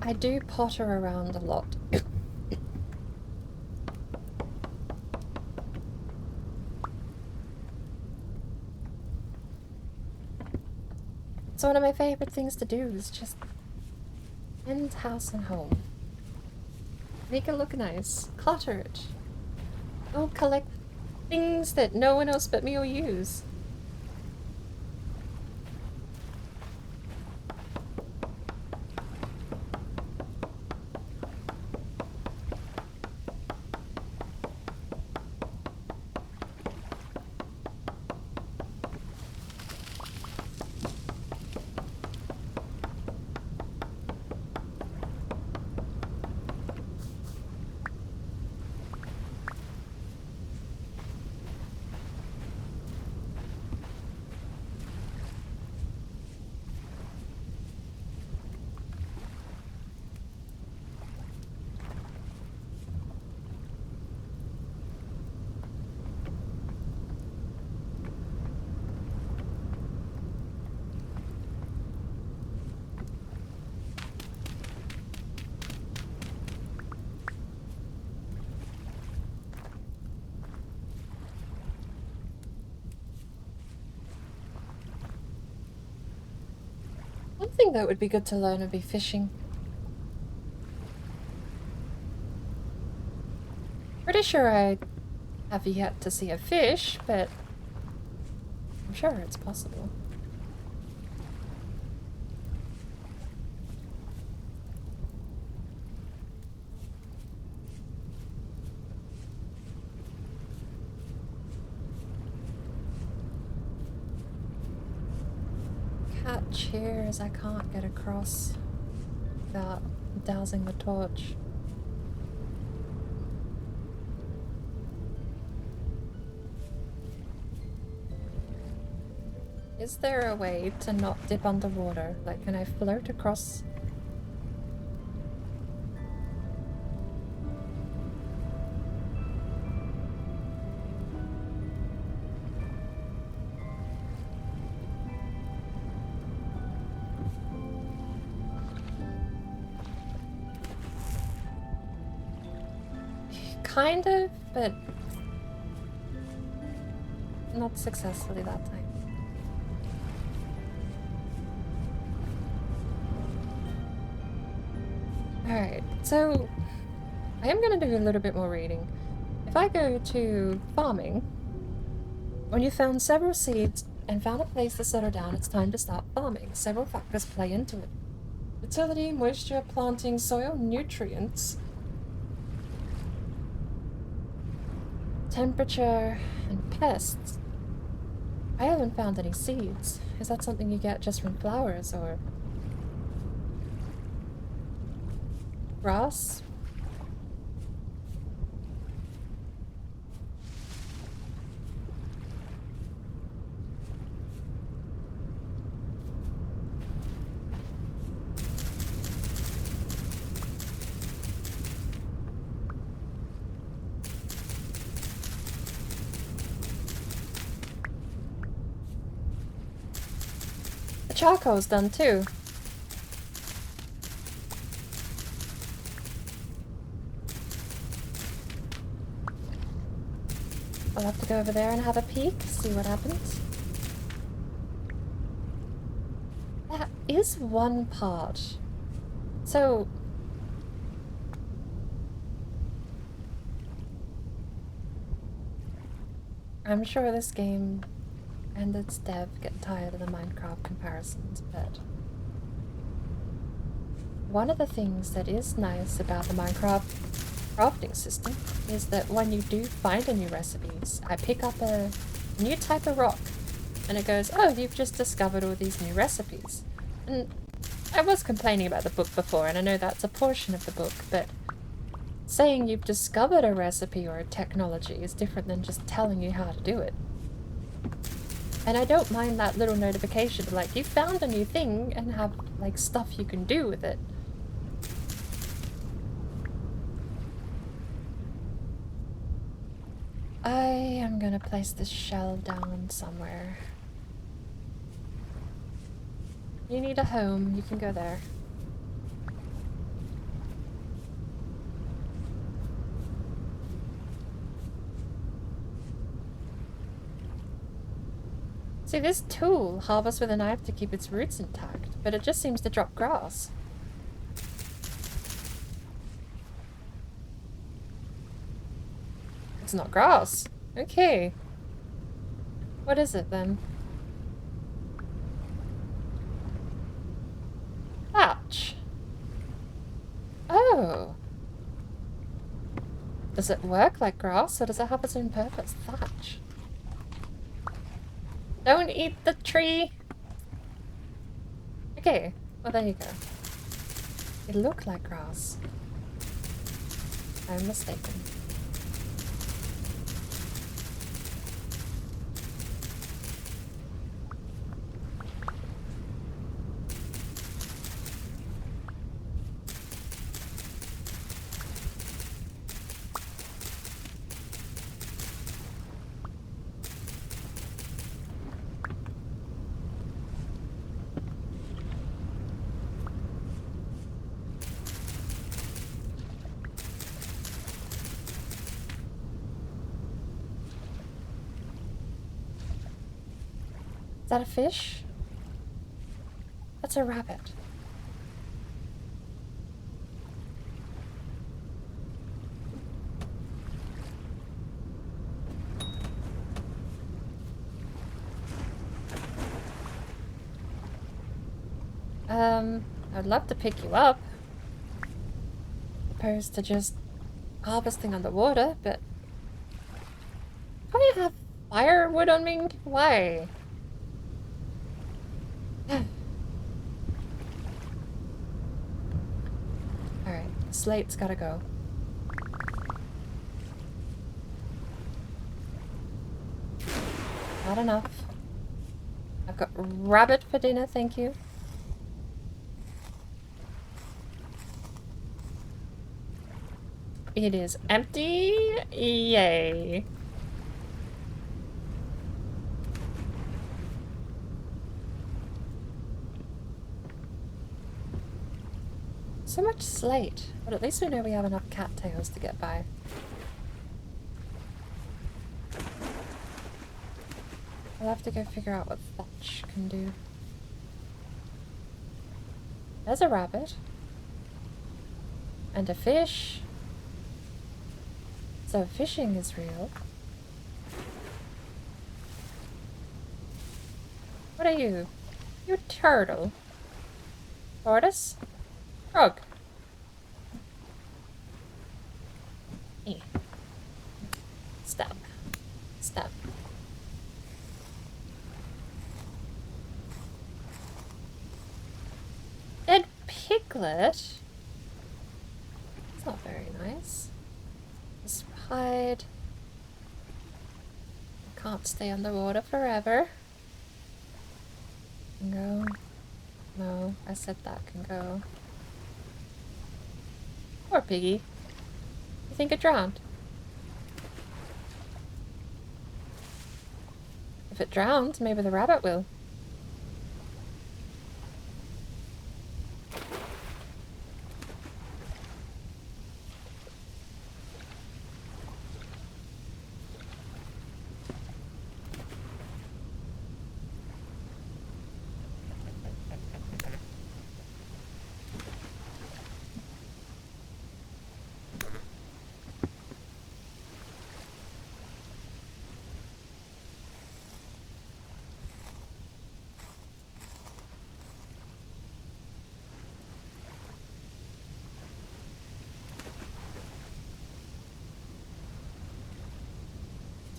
I do potter around a lot. It's one of my favorite things to do is just end house and home. Make it look nice. Clutter it. Go collect things that no one else but me will use. One thing that would be good to learn would be fishing. Pretty sure I have yet to see a fish, but I'm sure it's possible. Cheers, I can't get across without dousing the torch. Is there a way to not dip underwater? Like, can I float across? Kind of, but not successfully that time. Alright, so I am going to do a little bit more reading. If I go to farming, when you found several seeds and found a place to settle down, it's time to start farming. Several factors play into it. Fertility, moisture, planting, soil, nutrients, temperature, and pests. I haven't found any seeds. Is that something you get just from flowers, or grass? Charcoal's done too. I'll have to go over there and have a peek, see what happens. That is one part So... I'm sure this game and its dev get tired of the Minecraft comparisons, but... one of the things that is nice about the Minecraft crafting system is that when you do find a new recipes, I pick up a new type of rock and it goes, oh, you've just discovered all these new recipes. And I was complaining about the book before, and I know that's a portion of the book, but saying you've discovered a recipe or a technology is different than just telling you how to do it. And I don't mind that little notification of like, you found a new thing and have like stuff you can do with it. I am gonna place this shell down somewhere. You need a home, you can go there. See, this tool harvests with a knife to keep its roots intact, but it just seems to drop grass. It's not grass. Okay. What is it then? Thatch. Oh. Does it work like grass, or does it have its own purpose? Thatch. Don't eat the tree! Okay, well there you go. It looked like grass. I'm mistaken. Is that a fish? That's a rabbit. I'd love to pick you up. Opposed to just harvesting underwater, but... why do you have firewood on me? Why? Alright, slate's gotta go. Not enough. I've got rabbit for dinner, thank you. It is empty. Yay. So much slate, but at least we know we have enough cattails to get by. I'll have to go figure out what thatch can do. There's a rabbit. And a fish. So fishing is real. What are you? You're a turtle. Tortoise? Frog. Stab. Stab. Dead piglet? That's not very nice. This hide. Can't stay underwater forever. Can go. No, I said that can go. Poor piggy. You think it drowned? If it drowned, maybe the rabbit will.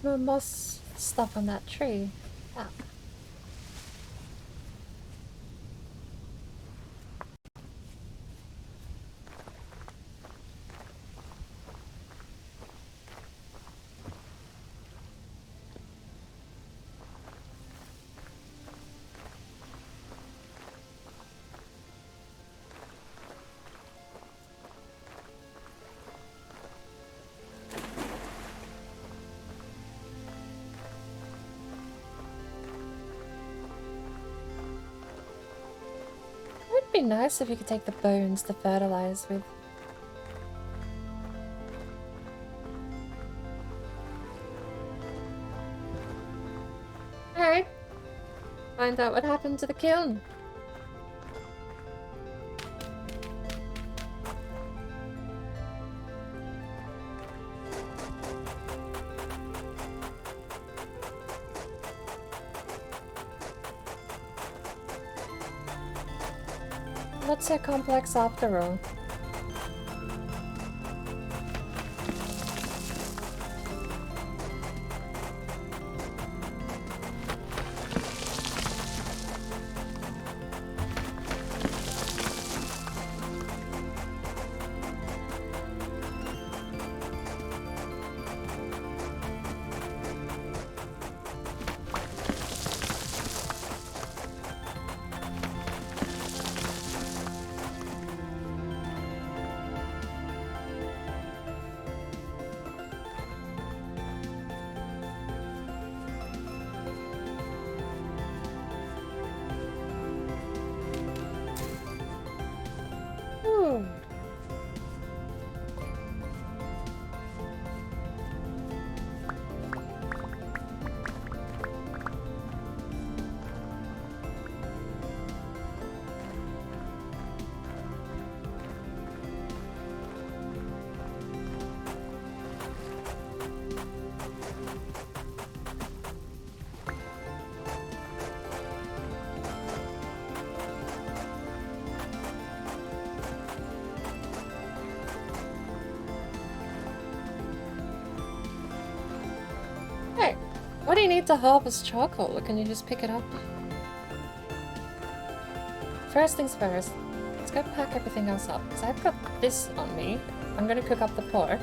There's more moss stuff on that tree. Ah. It would be nice if you could take the bones to fertilize with. Alright. Find out what happened to the kiln. Not so complex after all. What do you need to harvest charcoal, or can you just pick it up? First things first, let's go pack everything else up, because I've got this on me. I'm gonna cook up the pork.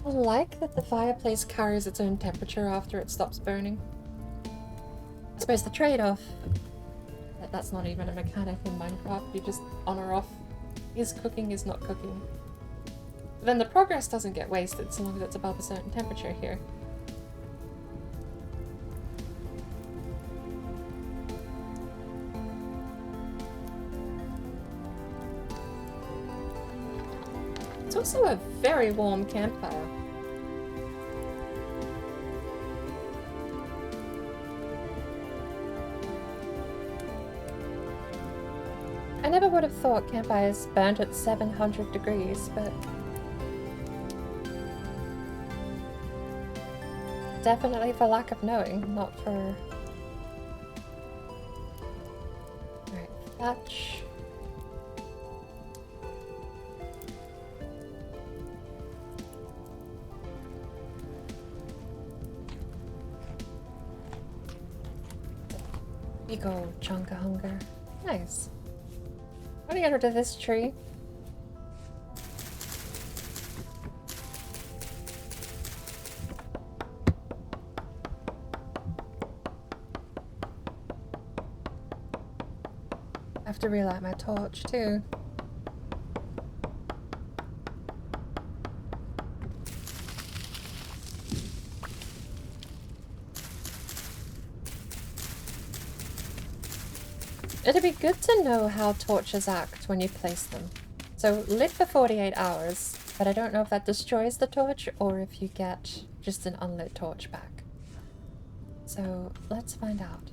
I like that the fireplace carries its own temperature after it stops burning. I suppose the trade-off, that's not even a mechanic in Minecraft, you just on or off. Is cooking, is not cooking. But then the progress doesn't get wasted so long as it's above a certain temperature here. It's also a very warm campfire. I never would have thought campfires burnt at 700 degrees, but definitely for lack of knowing, not for... Alright, thatch. Big old chunk of hunger. Nice. Let me get rid of this tree. I have to relight my torch too. It'd be good to know how torches act when you place them. So lit for 48 hours, but I don't know if that destroys the torch or if you get just an unlit torch back. So let's find out.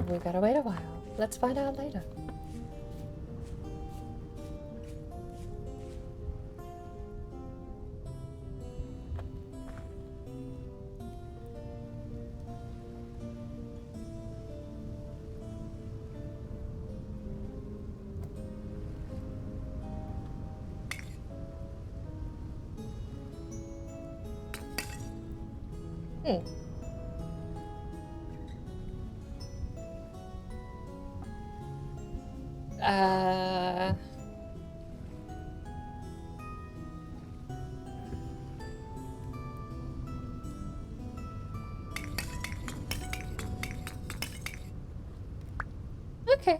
We gotta wait a while. Let's find out later. Hmm. Okay.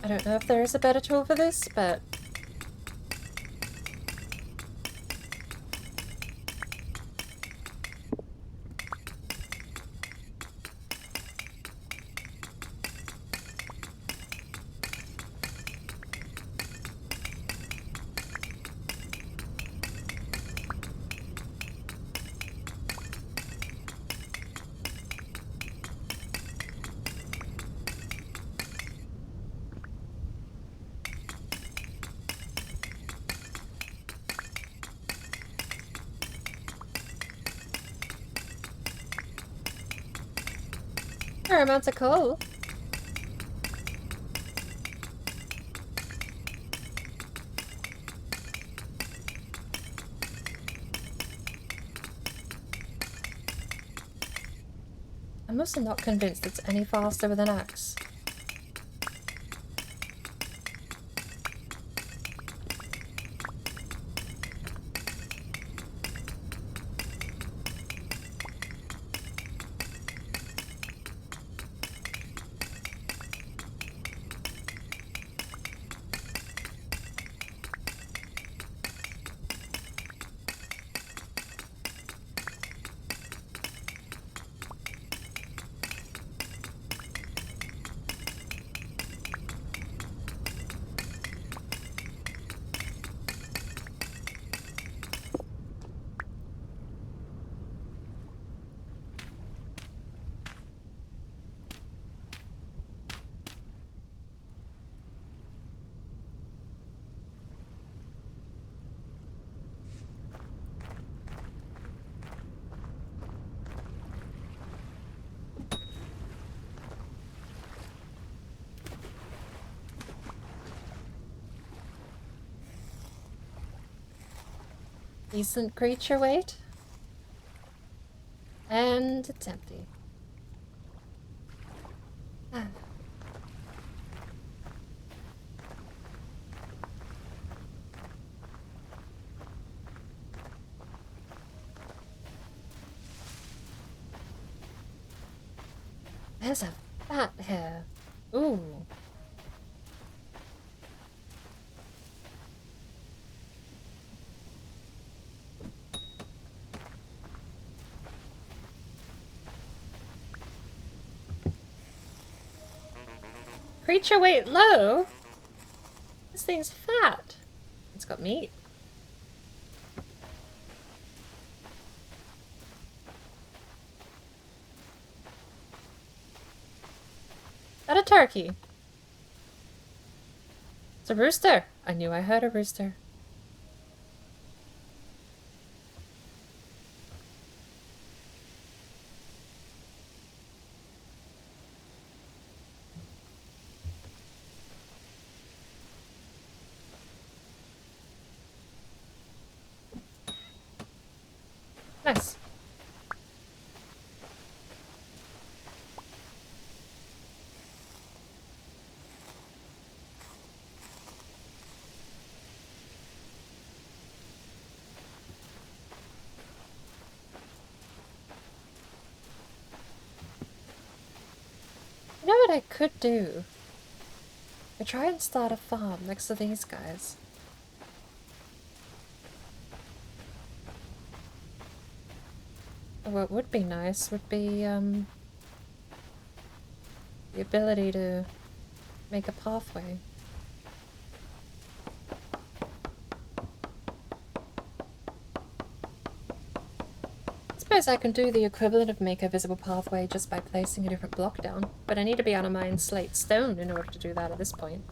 I don't know if there is a better tool for this, but... fair amounts of coal. I'm also not convinced it's any faster with an axe. Decent creature weight. And it's empty. Ah. There's a fat here. Ooh. Creature weight low? This thing's fat. It's got meat. Is that a turkey? It's a rooster. I knew I heard a rooster. Nice. I could do? I try and start a farm next to these guys. What would be nice would be, the ability to make a pathway. I suppose I can do the equivalent of make a visible pathway just by placing a different block down, but I need to be on a mine slate stone in order to do that at this point.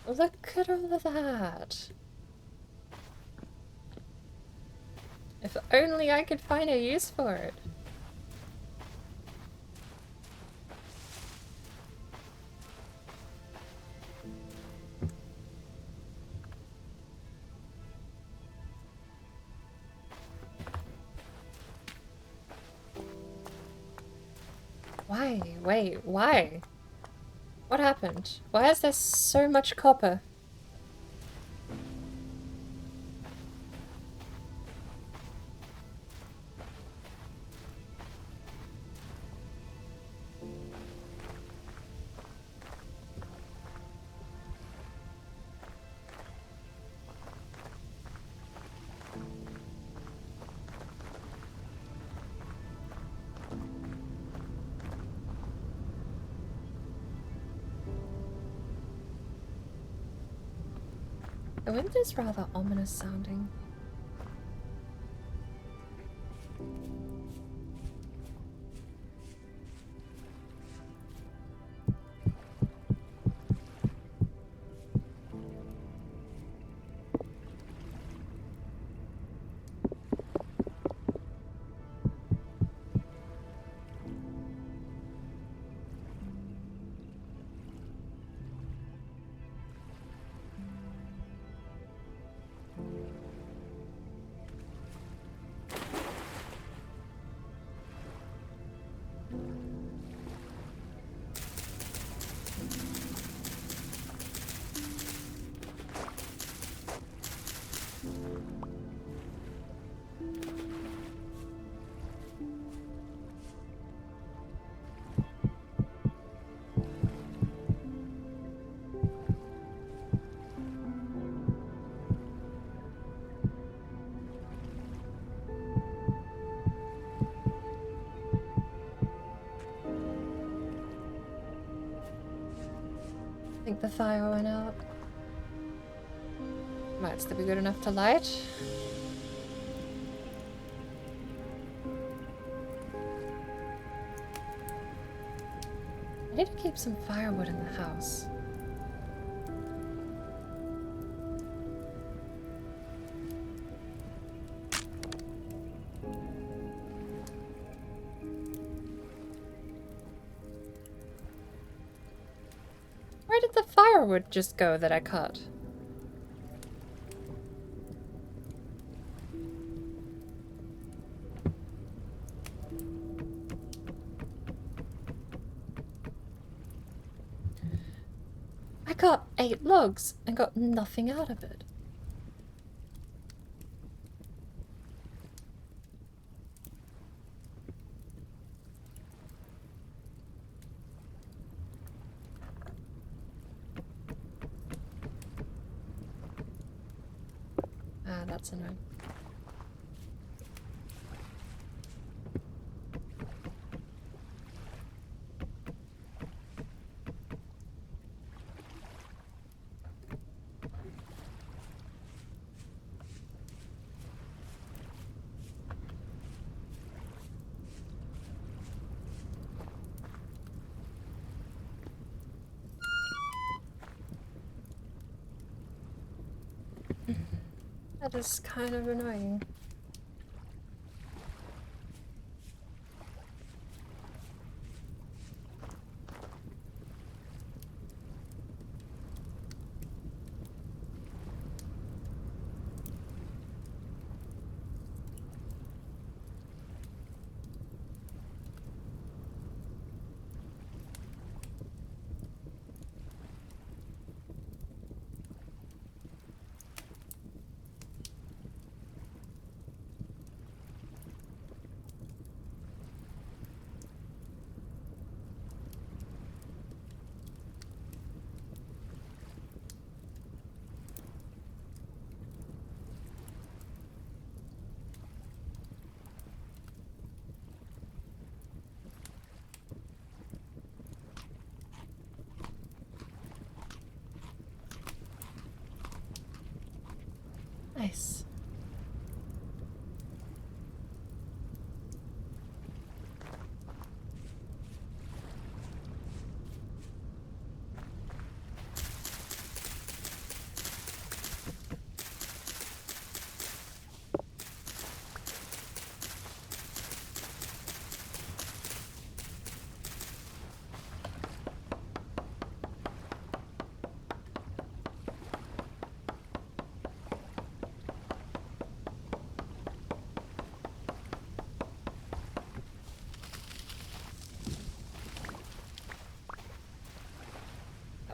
Look at all of that. If only I could find a use for it. Why? Wait, why? What happened? Why is there so much copper? The wind is rather ominous sounding. I think the fire went out. Might still be good enough to light. I need to keep some firewood in the house. Where did the firewood just go that I cut? I got 8 logs and got nothing out of it. Ah, that's annoying. That is kind of annoying.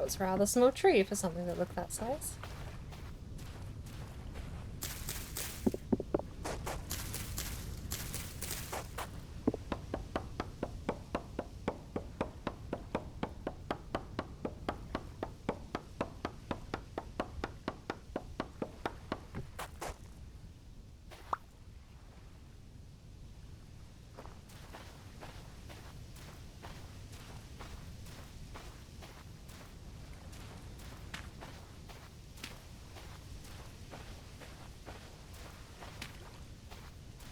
was a rather small tree for something that looked that size.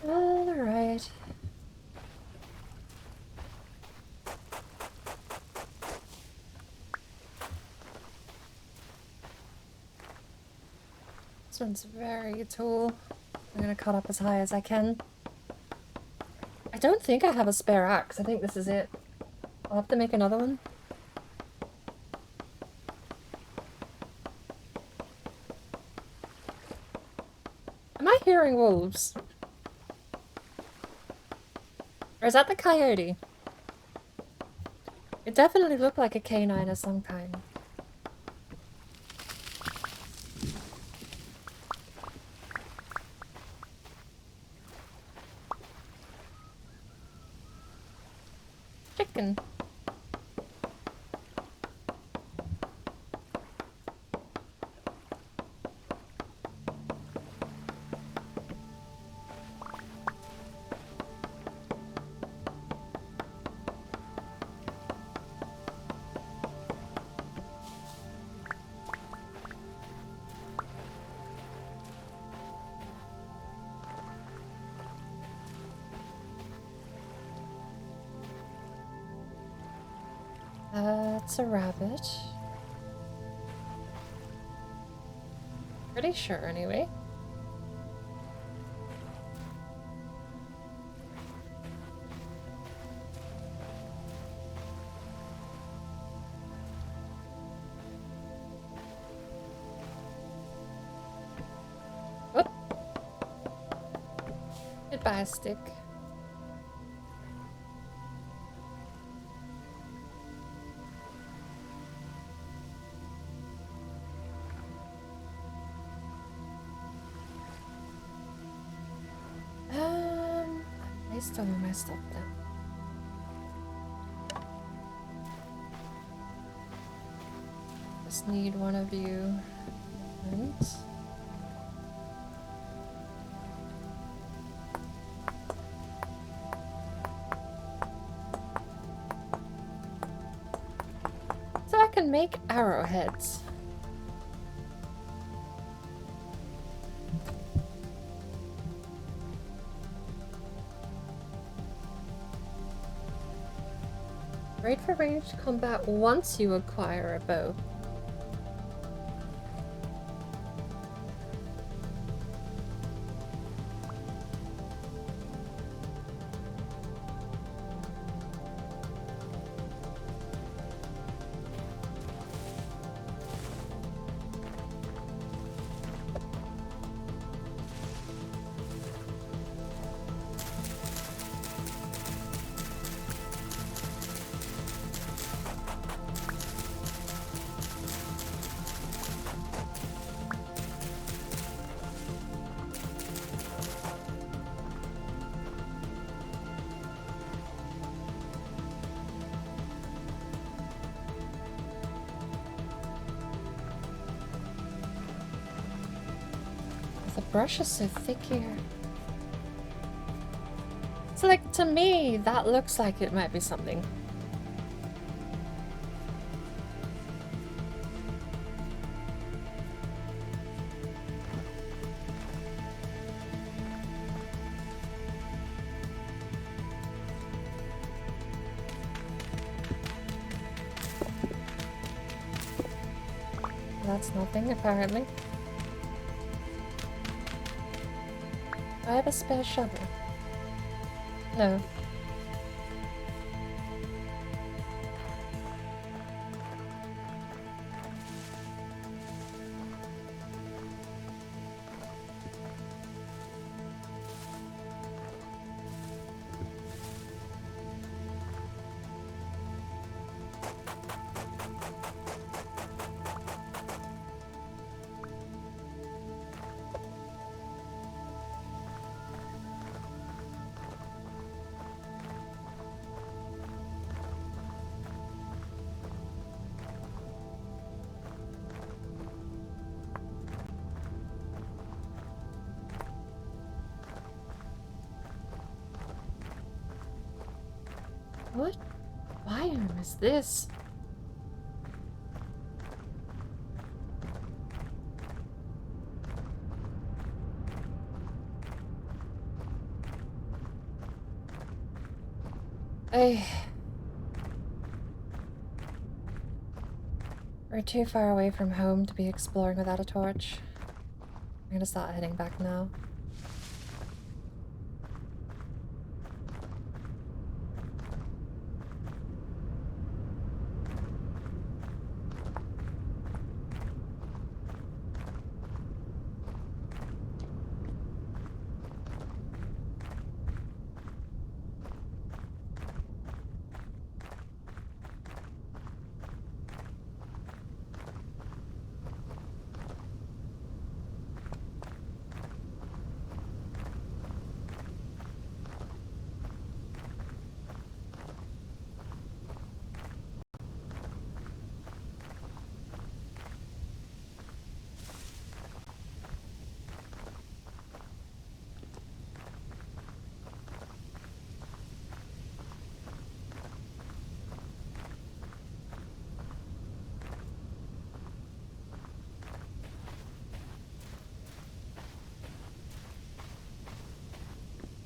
Alright. This one's very tall. I'm gonna cut up as high as I can. I don't think I have a spare axe. I think this is it. I'll have to make another one. Am I hearing wolves? Or is that the coyote? It definitely looked like a canine of some kind. Chicken. That's a rabbit. Pretty sure, anyway. Whoop. Goodbye, stick. I still have my stuff down. Just need one of you. And so I can make arrowheads. Great for ranged combat once you acquire a bow. The brush is so thick here. So like, to me, that looks like it might be something. That's nothing, apparently. Do I have a spare shovel? No. biome is this? We're too far away from home to be exploring without a torch. I'm gonna start heading back now.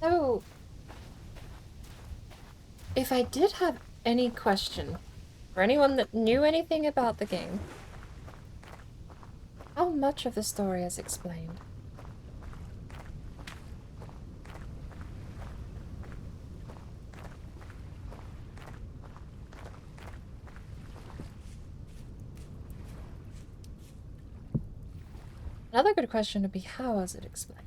So, if I did have any question for anyone that knew anything about the game, how much of the story is explained? Another good question would be, how is it explained?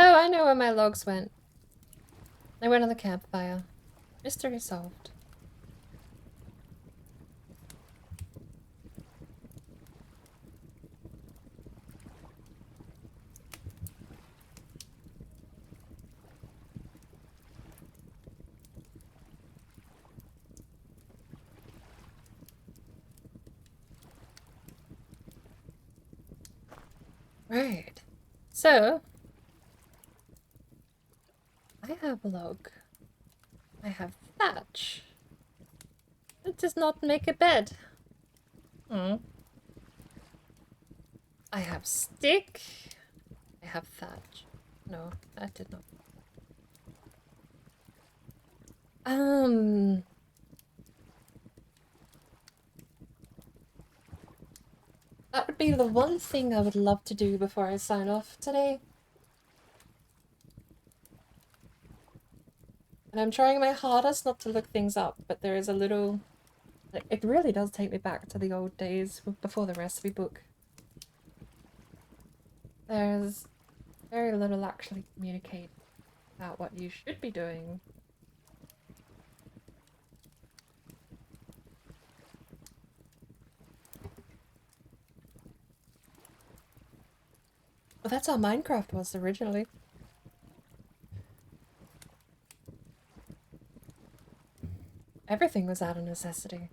Oh, I know where my logs went. They went on the campfire. Mystery solved. Right. So, I have a log. I have thatch. It does not make a bed. Hmm. I have stick. I have thatch. No, that did not. That would be the one thing I would love to do before I sign off today. And I'm trying my hardest not to look things up, but there is a little... It really does take me back to the old days before the recipe book. There's very little actually communicate about what you should be doing. Well, that's how Minecraft was originally. Everything was out of necessity.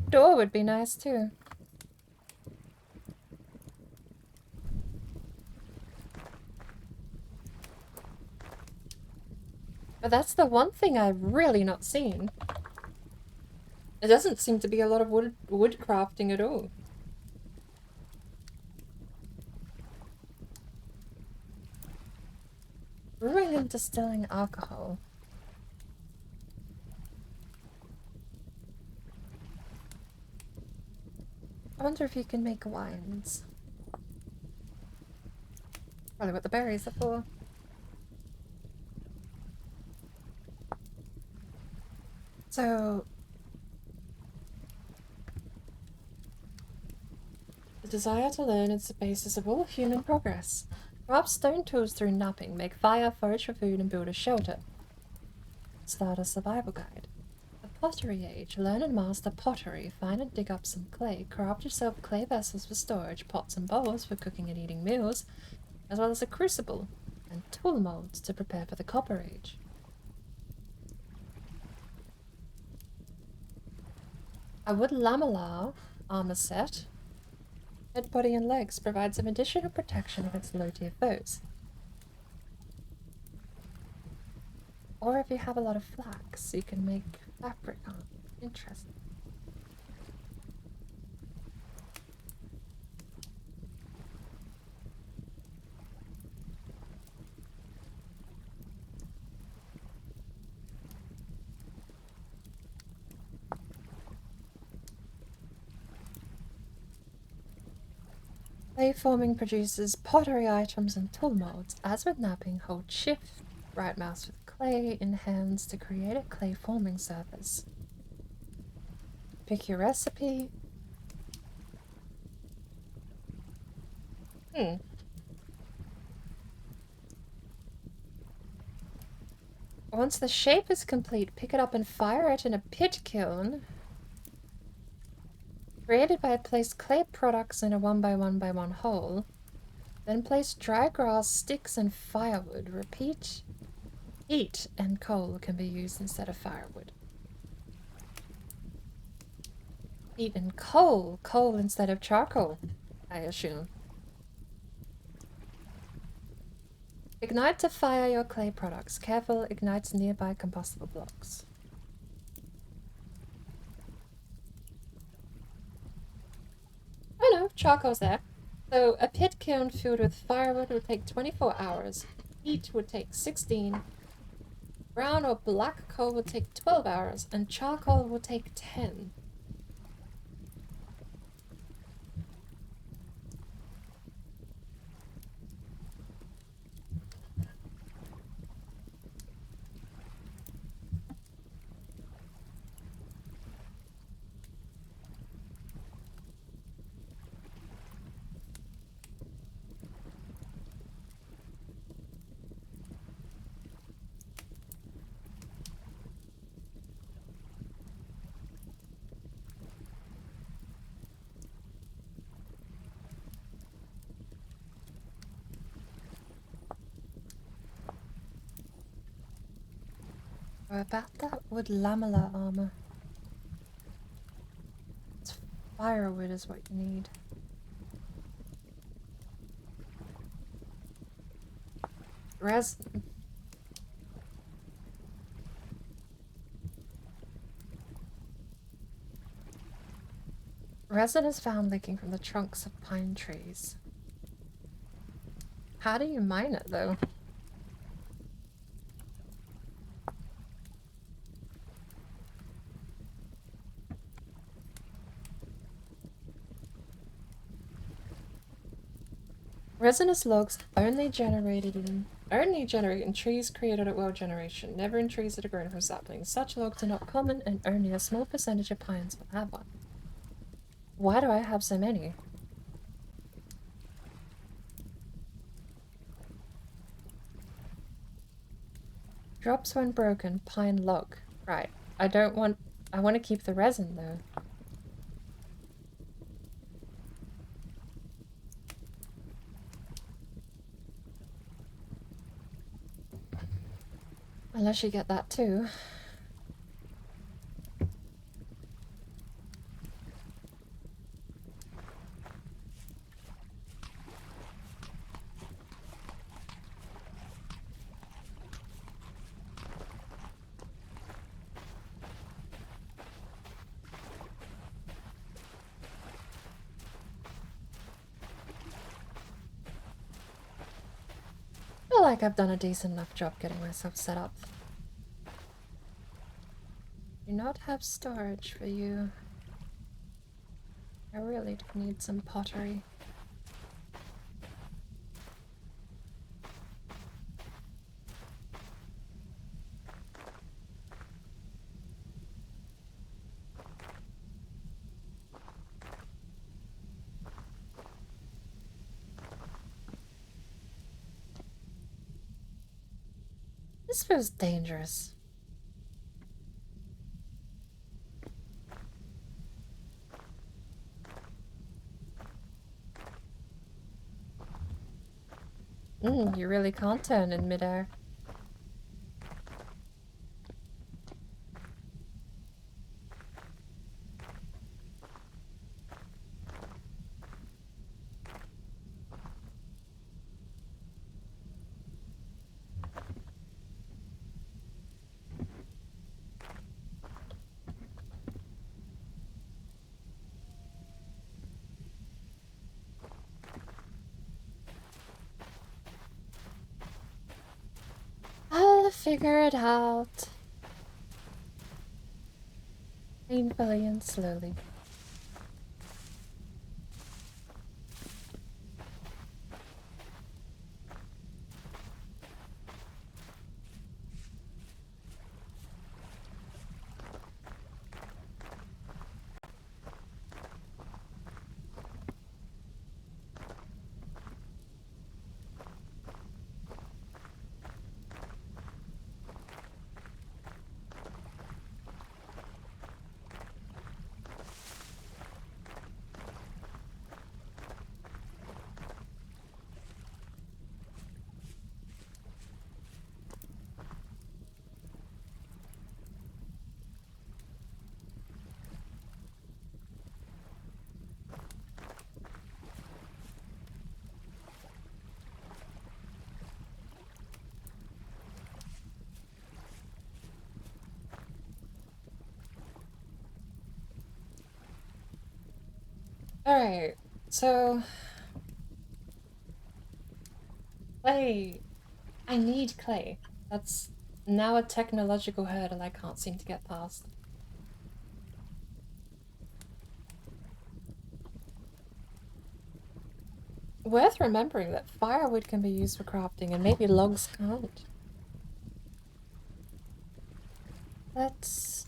Door would be nice too. But that's the one thing I've really not seen. There doesn't seem to be a lot of wood crafting at all. Brewing and distilling alcohol. I wonder if you can make wines. Probably what the berries are for. So, the desire to learn is the basis of all human progress. Craft stone tools through napping, make fire, forage for food, and build a shelter. Start a survival guide. The pottery age. Learn and master pottery. Find and dig up some clay. Craft yourself clay vessels for storage, pots and bowls for cooking and eating meals, as well as a crucible and tool molds to prepare for the copper age. A wood lamella armor set. Head, body, and legs provide some additional protection against low-tier foes. Or if you have a lot of flax, you can make fabric armor. Interesting. Clay forming produces pottery items and tool molds. As with napping, hold shift, right mouse with clay in hands to create a clay forming surface. Pick your recipe. Once the shape is complete, pick it up and fire it in a pit kiln created by place clay products in a 1x1x1 hole. Then place dry grass, sticks, and firewood. Repeat. Heat and coal can be used instead of firewood. Heat and coal. Coal instead of charcoal, I assume. Ignite to fire your clay products. Careful, ignites nearby combustible blocks. Oh no, charcoal's there. So a pit kiln filled with firewood would take 24 hours. Heat would take 16. Brown or black coal would take 12 hours. And charcoal would take 10. Or about that wood lamella armor. It's firewood is what you need. Resin. Resin is found leaking from the trunks of pine trees. How do you mine it, though? Resinous logs only generate in trees created at world generation, never in trees that are grown from saplings. Such logs are not common, and only a small percentage of pines will have one. Why do I have so many? Drops when broken, pine log. Right. I want to keep the resin, though. Unless you get that too. I feel like I've done a decent enough job getting myself set up. Do not have storage for you. I really do need some pottery. This feels dangerous. You really can't turn in midair. I'll figure it out. Painfully and slowly. Alright, so... clay. I need clay. That's now a technological hurdle I can't seem to get past. Worth remembering that firewood can be used for crafting and maybe logs can't. Let's...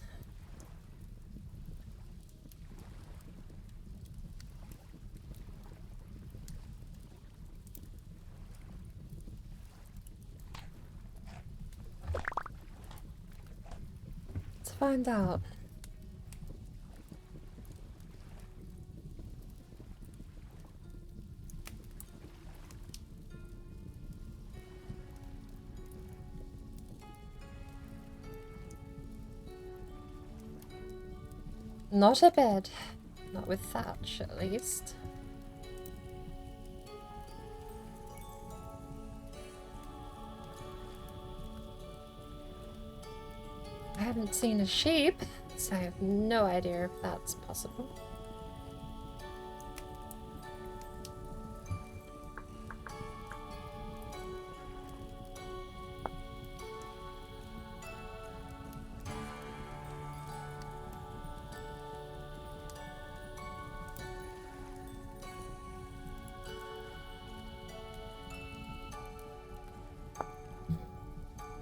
let's find out. Not a bed. Not with thatch, at least. I haven't seen a sheep, so I have no idea if that's possible.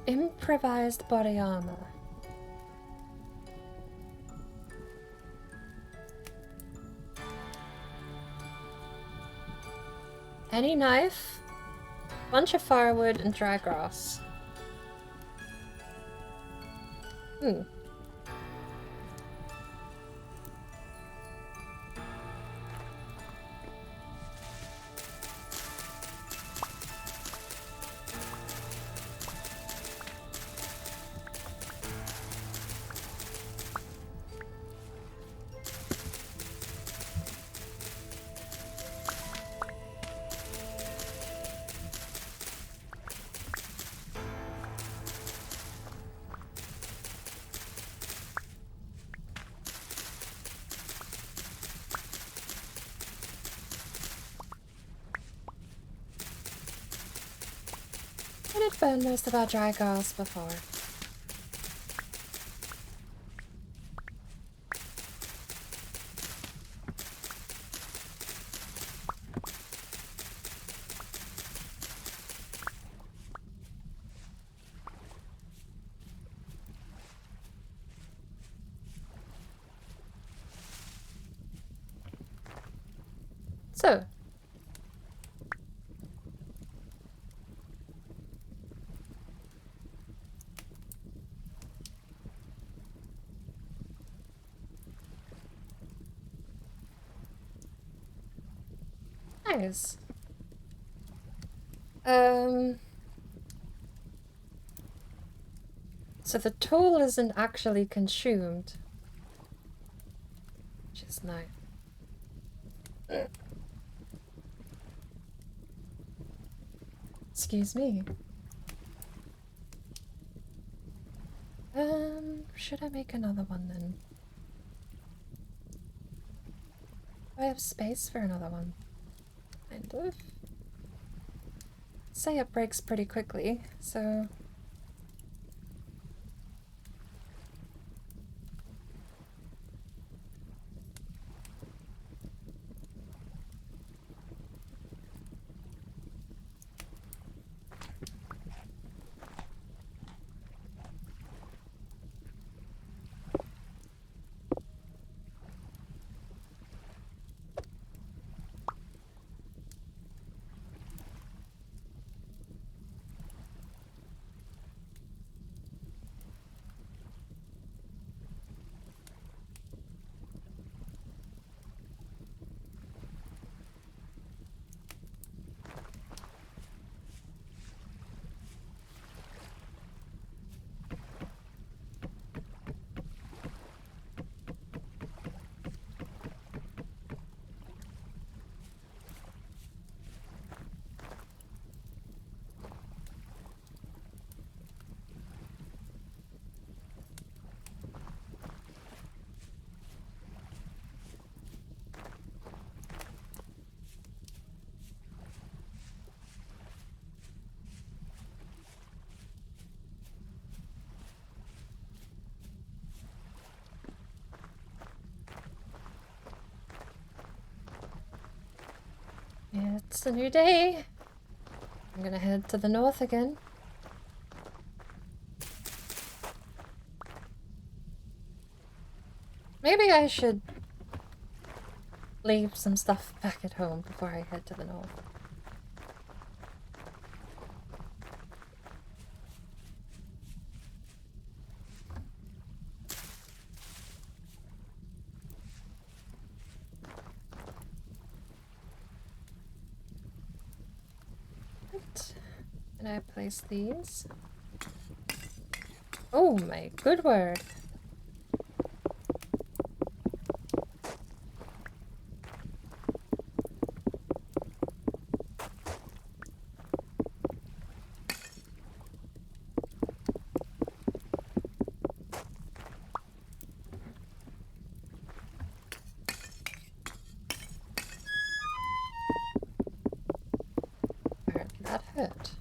Improvised body armor. Any knife, bunch of firewood, and dry grass. I did burn most of our dry grass before. So, nice. So the tool isn't actually consumed, which is nice. Excuse me. Should I make another one then? Do I have space for another one? Kind of. Say it breaks pretty quickly, so... It's a new day. I'm gonna head to the north again. Maybe I should leave some stuff back at home before I head to the north. Right. Can I place these? Oh my good word. That hurt.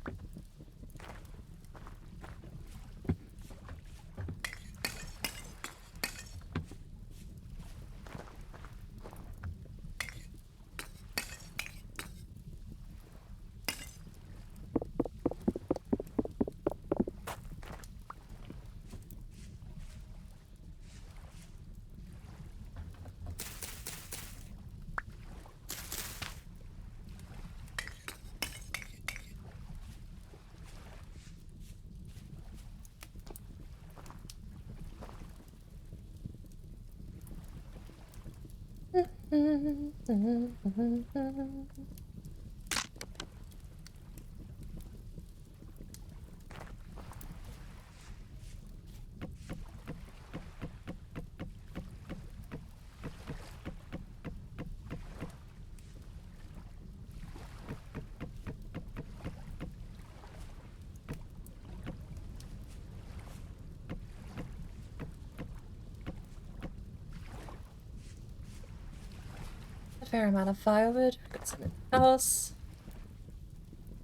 A fair amount of firewood. Got some in the house.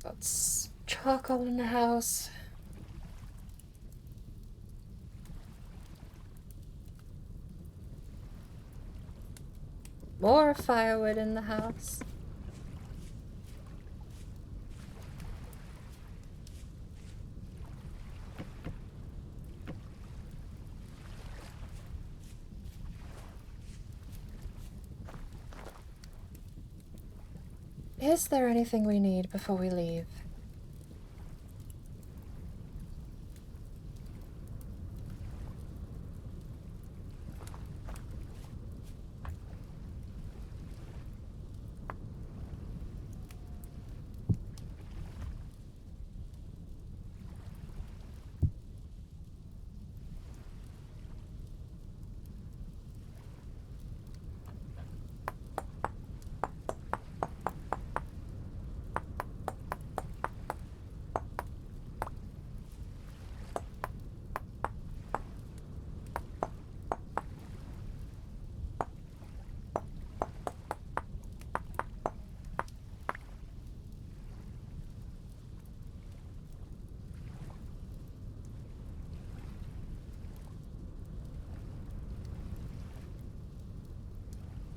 Got charcoal in the house. More firewood in the house. Is there anything we need before we leave?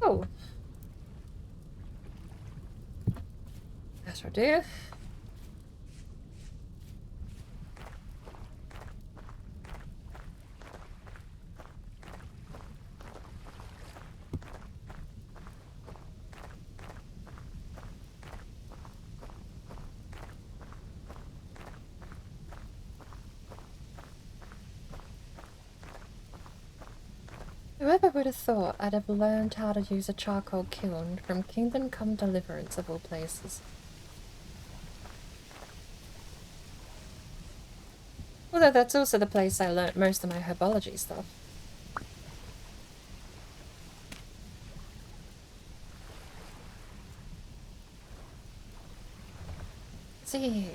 Oh. That will do. Whoever would have thought I'd have learned how to use a charcoal kiln from Kingdom Come Deliverance of all places. Although that's also the place I learnt most of my herbology stuff. See.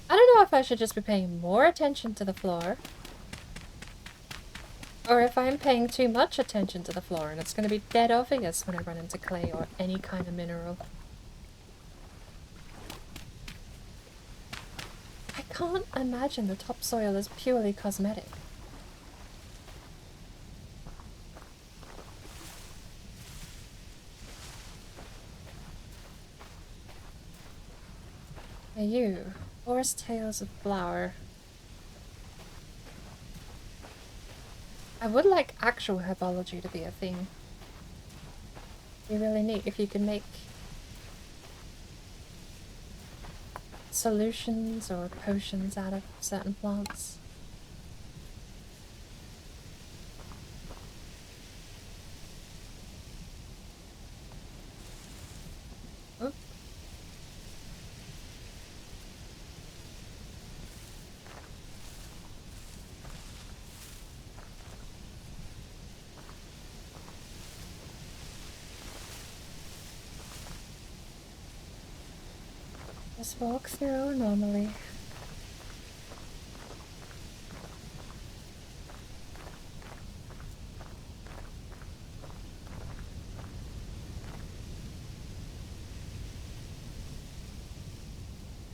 I don't know if I should just be paying more attention to the floor, or if I'm paying too much attention to the floor and it's going to be dead obvious when I run into clay or any kind of mineral. I can't imagine the topsoil is purely cosmetic. Hey you, Forest Tales of Flower. I would like actual herbology to be a thing. It'd be really neat if you could make solutions or potions out of certain plants. Oh. Just walk through normally.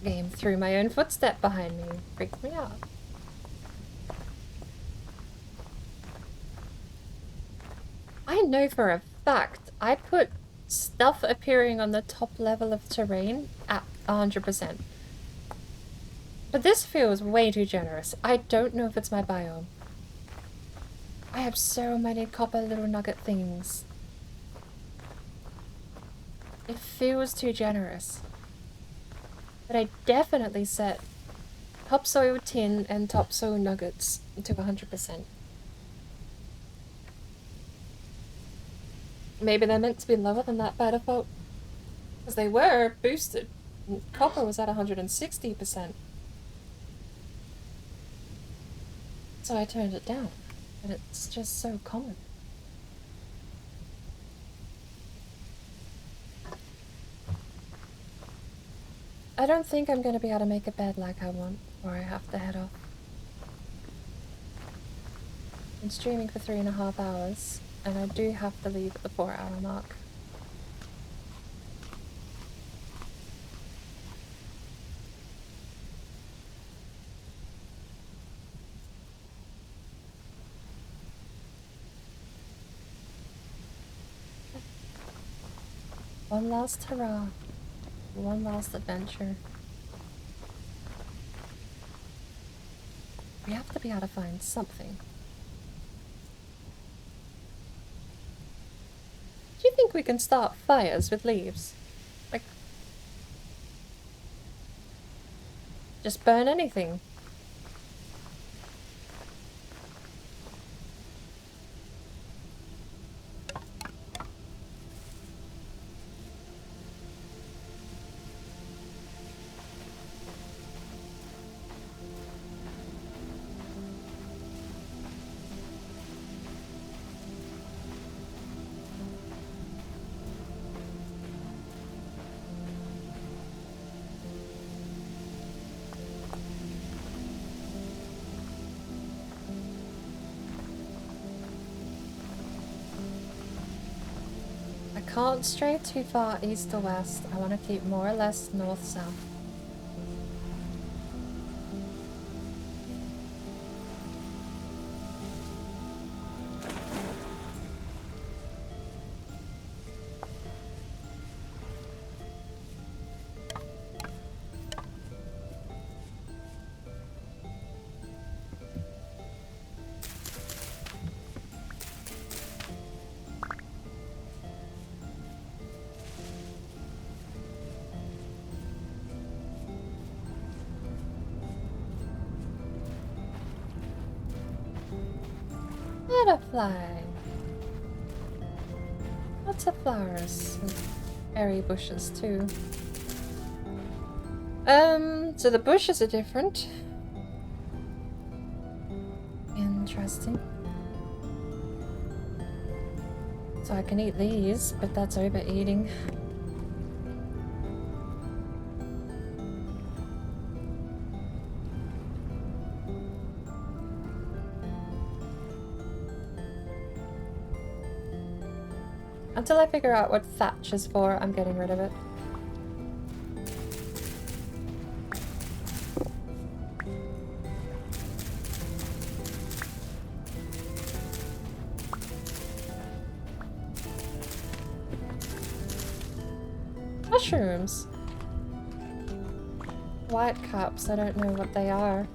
Game through my own footstep behind me. Freaked me out. I know for a fact I put stuff appearing on the top level of terrain at 100%. But this feels way too generous. I don't know if it's my biome. I have so many copper little nugget things. It feels too generous. But I definitely set topsoil tin and topsoil nuggets to 100%. Maybe they're meant to be lower than that by default. Because they were boosted. Copper was at 160%. So I turned it down. And it's just so common. I don't think I'm going to be able to make a bed like I want, or I have to head off. I'm streaming for 3.5 hours, and I do have to leave at the 4-hour mark. One last hurrah. One last adventure. We have to be able to find something. Do you think we can start fires with leaves? Like, just burn anything. I can't stray too far east or west. I want to keep more or less north-south. Butterfly. Lots of flowers and berry bushes too. So the bushes are different. Interesting. So I can eat these, but that's overeating. Until I figure out what thatch is for, I'm getting rid of it. Mushrooms. White cups, I don't know what they are.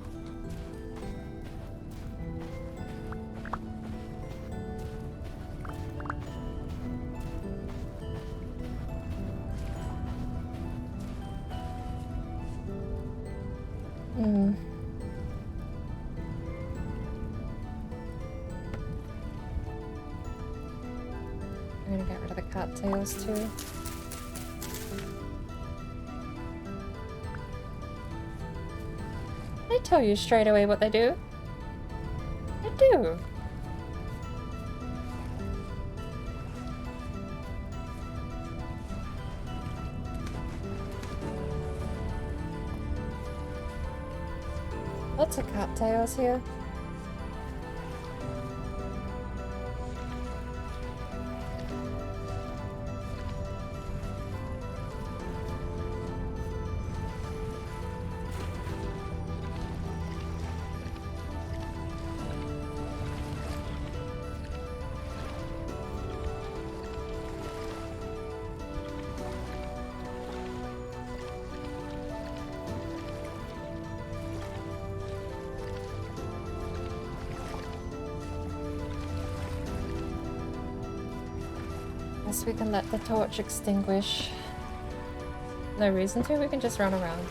I'm gonna get rid of the cattails too. They tell you straight away what they do. They do. Lots of cattails here. Guess we can let the torch extinguish. No reason to, we can just run around.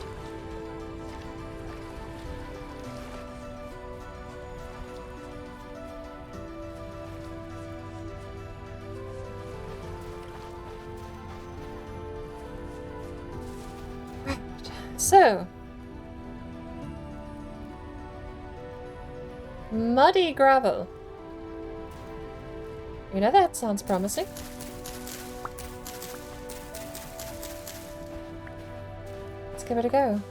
Right, so. Muddy gravel. You know, that sounds promising. Give it a go.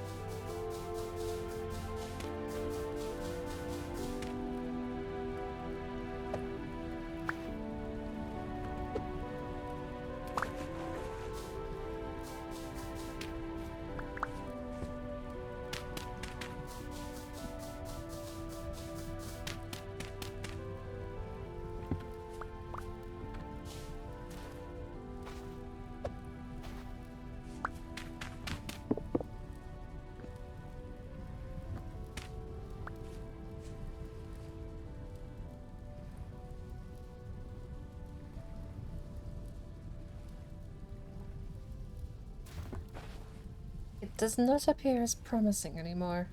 does not appear as promising anymore.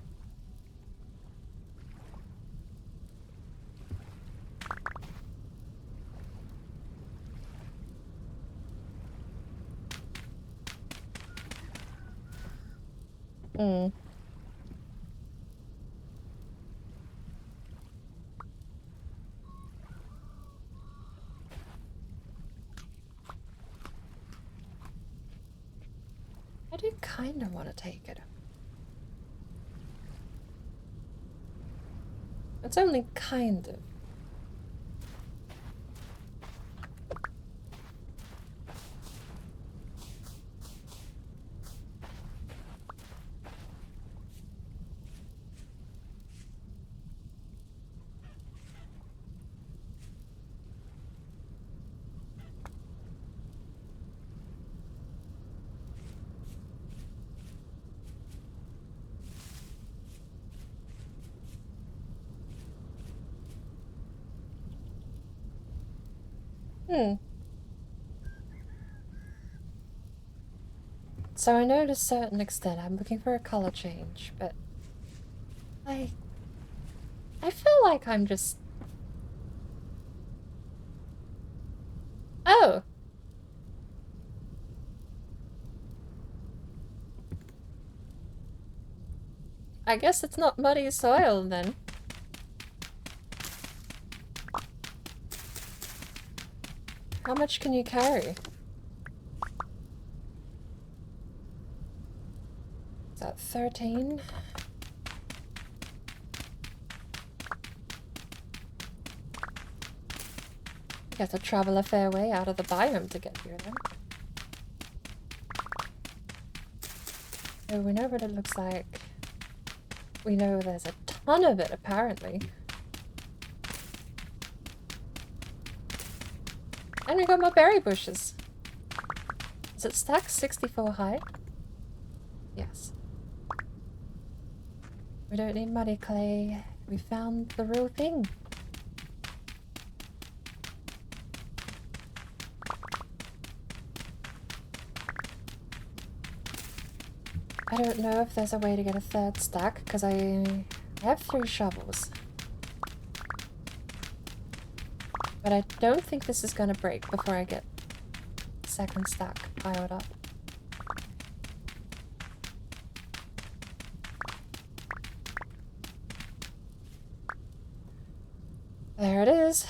Hmm. I do kind of want to take it. It's only kind of. Hmm. So I know to a certain extent I'm looking for a color change, but I feel like I'm just... Oh! I guess it's not muddy soil then. How much can you carry? Is that 13? You have to travel a fair way out of the biome to get here then. So we know what it looks like. We know there's a ton of it apparently. And we got more berry bushes. Is it stacked 64 high? Yes. We don't need muddy clay. We found the real thing. I don't know if there's a way to get a third stack, because I have 3 shovels. But I don't think this is gonna break before I get the second stack piled up. There it is.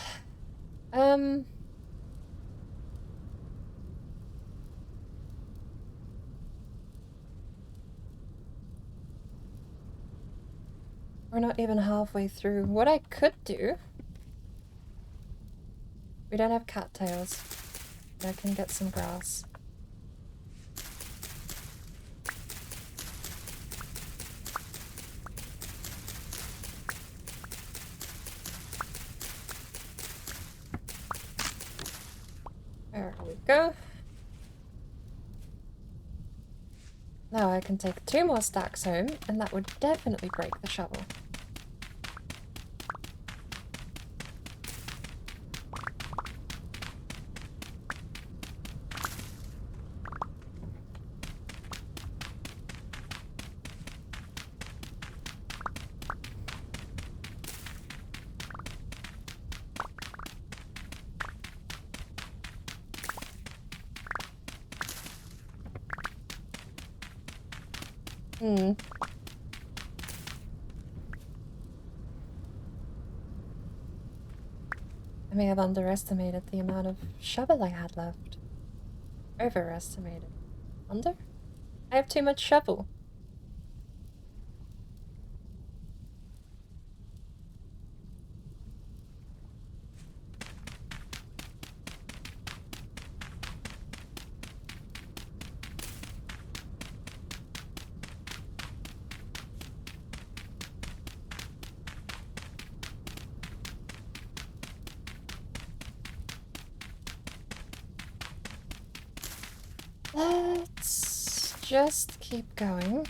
We're not even halfway through. What I could do... We don't have cattails. I can get some grass. There we go. Now I can take 2 more stacks home, and that would definitely break the shovel. I may have underestimated the amount of shovel I had left. Overestimated. Under? I have too much shovel. Let's just keep going.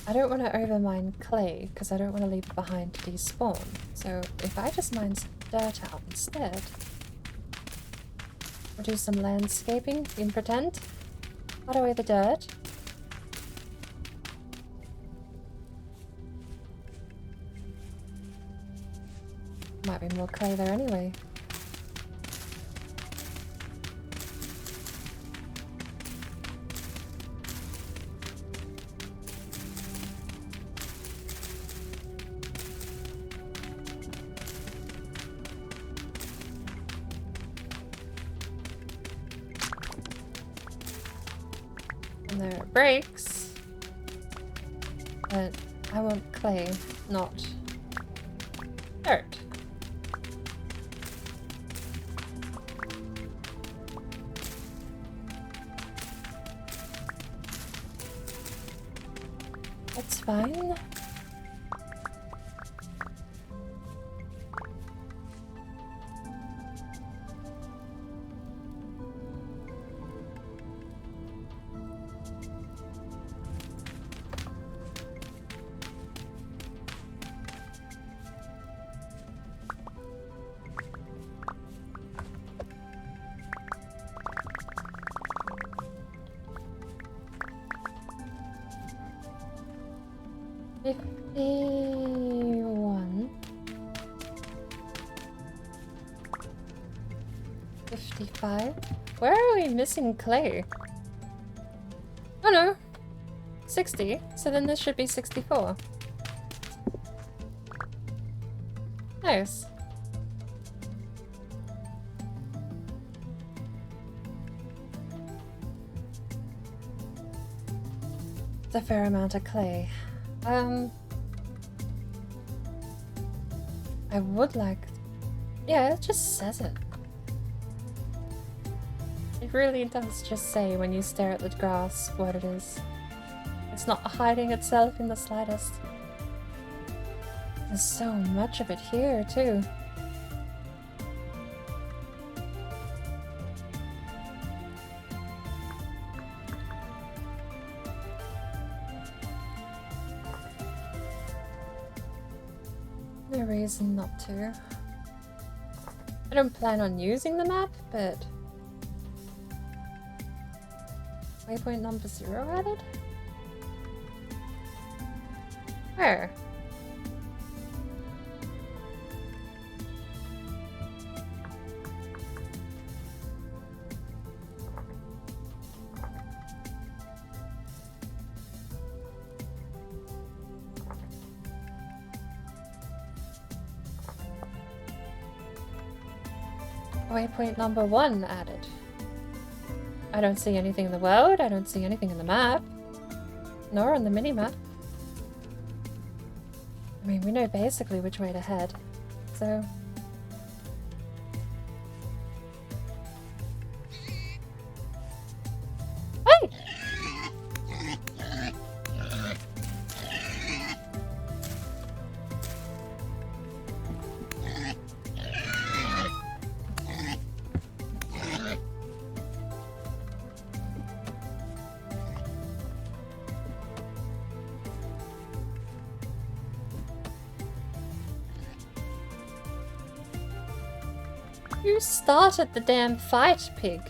I don't want to overmine clay, because I don't want to leave it behind to despawn. So if I just mine some dirt out instead, or do some landscaping in pretend. Put away the dirt. Might be more clay there anyway. And there it breaks. But I want clay, not dirt. That's fine. $51. 55. Where are we missing clay? Oh no. 60. So then this should be 64. Nice. It's a fair amount of clay. I would like... Yeah, it just says it. It really does just say when you stare at the grass what it is. It's not hiding itself in the slightest. There's so much of it here, too. No reason not to. I don't plan on using the map, but... Waypoint number 0 added? Where? Waypoint number 1 added. I don't see anything in the world, I don't see anything in the map. Nor on the mini-map. I mean, we know basically which way to head, so... Hey! You started the damn fight, pig.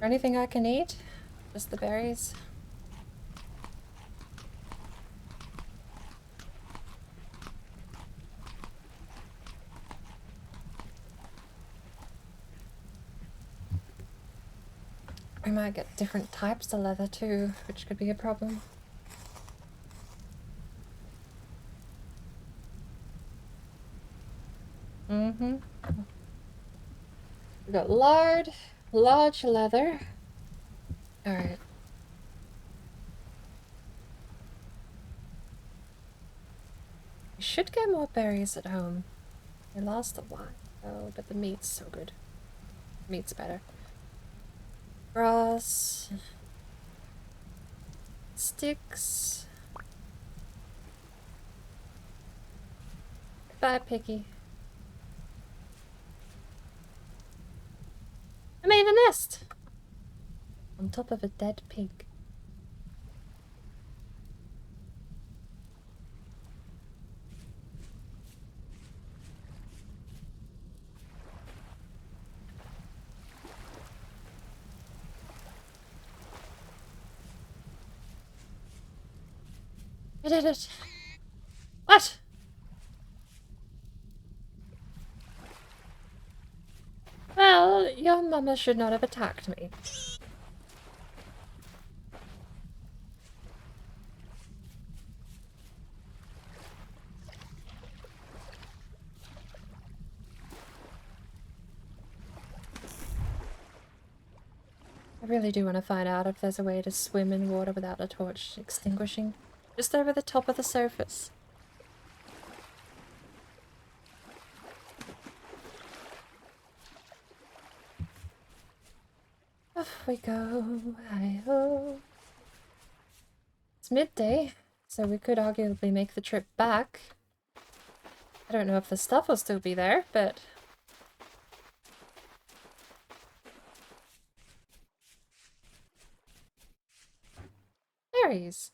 Anything I can eat? Just the berries? We might get different types of leather too, which could be a problem. We got lard, Large leather. Alright. We should get more berries at home. They last a while, though, but the meat's so good. Meat's better. Grass. Sticks. Bye, piggy. I made a nest! On top of a dead pig. I did it! What? Well, your mama should not have attacked me. I really do want to find out if there's a way to swim in water without a torch extinguishing. Just over the top of the surface. Off we go, hi-ho. It's midday, so we could arguably make the trip back. I don't know if the stuff will still be there, but... berries.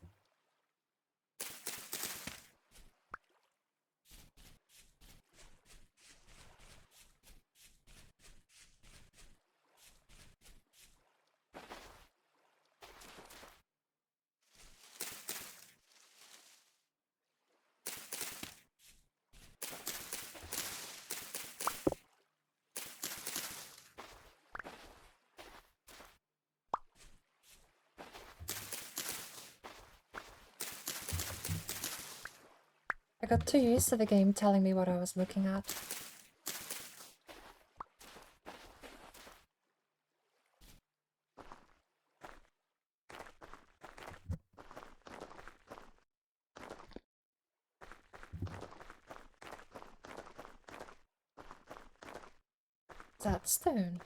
I got too used to the game telling me what I was looking at. That stone.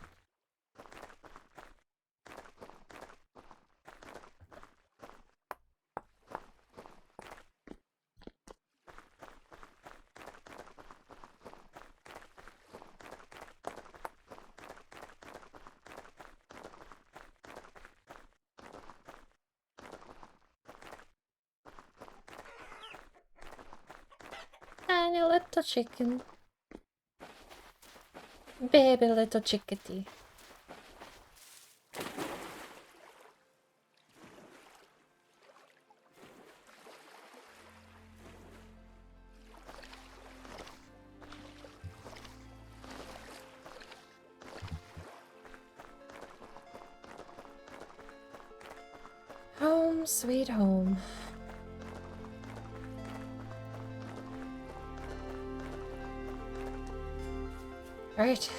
Tiny little chicken. Baby little chickadee. Home, sweet home. Right.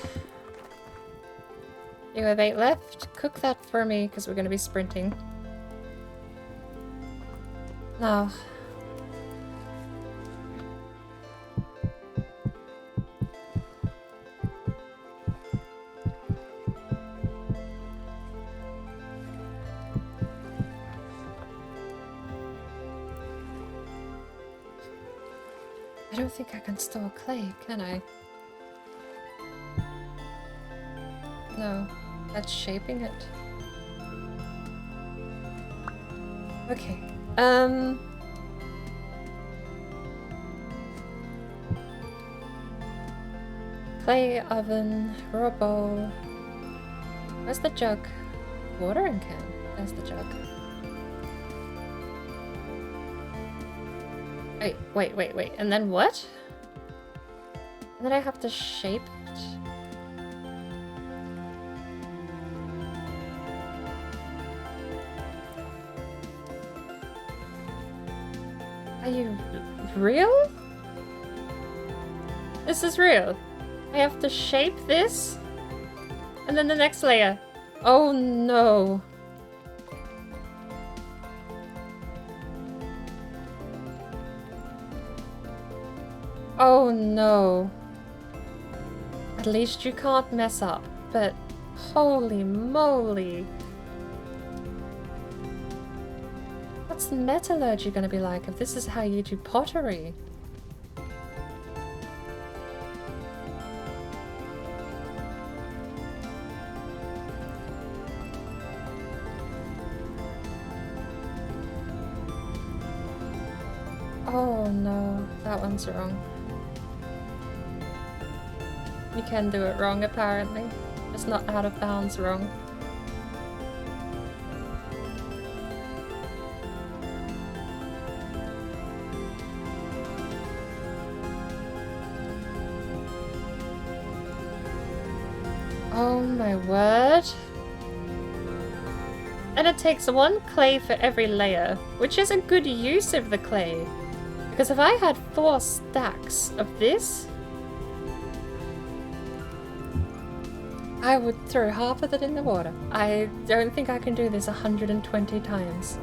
You have 8 left. Cook that for me, because we're going to be sprinting. Now. I don't think I can store clay, can I? No, that's shaping it. Okay. Clay oven, raw bowl. Where's the jug? Watering can. There's the jug. Wait. And then what? And then I have to shape it? Are you real? This is real. I have to shape this? And then the next layer. Oh no. Oh no. At least you can't mess up, but holy moly. What's metallurgy gonna be like if this is how you do pottery? Oh no, that one's wrong. You can do it wrong apparently. It's not out of bounds wrong. Oh my word. And it takes one clay for every layer, which is a good use of the clay. Because if I had 4 stacks of this, I would throw half of it in the water. I don't think I can do this 120 times.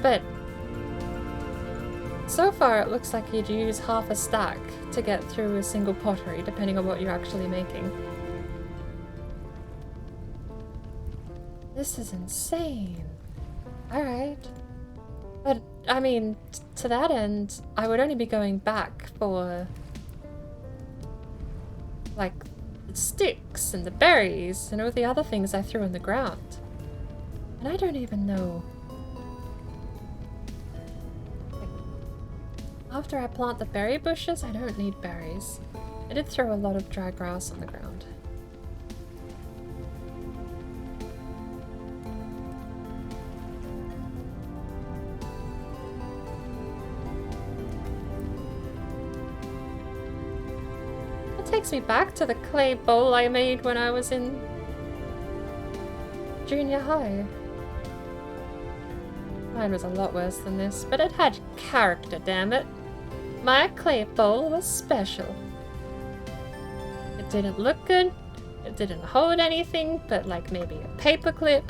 But so far it looks like you'd use half a stack to get through a single pottery, depending on what you're actually making. This is insane. Alright. But, I mean, to that end, I would only be going back for, like, the sticks and the berries and all the other things I threw on the ground. And I don't even know. After I plant the berry bushes, I don't need berries. I did throw a lot of dry grass on the ground. Takes me back to the clay bowl I made when I was in junior high. Mine was a lot worse than this, but it had character, damn it. My clay bowl was special. It didn't look good, it didn't hold anything but like maybe a paperclip,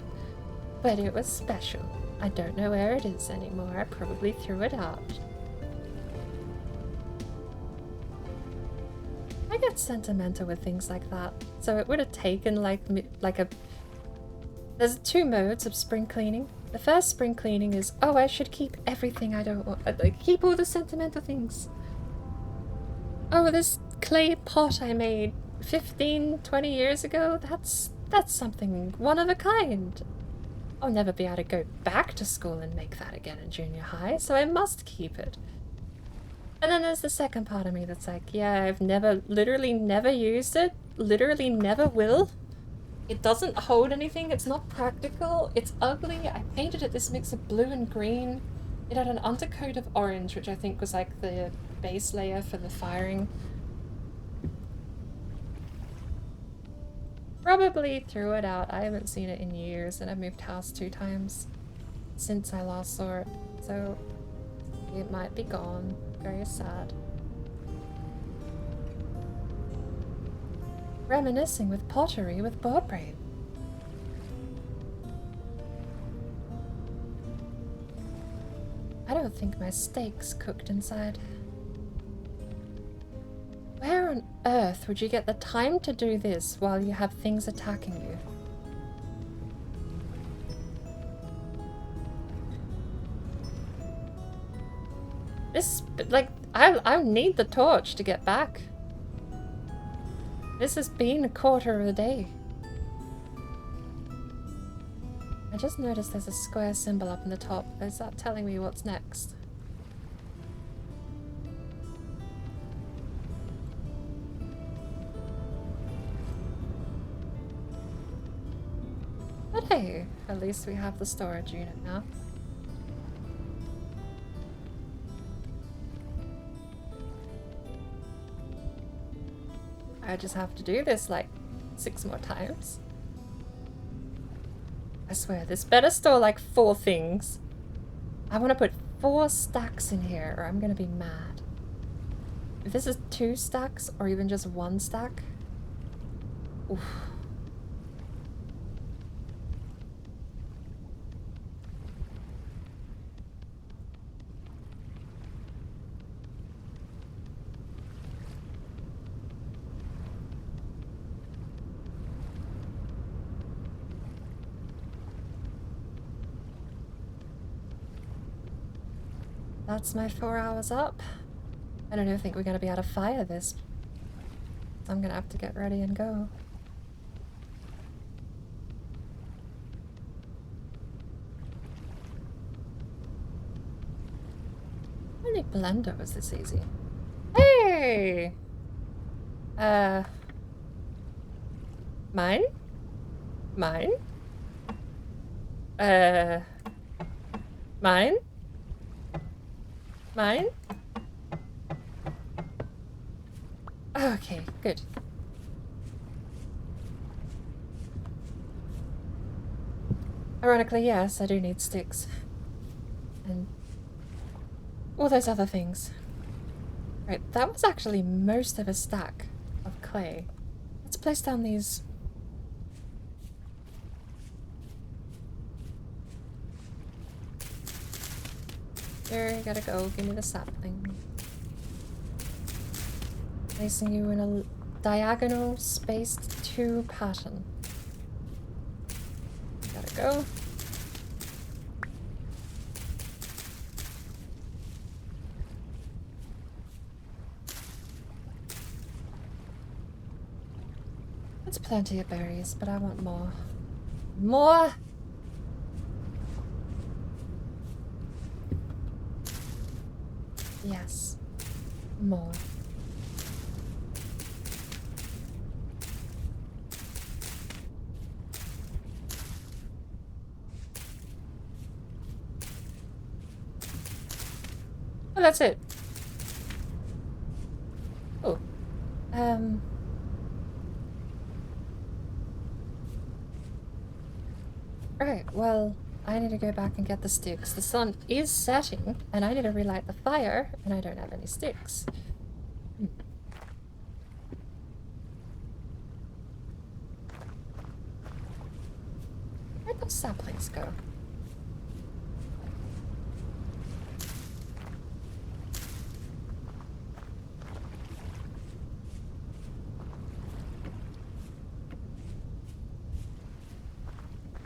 but it was special. I don't know where it is anymore, I probably threw it out. I get sentimental with things like that, so it would have taken like a... There's 2 modes of spring cleaning. The first spring cleaning is, oh, I should keep everything I don't want, keep all the sentimental things. Oh, this clay pot I made 15, 20 years ago, that's something one of a kind. I'll never be able to go back to school and make that again in junior high, so I must keep it. And then there's the second part of me that's like, yeah, I've literally never used it, literally never will. It doesn't hold anything, it's not practical, it's ugly. I painted it this mix of blue and green. It had an undercoat of orange, which I think was like the base layer for the firing. Probably threw it out. I haven't seen it in years, and I've moved house 2 times since I last saw it, so it might be gone. Very sad. Reminiscing with pottery with board brain. I don't think my steak's cooked inside. Where on earth would you get the time to do this while you have things attacking you? This, like, I need the torch to get back. This has been a quarter of a day. I just noticed there's a square symbol up in the top. Is that telling me what's next? But hey, at least we have the storage unit now. I just have to do this like 6 more times. I swear, this better store like 4 things. I want to put 4 stacks in here or I'm gonna be mad. If this is 2 stacks or even just 1 stack, Oof. That's my 4 hours up. I don't think we're gonna be able to fire this. I'm gonna have to get ready and go. Only Blender was this easy. Hey! Mine? Mine? Mine? Mine? Okay, good. Ironically, yes, I do need sticks. And all those other things. Right, that was actually most of a stack of clay. Let's place down these. There, you gotta go. Give me the sapling. Placing you in a diagonal spaced 2 pattern. Gotta go. That's plenty of berries, but I want more. More! Yes. More. Oh, that's it. Oh. Right, well, I need to go back and get the sticks. The sun is setting, and I need to relight the fire, and I don't have any sticks. Where'd those saplings go?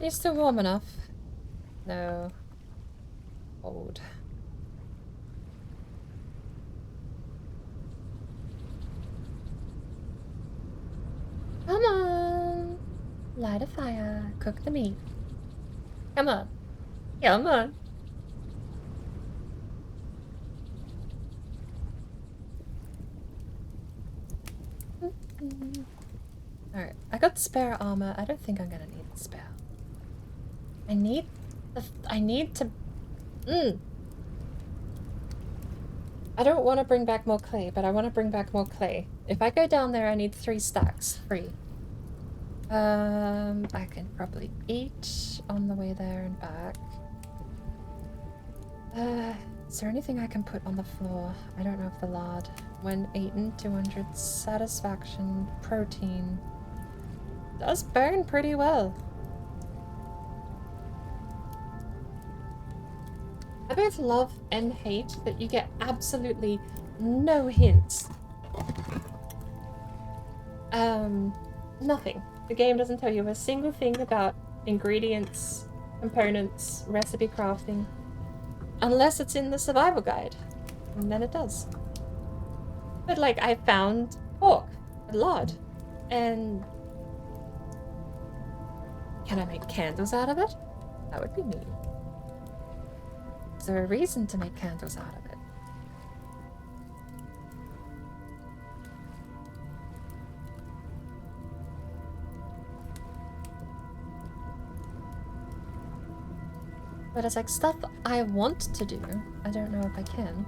Are you still warm enough? No. Old. Come on! Light a fire. Cook the meat. Come on. Come on. Alright, I got spare armor. I don't think I'm gonna need the spare. I need to... I don't want to bring back more clay, but I want to bring back more clay. If I go down there, I need 3 stacks. Free. I can probably eat on the way there and back. Is there anything I can put on the floor? I don't know if the lard. When eaten, 200 satisfaction, protein. Does burn pretty well. I both love and hate that you get absolutely no hints. Nothing. The game doesn't tell you a single thing about ingredients, components, recipe crafting. Unless it's in the survival guide. And then it does. But like, I found pork, a lard, and... Can I make candles out of it? That would be neat. Is there a reason to make candles out of it? But it's like stuff I want to do. I don't know if I can.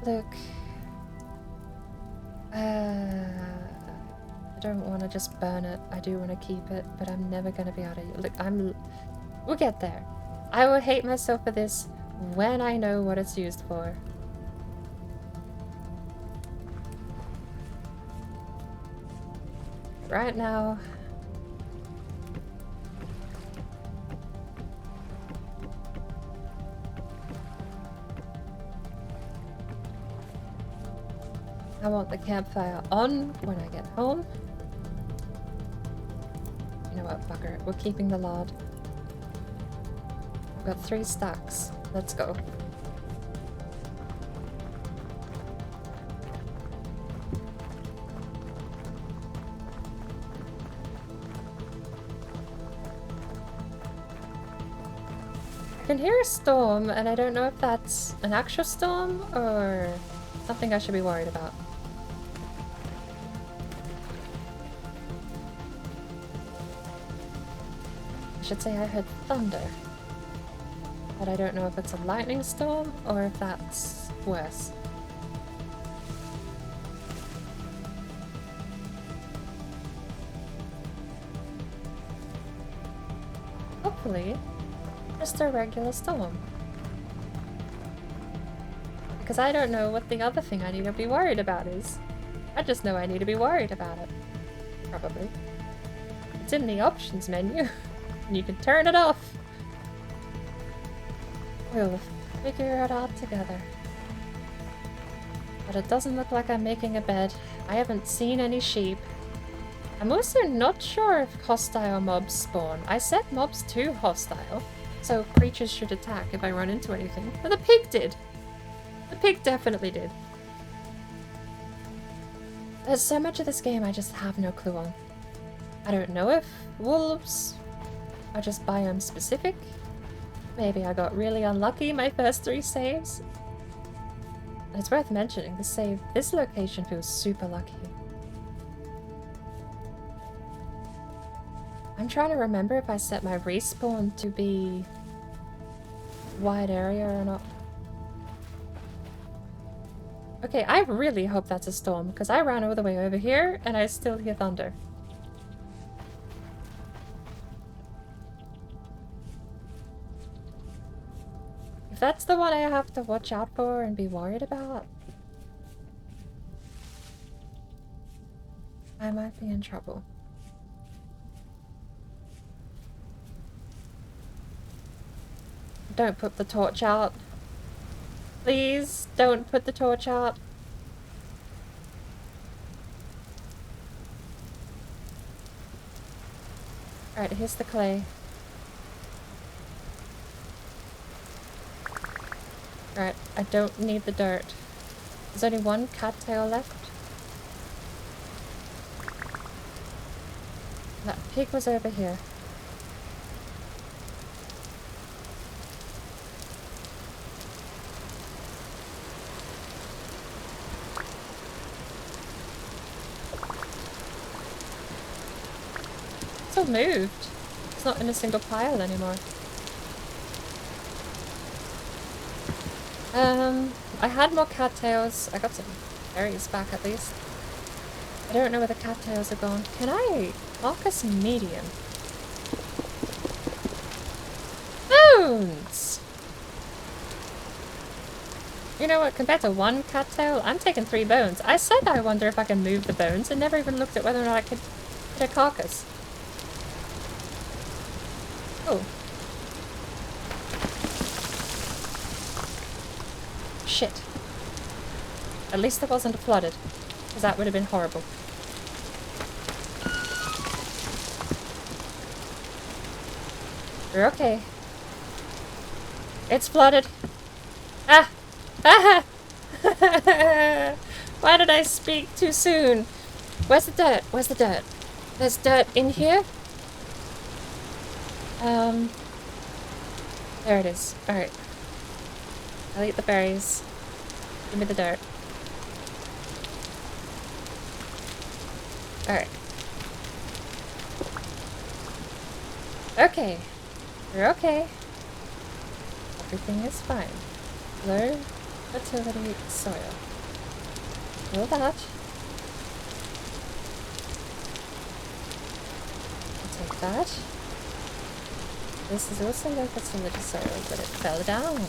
Look. I don't want to just burn it. I do want to keep it, but I'm never going to be able to... Look, we'll get there. I will hate myself for this when I know what it's used for. Right now. I want the campfire on when I get home. You know what, fucker it. We're keeping the lard. We've got 3 stacks. Let's go. I can hear a storm, and I don't know if that's an actual storm or something I should be worried about. I should say I heard thunder, but I don't know if it's a lightning storm or if that's worse. Hopefully, just a regular storm. Because I don't know what the other thing I need to be worried about is. I just know I need to be worried about it. Probably. It's in the options menu. And you can turn it off. We'll figure it out together. But it doesn't look like I'm making a bed. I haven't seen any sheep. I'm also not sure if hostile mobs spawn. I set mobs to hostile, so creatures should attack if I run into anything. But the pig did. The pig definitely did. There's so much of this game I just have no clue on. I don't know if wolves are just biome specific. Maybe I got really unlucky my first 3 saves. And it's worth mentioning, this location feels super lucky. I'm trying to remember if I set my respawn to be wide area or not. Okay, I really hope that's a storm, because I ran all the way over here and I still hear thunder. If that's the one I have to watch out for and be worried about, I might be in trouble. Don't put the torch out. Please don't put the torch out. Alright, here's the clay. Alright, I don't need the dirt. There's only 1 cattail left. That pig was over here. It's all moved. It's not in a single pile anymore. I had more cattails. I got some berries back at least. I don't know where the cattails are gone. Can I focus medium? Bones! You know what? Compared to 1 cattail, I'm taking 3 bones. I said I wonder if I can move the bones and never even looked at whether or not I could hit a carcass. Oh. Shit. At least it wasn't flooded, because that would have been horrible. You're okay. It's flooded. Ah! Ah! Why did I speak too soon? Where's the dirt? Where's the dirt? There's dirt in here? There it is. Alright. I'll eat the berries. Give me the dirt. Alright. Okay. You're okay. Everything is fine. Low fertility soil. Kill that. I'll take that. This is also low fertility soil, but it fell down.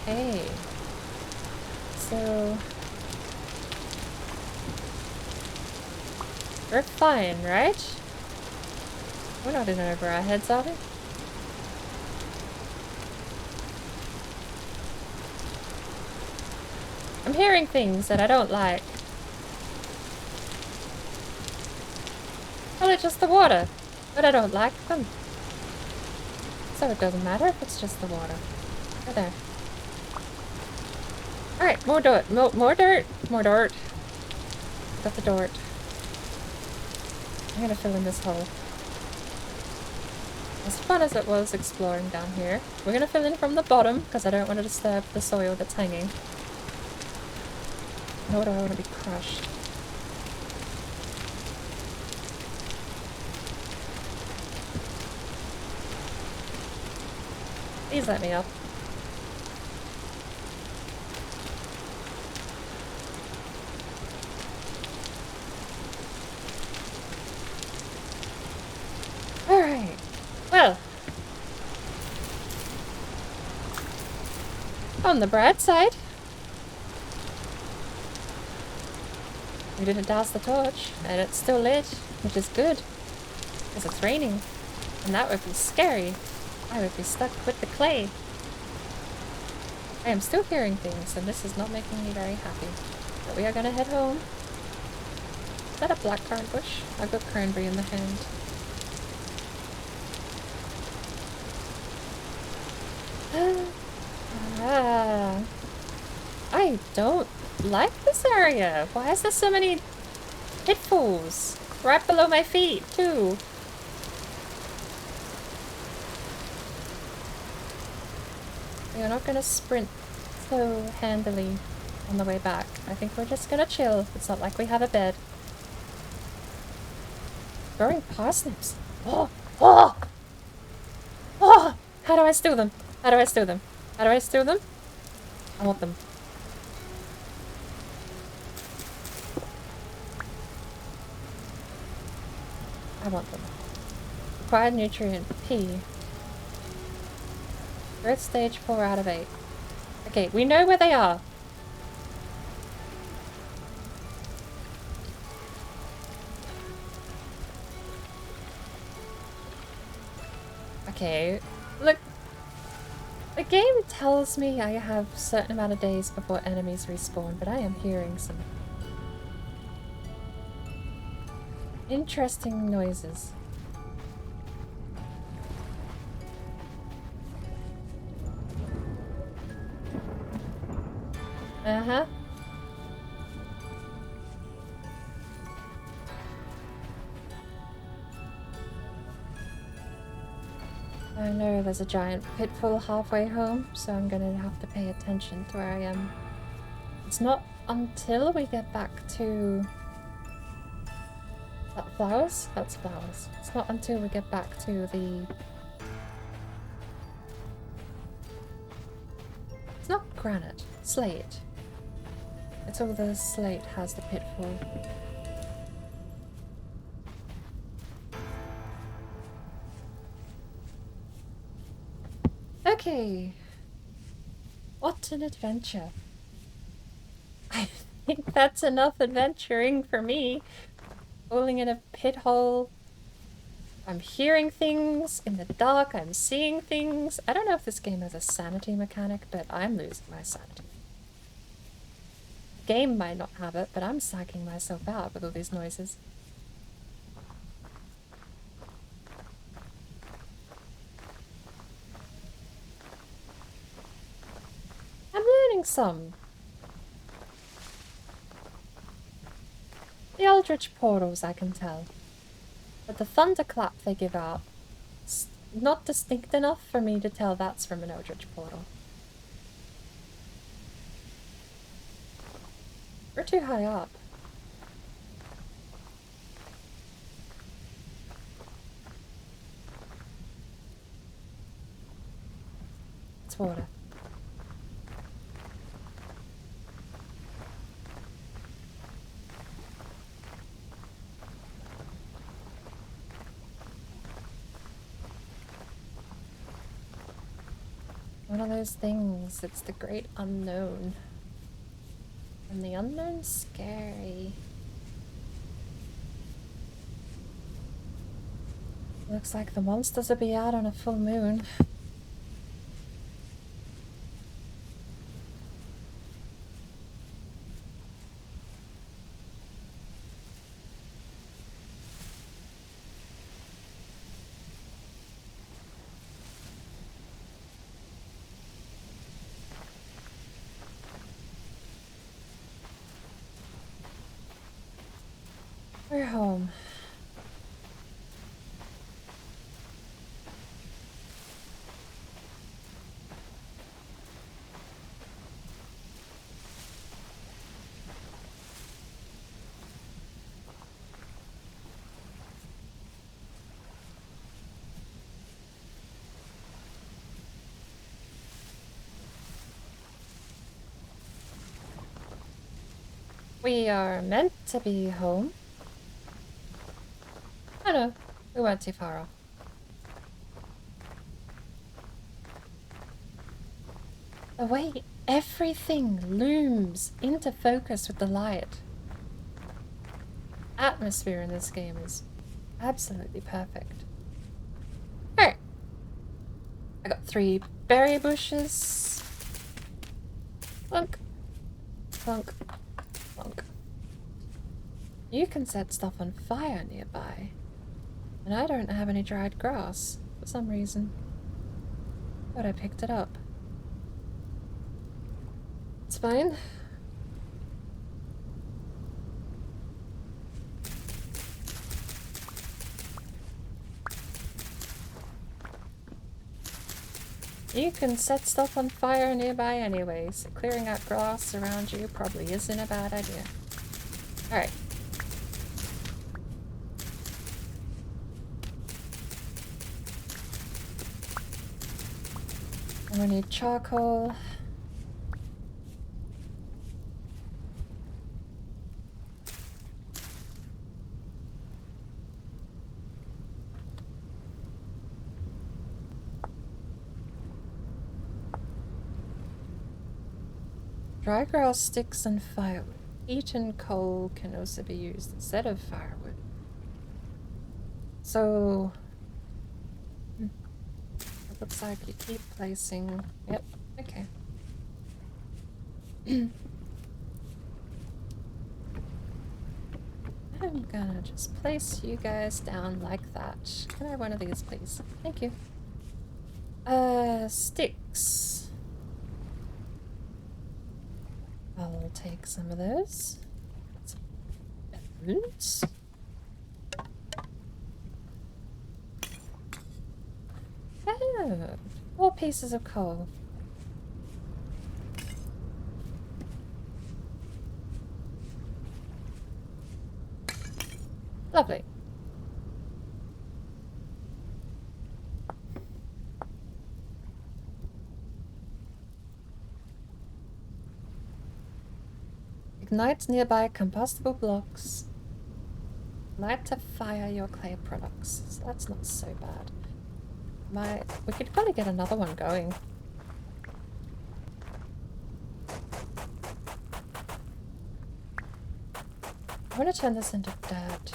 Okay. So We're fine, right? We're not in over our heads, are we? I'm hearing things that I don't like. Probably just the water, but I don't like them. So it doesn't matter if it's just the water. Right there. Alright, more dirt. More dirt. More dirt. Got the dirt. I'm gonna fill in this hole. As fun as it was exploring down here, we're gonna fill in from the bottom because I don't want to disturb the soil that's hanging. Nor do I want to be crushed. Please let me up. Alright. Well. On the bright side. We didn't douse the torch, and it's still lit, which is good. Because it's raining. And that would be scary. I would be stuck with the clay. I am still hearing things, and this is not making me very happy. But we are gonna head home. Is that a blackcurrant bush? I've got cranberry in the hand. I don't like this area. Why is there so many pitfalls? Right below my feet, too. We're not gonna sprint so handily on the way back. I think we're just gonna chill. It's not like we have a bed. Growing parsnips. Oh! Oh! Oh! How do I steal them? How do I steal them? How do I steal them? I want them. I want them. Required nutrient P. Growth stage 4 out of 8. Okay, we know where they are. Okay, look. The game tells me I have a certain amount of days before enemies respawn, but I am hearing some interesting noises. Uh-huh. I know there's a giant pitfall halfway home, so I'm gonna have to pay attention to where I am. It's not until we get back to... Is that flowers? That's flowers. It's not until we get back to the... It's not granite. Slate. It's all the slate has the pitfall. Okay. What an adventure. I think that's enough adventuring for me. Falling in a pit hole. I'm hearing things in the dark. I'm seeing things. I don't know if this game has a sanity mechanic, but I'm losing my sanity. The game might not have it, but I'm psyching myself out with all these noises. I'm learning some. The Eldritch portals, I can tell. But the thunderclap they give out, it's not distinct enough for me to tell that's from an Eldritch portal. We're too high up. It's water. One of those things, it's the great unknown. And the unknown's scary. Looks like the monsters will be out on a full moon. We're home. We are meant to be home. I know, we weren't too far off. The way everything looms into focus with the light. Atmosphere in this game is absolutely perfect. Alright. I got 3 berry bushes. Plunk. Plunk. Plunk. You can set stuff on fire nearby. And I don't have any dried grass for some reason. But I picked it up. It's fine. You can set stuff on fire nearby anyway, so clearing out grass around you probably isn't a bad idea. Alright. We need charcoal. Dry grass, sticks, and firewood. Eaten coal can also be used instead of firewood. So... it looks like you keep placing... Yep, okay. I'm gonna just place you guys down like that. Can I have one of these, please? Thank you. Sticks. I'll take some of those. Some bones. Oh, 4 pieces of coal. Lovely. Ignite nearby combustible blocks. Light to fire your clay products. So that's not so bad. We could probably get another one going. I want to turn this into dirt.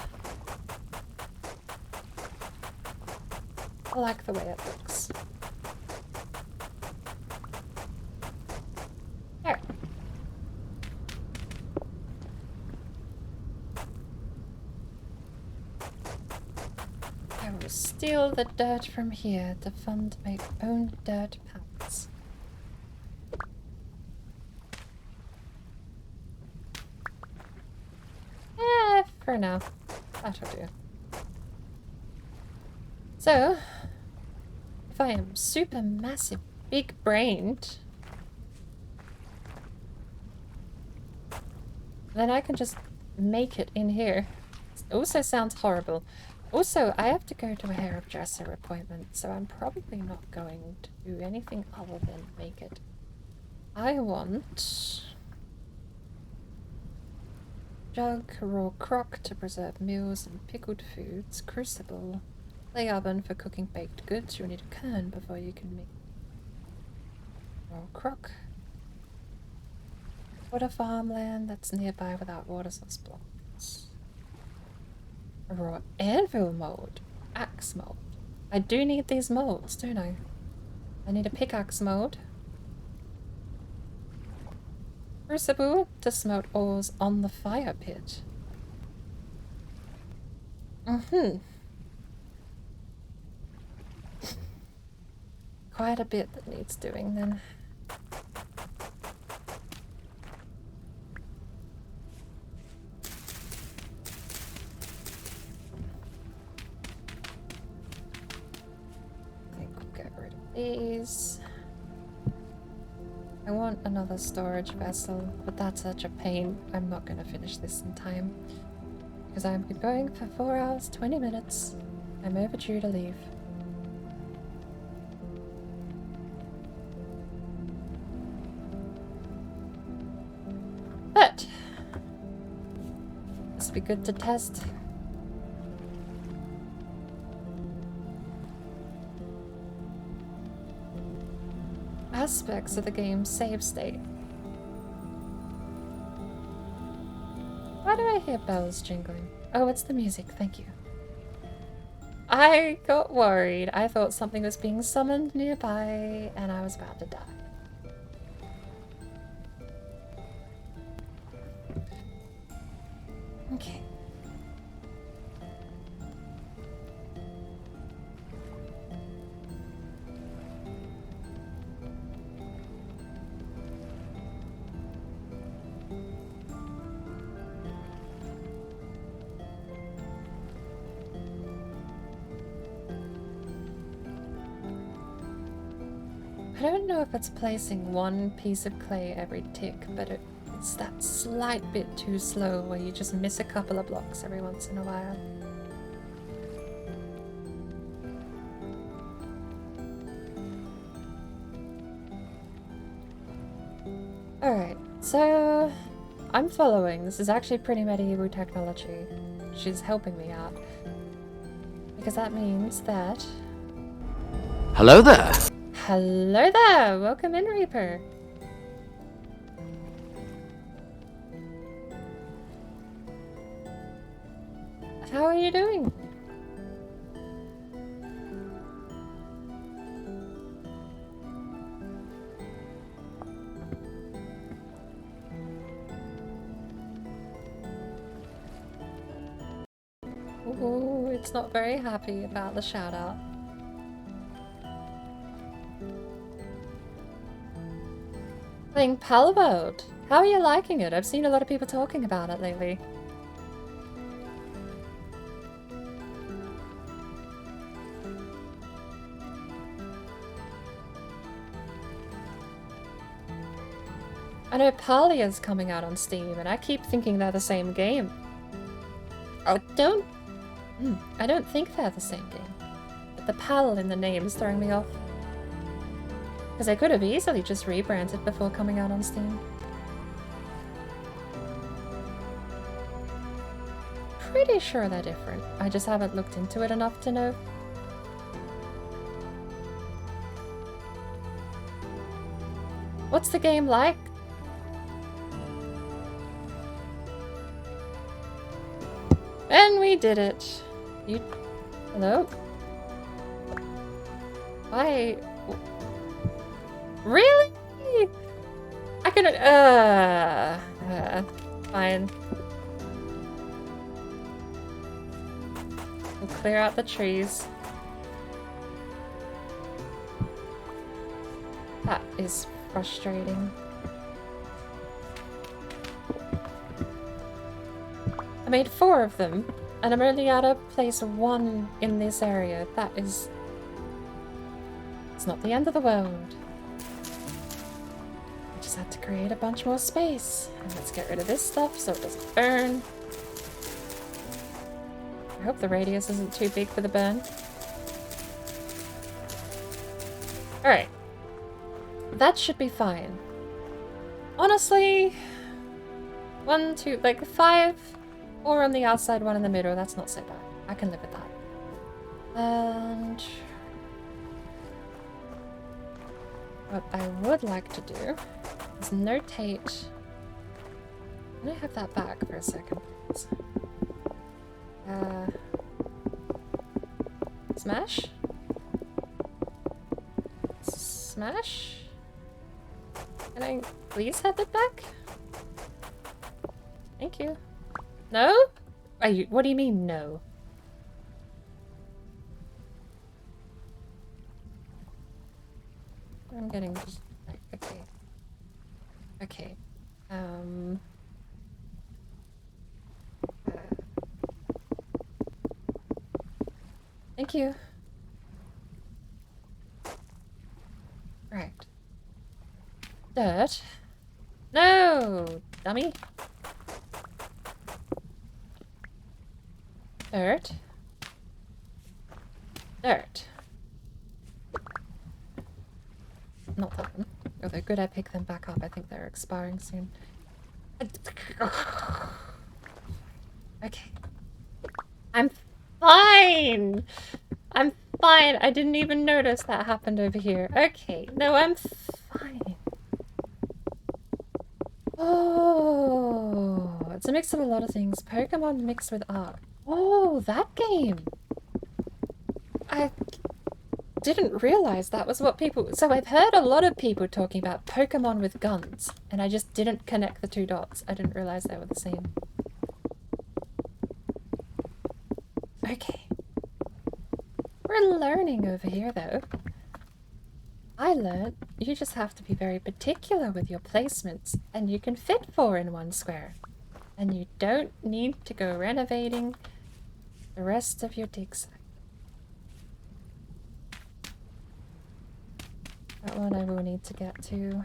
I like the way it looks. There. I will steal the dirt from here to fund my own dirt pants. For now. That'll do. So, if I am super massive, big brained, then I can just make it in here. It also sounds horrible. Also, I have to go to a hairdresser appointment, so I'm probably not going to do anything other than make it. I want jug, raw crock to preserve meals and pickled foods, crucible, clay oven for cooking baked goods. You'll need a cairn before you can make raw crock. Water farmland that's nearby without water source blocks. Raw anvil mold. Axe mold. I do need these molds, don't I? I need a pickaxe mold. Crucible to smelt ores on the fire pit. Quite a bit that needs doing then. I think we'll get rid of these. I want another storage vessel, but that's such a pain. I'm not going to finish this in time. Because I'm going for 4 hours, 20 minutes. I'm overdue to leave. But this would be good to test. Aspects of the game's save state. Why do I hear bells jingling? Oh, it's the music, thank you. I got worried. I thought something was being summoned nearby and I was about to die. Okay. I don't know if it's placing one piece of clay every tick, but it's that slight bit too slow where you just miss a couple of blocks every once in a while. Alright, so I'm following. This is actually pretty medieval technology. She's helping me out. Because that means that... Hello there! Hello there! Welcome in, Reaper! How are you doing? Ooh, it's not very happy about the shout out. Playing Palworld. How are you liking it? I've seen a lot of people talking about it lately. I know Palia's coming out on Steam, and I keep thinking they're the same game. I don't think they're the same game. But the Pal in the name is throwing me off. Because I could have easily just rebranded before coming out on Steam. Pretty sure they're different. I just haven't looked into it enough to know. What's the game like? And we did it. You... Hello? Why... Really? I couldn't... fine. We'll clear out the trees. That is frustrating. I made 4 of them, and I'm only out of place 1 in this area. That is... It's not the end of the world. I just had to create a bunch more space. And let's get rid of this stuff so it doesn't burn. I hope the radius isn't too big for the burn. Alright. That should be fine. Honestly... 1, 2, like 5... 4 on the outside, 1 in the middle. That's not so bad. I can live with that. And... what I would like to do is notate... Can I have that back for a second, please? Smash? Smash? Can I please have it back? Thank you. No? Are you, what do you mean, no? I'm getting just, okay. Okay. Thank you. Right. Dirt. No! Dummy. Dirt. Dirt. Not that one. Oh, they're good. I pick them back up. I think they're expiring soon. Okay. I'm fine! I'm fine. I didn't even notice that happened over here. Okay. No, I'm fine. Oh, it's a mix of a lot of things. Pokemon mixed with art. Oh, that game. I didn't realize that was what people... So I've heard a lot of people talking about Pokemon with guns, and I just didn't connect the two dots. I didn't realize they were the same. Okay. We're learning over here, though. I learned you just have to be very particular with your placements, and you can fit 4 in one square. And you don't need to go renovating the rest of your dig site. That one I will need to get to.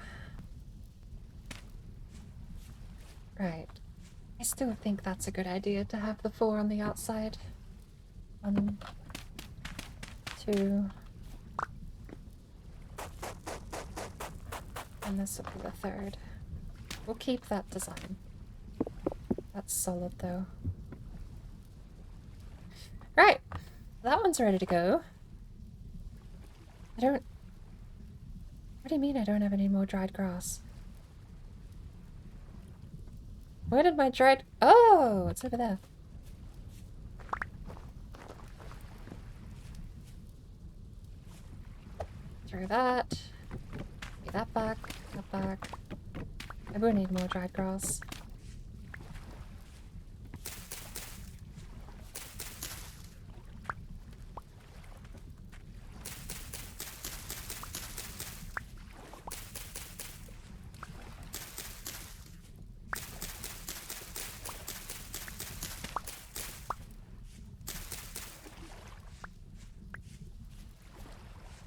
Right. I still think that's a good idea to have the 4 on the outside. 1, 2... and this will be the 3rd. We'll keep that design. That's solid, though. Right. That one's ready to go. I don't... What do you mean I don't have any more dried grass? Where did my dried... Oh! It's over there. Throw that. Get that back. That back. I will need more dried grass.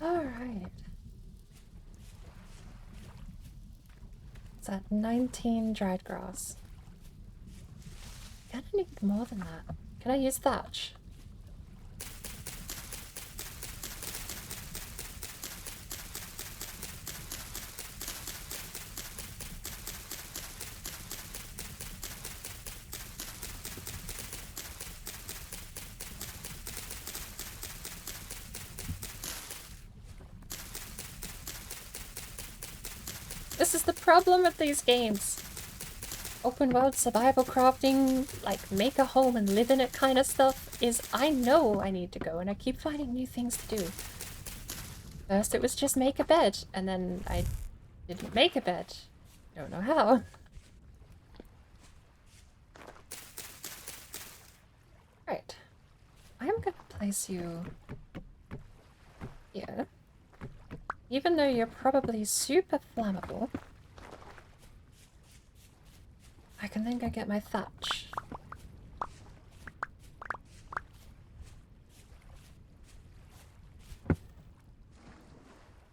Alright. It's at 19 dried grass. I'm gonna need more than that. Can I use thatch? This is the problem with these games. Open world survival crafting, like make a home and live in it kind of stuff, is I know I need to go and I keep finding new things to do. First it was just make a bed, and then I didn't make a bed. Don't know how. Right. I'm gonna place you here. Even though you're probably super flammable, I can then go get my thatch.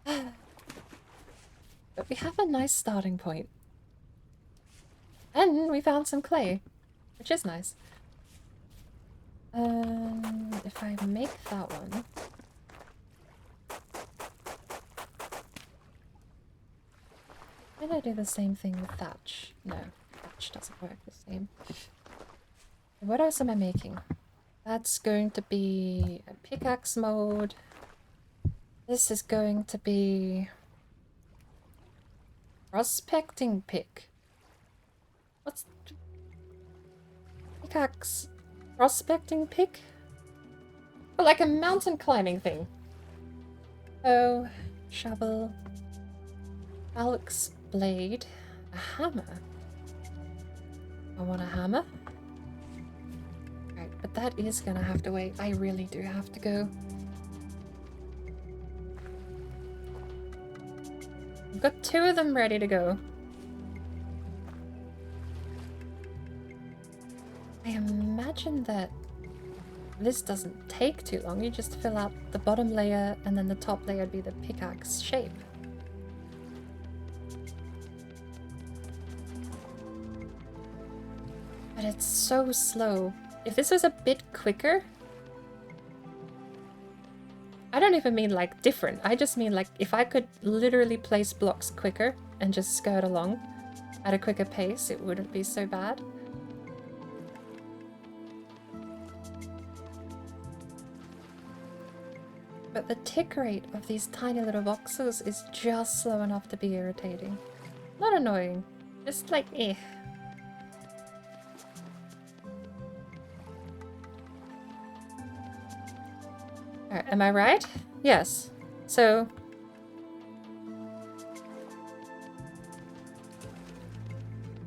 But we have a nice starting point. And we found some clay, which is nice. If I make that one... Did I do the same thing with thatch? No, thatch doesn't work the same. What else am I making? That's going to be a pickaxe mold. This is going to be... prospecting pick. What's... pickaxe... prospecting pick? But like a mountain climbing thing. Oh, shovel. Alex blade. A hammer. I want a hammer. Right, but that is gonna have to wait. I really do have to go. I've got 2 of them ready to go. I imagine that this doesn't take too long. You just fill out the bottom layer and then the top layer would be the pickaxe shape. But it's so slow. If this was a bit quicker... I don't even mean like different. I just mean like if I could literally place blocks quicker and just skirt along at a quicker pace, it wouldn't be so bad. But the tick rate of these tiny little voxels is just slow enough to be irritating. Not annoying. Just like, eh. Alright, am I right? Yes. So...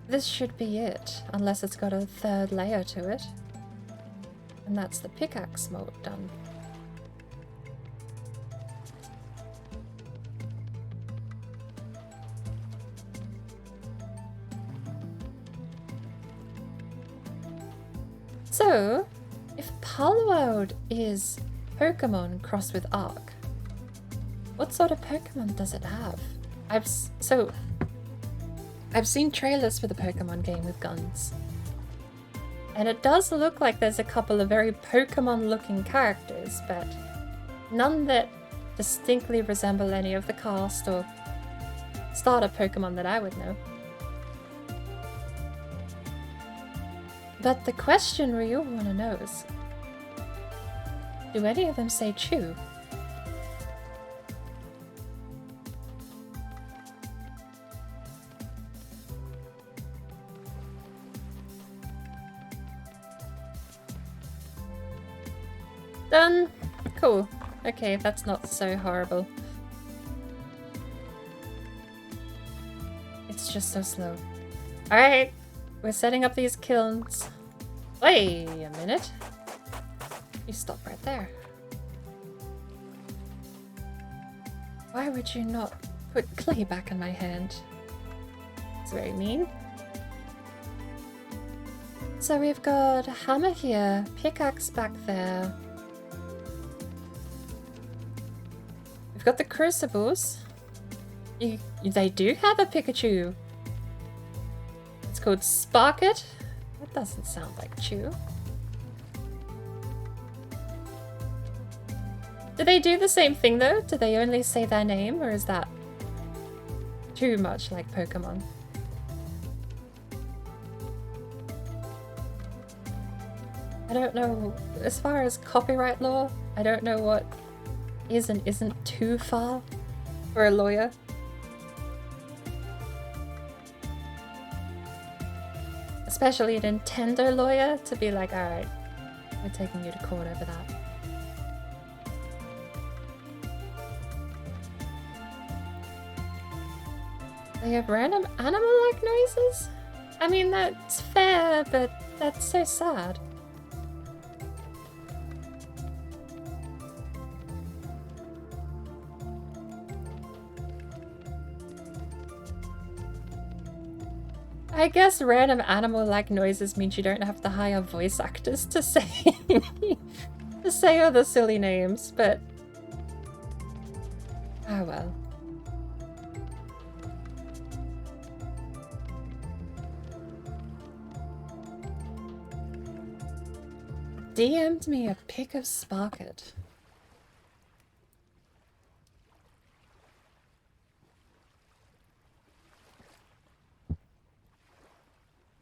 this should be it, unless it's got a 3rd layer to it. And that's the pickaxe mode done. So, if Palworld is Pokemon crossed with Ark, what sort of Pokemon does it have? I've seen trailers for the Pokemon game with guns. And it does look like there's a couple of very Pokemon-looking characters, but none that distinctly resemble any of the cast or starter Pokemon that I would know. But the question we all want to know is, do any of them say chew? Done. Cool. Okay, that's not so horrible. It's just so slow. Alright, we're setting up these kilns. Wait a minute. You stop right there. Why would you not put clay back in my hand? It's very mean. So we've got a hammer here, pickaxe back there. We've got the crucibles. They do have a Pikachu. It's called Sparkit. That doesn't sound like Chew. Do they do the same thing though? Do they only say their name, or is that too much like Pokemon? I don't know. As far as copyright law, I don't know what is and isn't too far for a lawyer. Especially a Nintendo lawyer to be like, alright, we're taking you to court over that. They have random animal-like noises? I mean, that's fair, but that's so sad. I guess random animal-like noises means you don't have to hire voice actors to say to say all the silly names, but oh well. DM'd me a pic of Sparkit.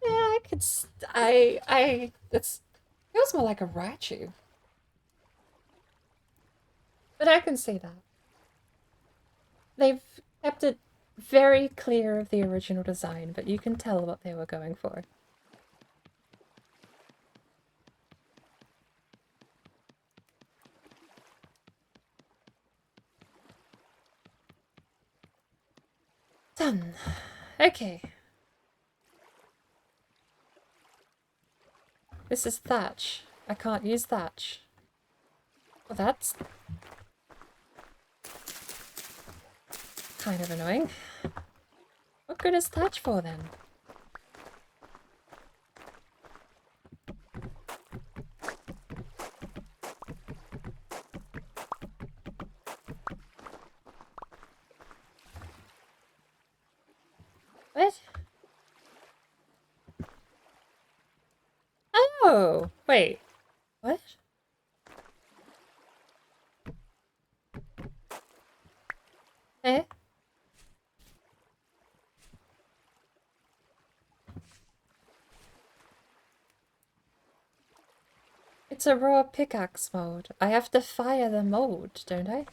Yeah, I could. It feels more like a Raichu. But I can see that. They've kept it very clear of the original design, but you can tell what they were going for. Done. Okay. This is thatch. I can't use thatch. Well, that's kind of annoying. What good is thatch for then? What? Oh, wait. What? Eh? It's a raw pickaxe mode. I have to fire the mode, don't I?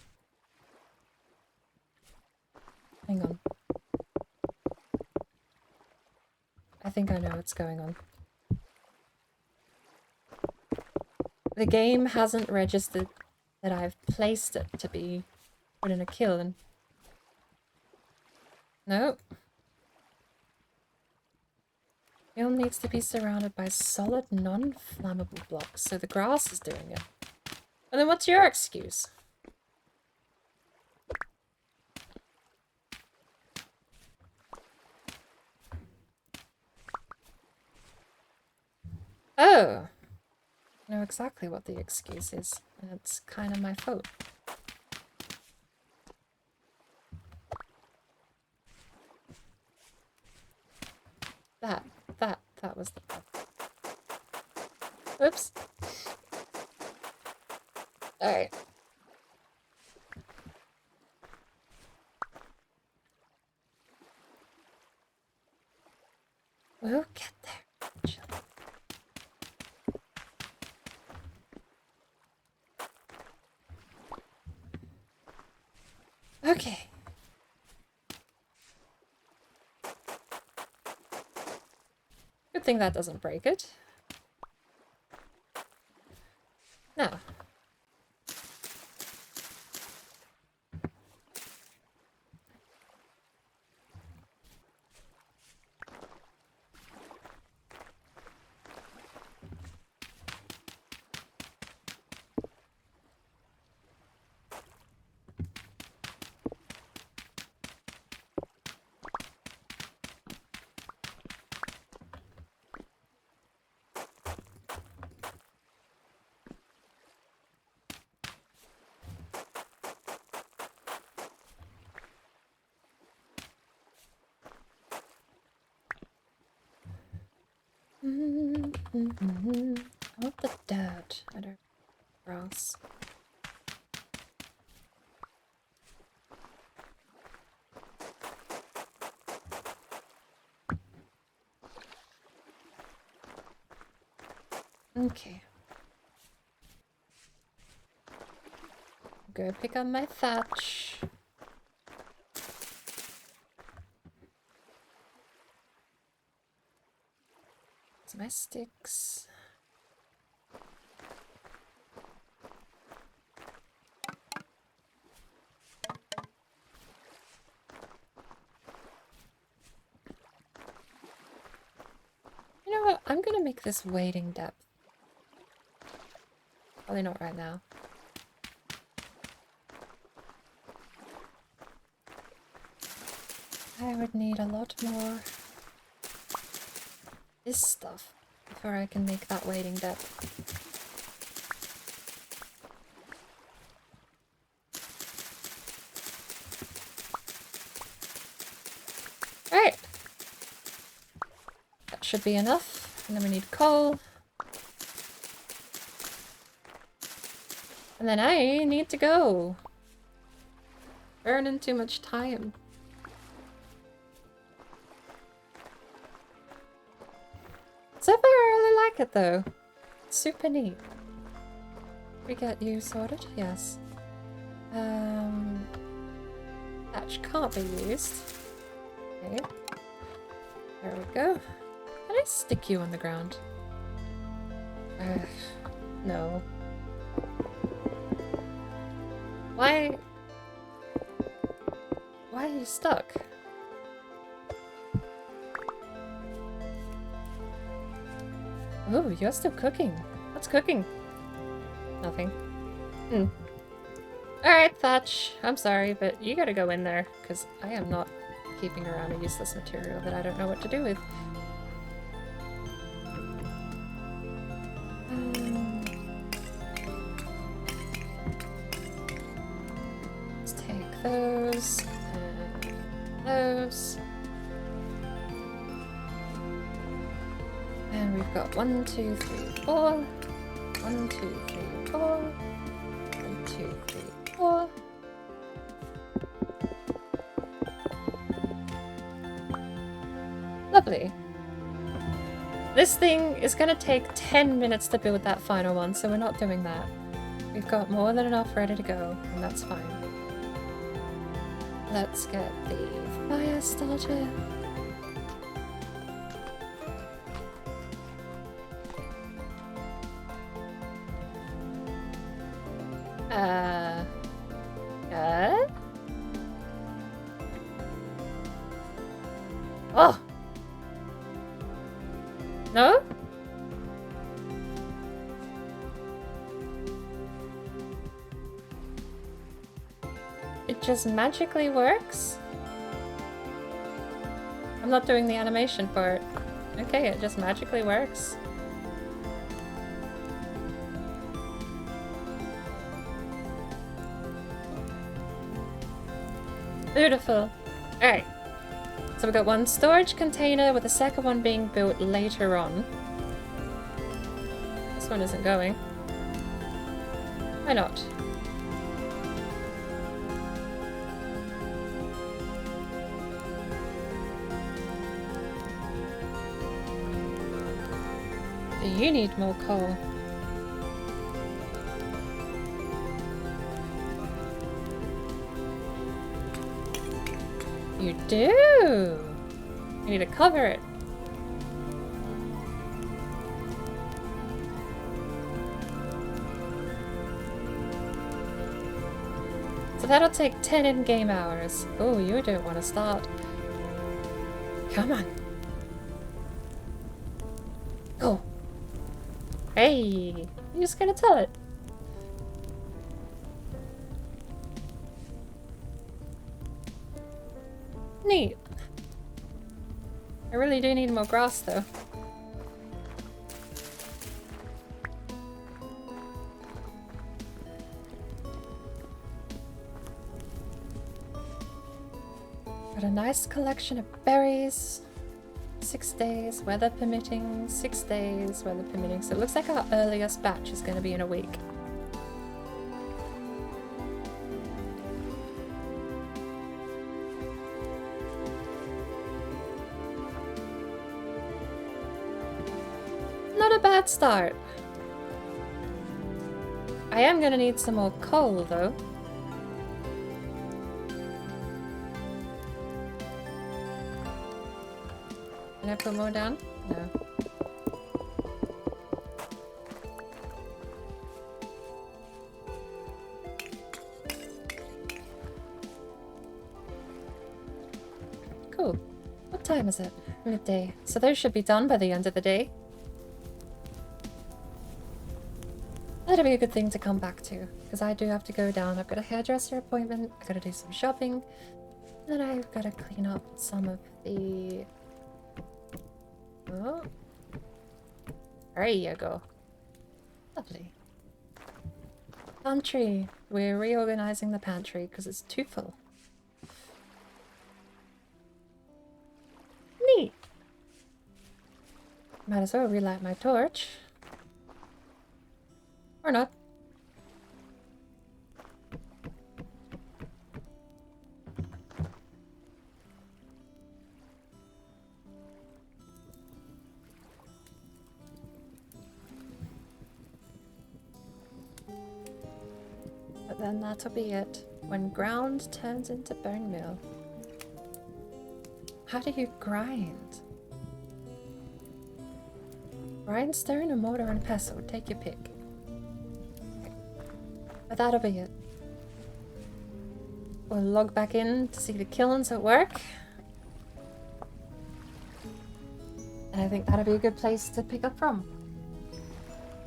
Hang on. I think I know what's going on. The game hasn't registered that I've placed it to be put in a kiln. No. Kiln needs to be surrounded by solid, non-flammable blocks, so the grass is doing it. And then what's your excuse? Oh! I know exactly what the excuse is, and it's kind of my fault. That was the problem. Oops. Alright. We'll get there eventually. Okay. Good thing that doesn't break it. No. I want the dirt. I don't grass. Okay. Go pick up my thatch. It's my sticks. You know what? I'm gonna make this wading depth. Probably not right now. I would need a lot more this stuff before I can make that wading depth. Alright. That should be enough. And then we need coal. And then I need to go. Burning too much time. So far, I really like it though. It's super neat. We get you sorted? Yes. Thatch can't be used. Okay. There we go. Can I stick you on the ground? No. Why are you stuck? Ooh, you're still cooking. What's cooking? Nothing. Alright, Thatch. I'm sorry, but you gotta go in there, because I am not keeping around a useless material that I don't know what to do with. Let's take those and those. And we've got 1, 2, 3, 4. 1, 2, 3, 4. 1, 2, 3, 4. Lovely. This thing is gonna take 10 minutes to build that final one, so we're not doing that. We've got more than enough ready to go, and that's fine. Let's get the fire started. Good? Oh! No? It just magically works? I'm not doing the animation for it. Okay, it just magically works. Beautiful. Alright. So we've got one storage container with the second one being built later on. This one isn't going. Why not? You need more coal. You do! You need to cover it. So that'll take 10 in-game hours. Oh, you don't want to start. Come on. Go. Hey! You're just gonna tell it. Neat. I really do need more grass though. Got a nice collection of berries. 6 days, weather permitting. 6 days, weather permitting. So it looks like our earliest batch is going to be in a week. Not a bad start. I am going to need some more coal though. Can I put more down? No. Cool. What time is it? Midday. So those should be done by the end of the day. That'll be a good thing to come back to, because I do have to go down. I've got a hairdresser appointment, I've got to do some shopping, and I've got to clean up some of the... Oh. There you go. Lovely. Pantry. We're reorganizing the pantry because it's too full. Neat. Might as well relight my torch. Or not. But then that'll be it. When ground turns into bone meal. How do you grind? Grindstone, a mortar, and a pestle. Take your pick. But that'll be it. We'll log back in to see the kilns at work. And I think that'll be a good place to pick up from.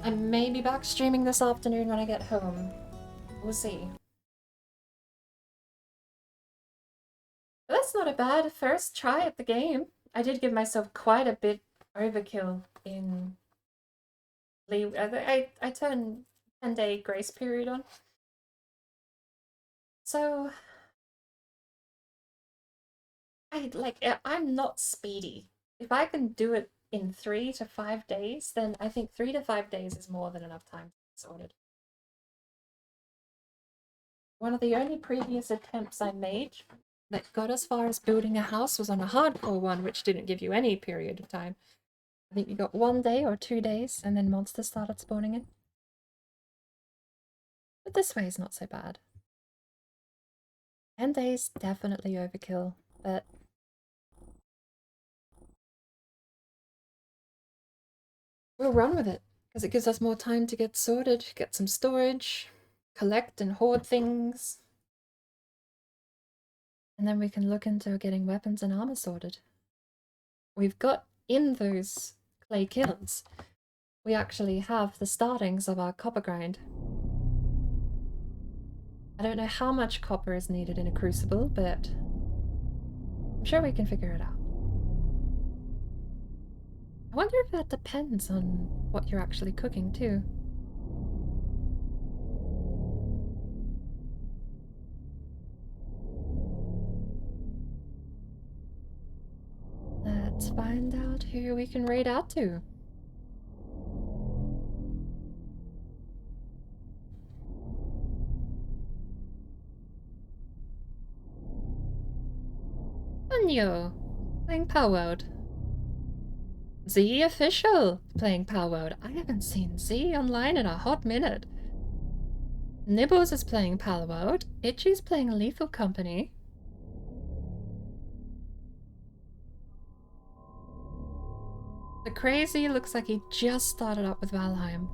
I may be back streaming this afternoon when I get home. We'll see. But that's not a bad first try at the game. I did give myself quite a bit overkill in... I turned 10-day grace period on. So... I'm not speedy. If I can do it in 3 to 5 days, then I think 3 to 5 days is more than enough time to get sorted. One of the only previous attempts I made that got as far as building a house was on a hardcore one, which didn't give you any period of time. I think you got 1 day or 2 days, and then monsters started spawning in. But this way is not so bad. 10 days, definitely overkill, but... we'll run with it, because it gives us more time to get sorted, get some storage, collect and hoard things. And then we can look into getting weapons and armor sorted. We've got in those clay kilns, we actually have the startings of our copper grind. I don't know how much copper is needed in a crucible, but I'm sure we can figure it out. I wonder if that depends on what you're actually cooking, too. Let's find out who we can raid out to. Anyo, playing Power World. Z official playing Power World. I haven't seen Z online in a hot minute. Nibbles is playing Power World. Itchy's playing Lethal Company. The Crazy looks like he just started up with Valheim.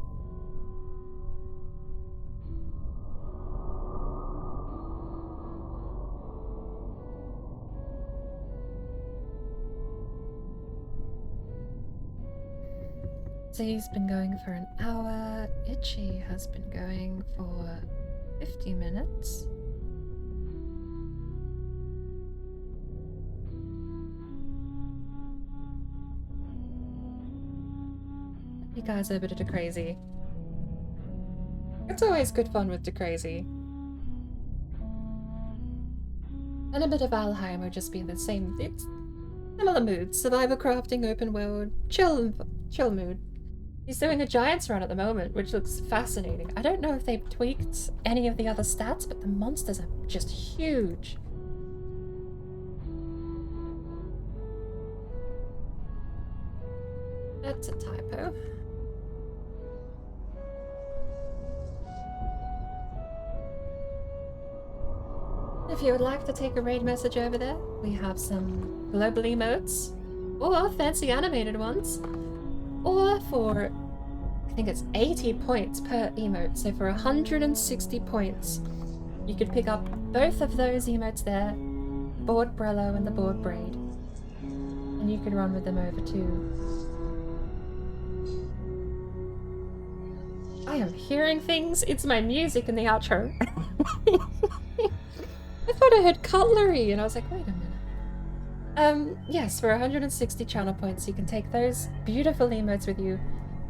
Z's been going for an hour. Itchy has been going for 50 minutes. You guys over to the Crazy. It's always good fun with the Crazy. And a bit of Valheim would just be the same. It's similar mood. Survivor crafting, open world, chill mood. He's doing a Giants run at the moment, which looks fascinating. I don't know if they've tweaked any of the other stats, but the monsters are just huge. That's a typo. If you would like to take a raid message over there, we have some global emotes, or fancy animated ones, or for, I think it's 80 points per emote, so for 160 points, you could pick up both of those emotes there, Board Brello and the Board Braid, and you could run with them over too. I am hearing things, it's my music in the outro. I thought I heard cutlery, and I was like, wait a minute. Yes, for 160 channel points, you can take those beautiful emotes with you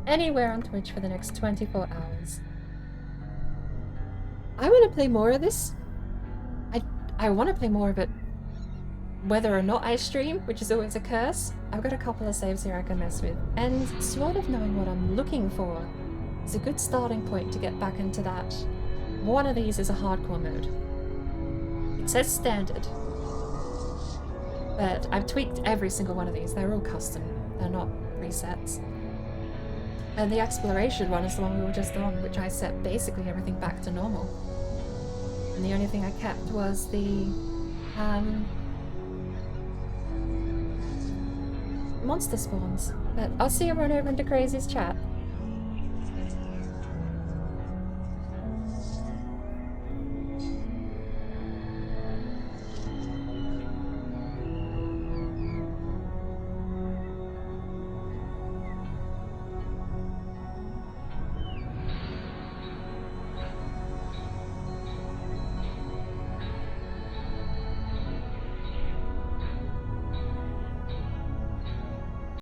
anywhere on Twitch for the next 24 hours. I want to play more of this. I want to play more of it whether or not I stream, which is always a curse. I've got a couple of saves here I can mess with, and sort of knowing what I'm looking for is a good starting point to get back into that. One of these is a hardcore mode. It says standard, but I've tweaked every single one of these. They're all custom, they're not presets. And the exploration one is the one we were just on, which I set basically everything back to normal. And the only thing I kept was the monster spawns. But I'll see you run over into Crazy's chat.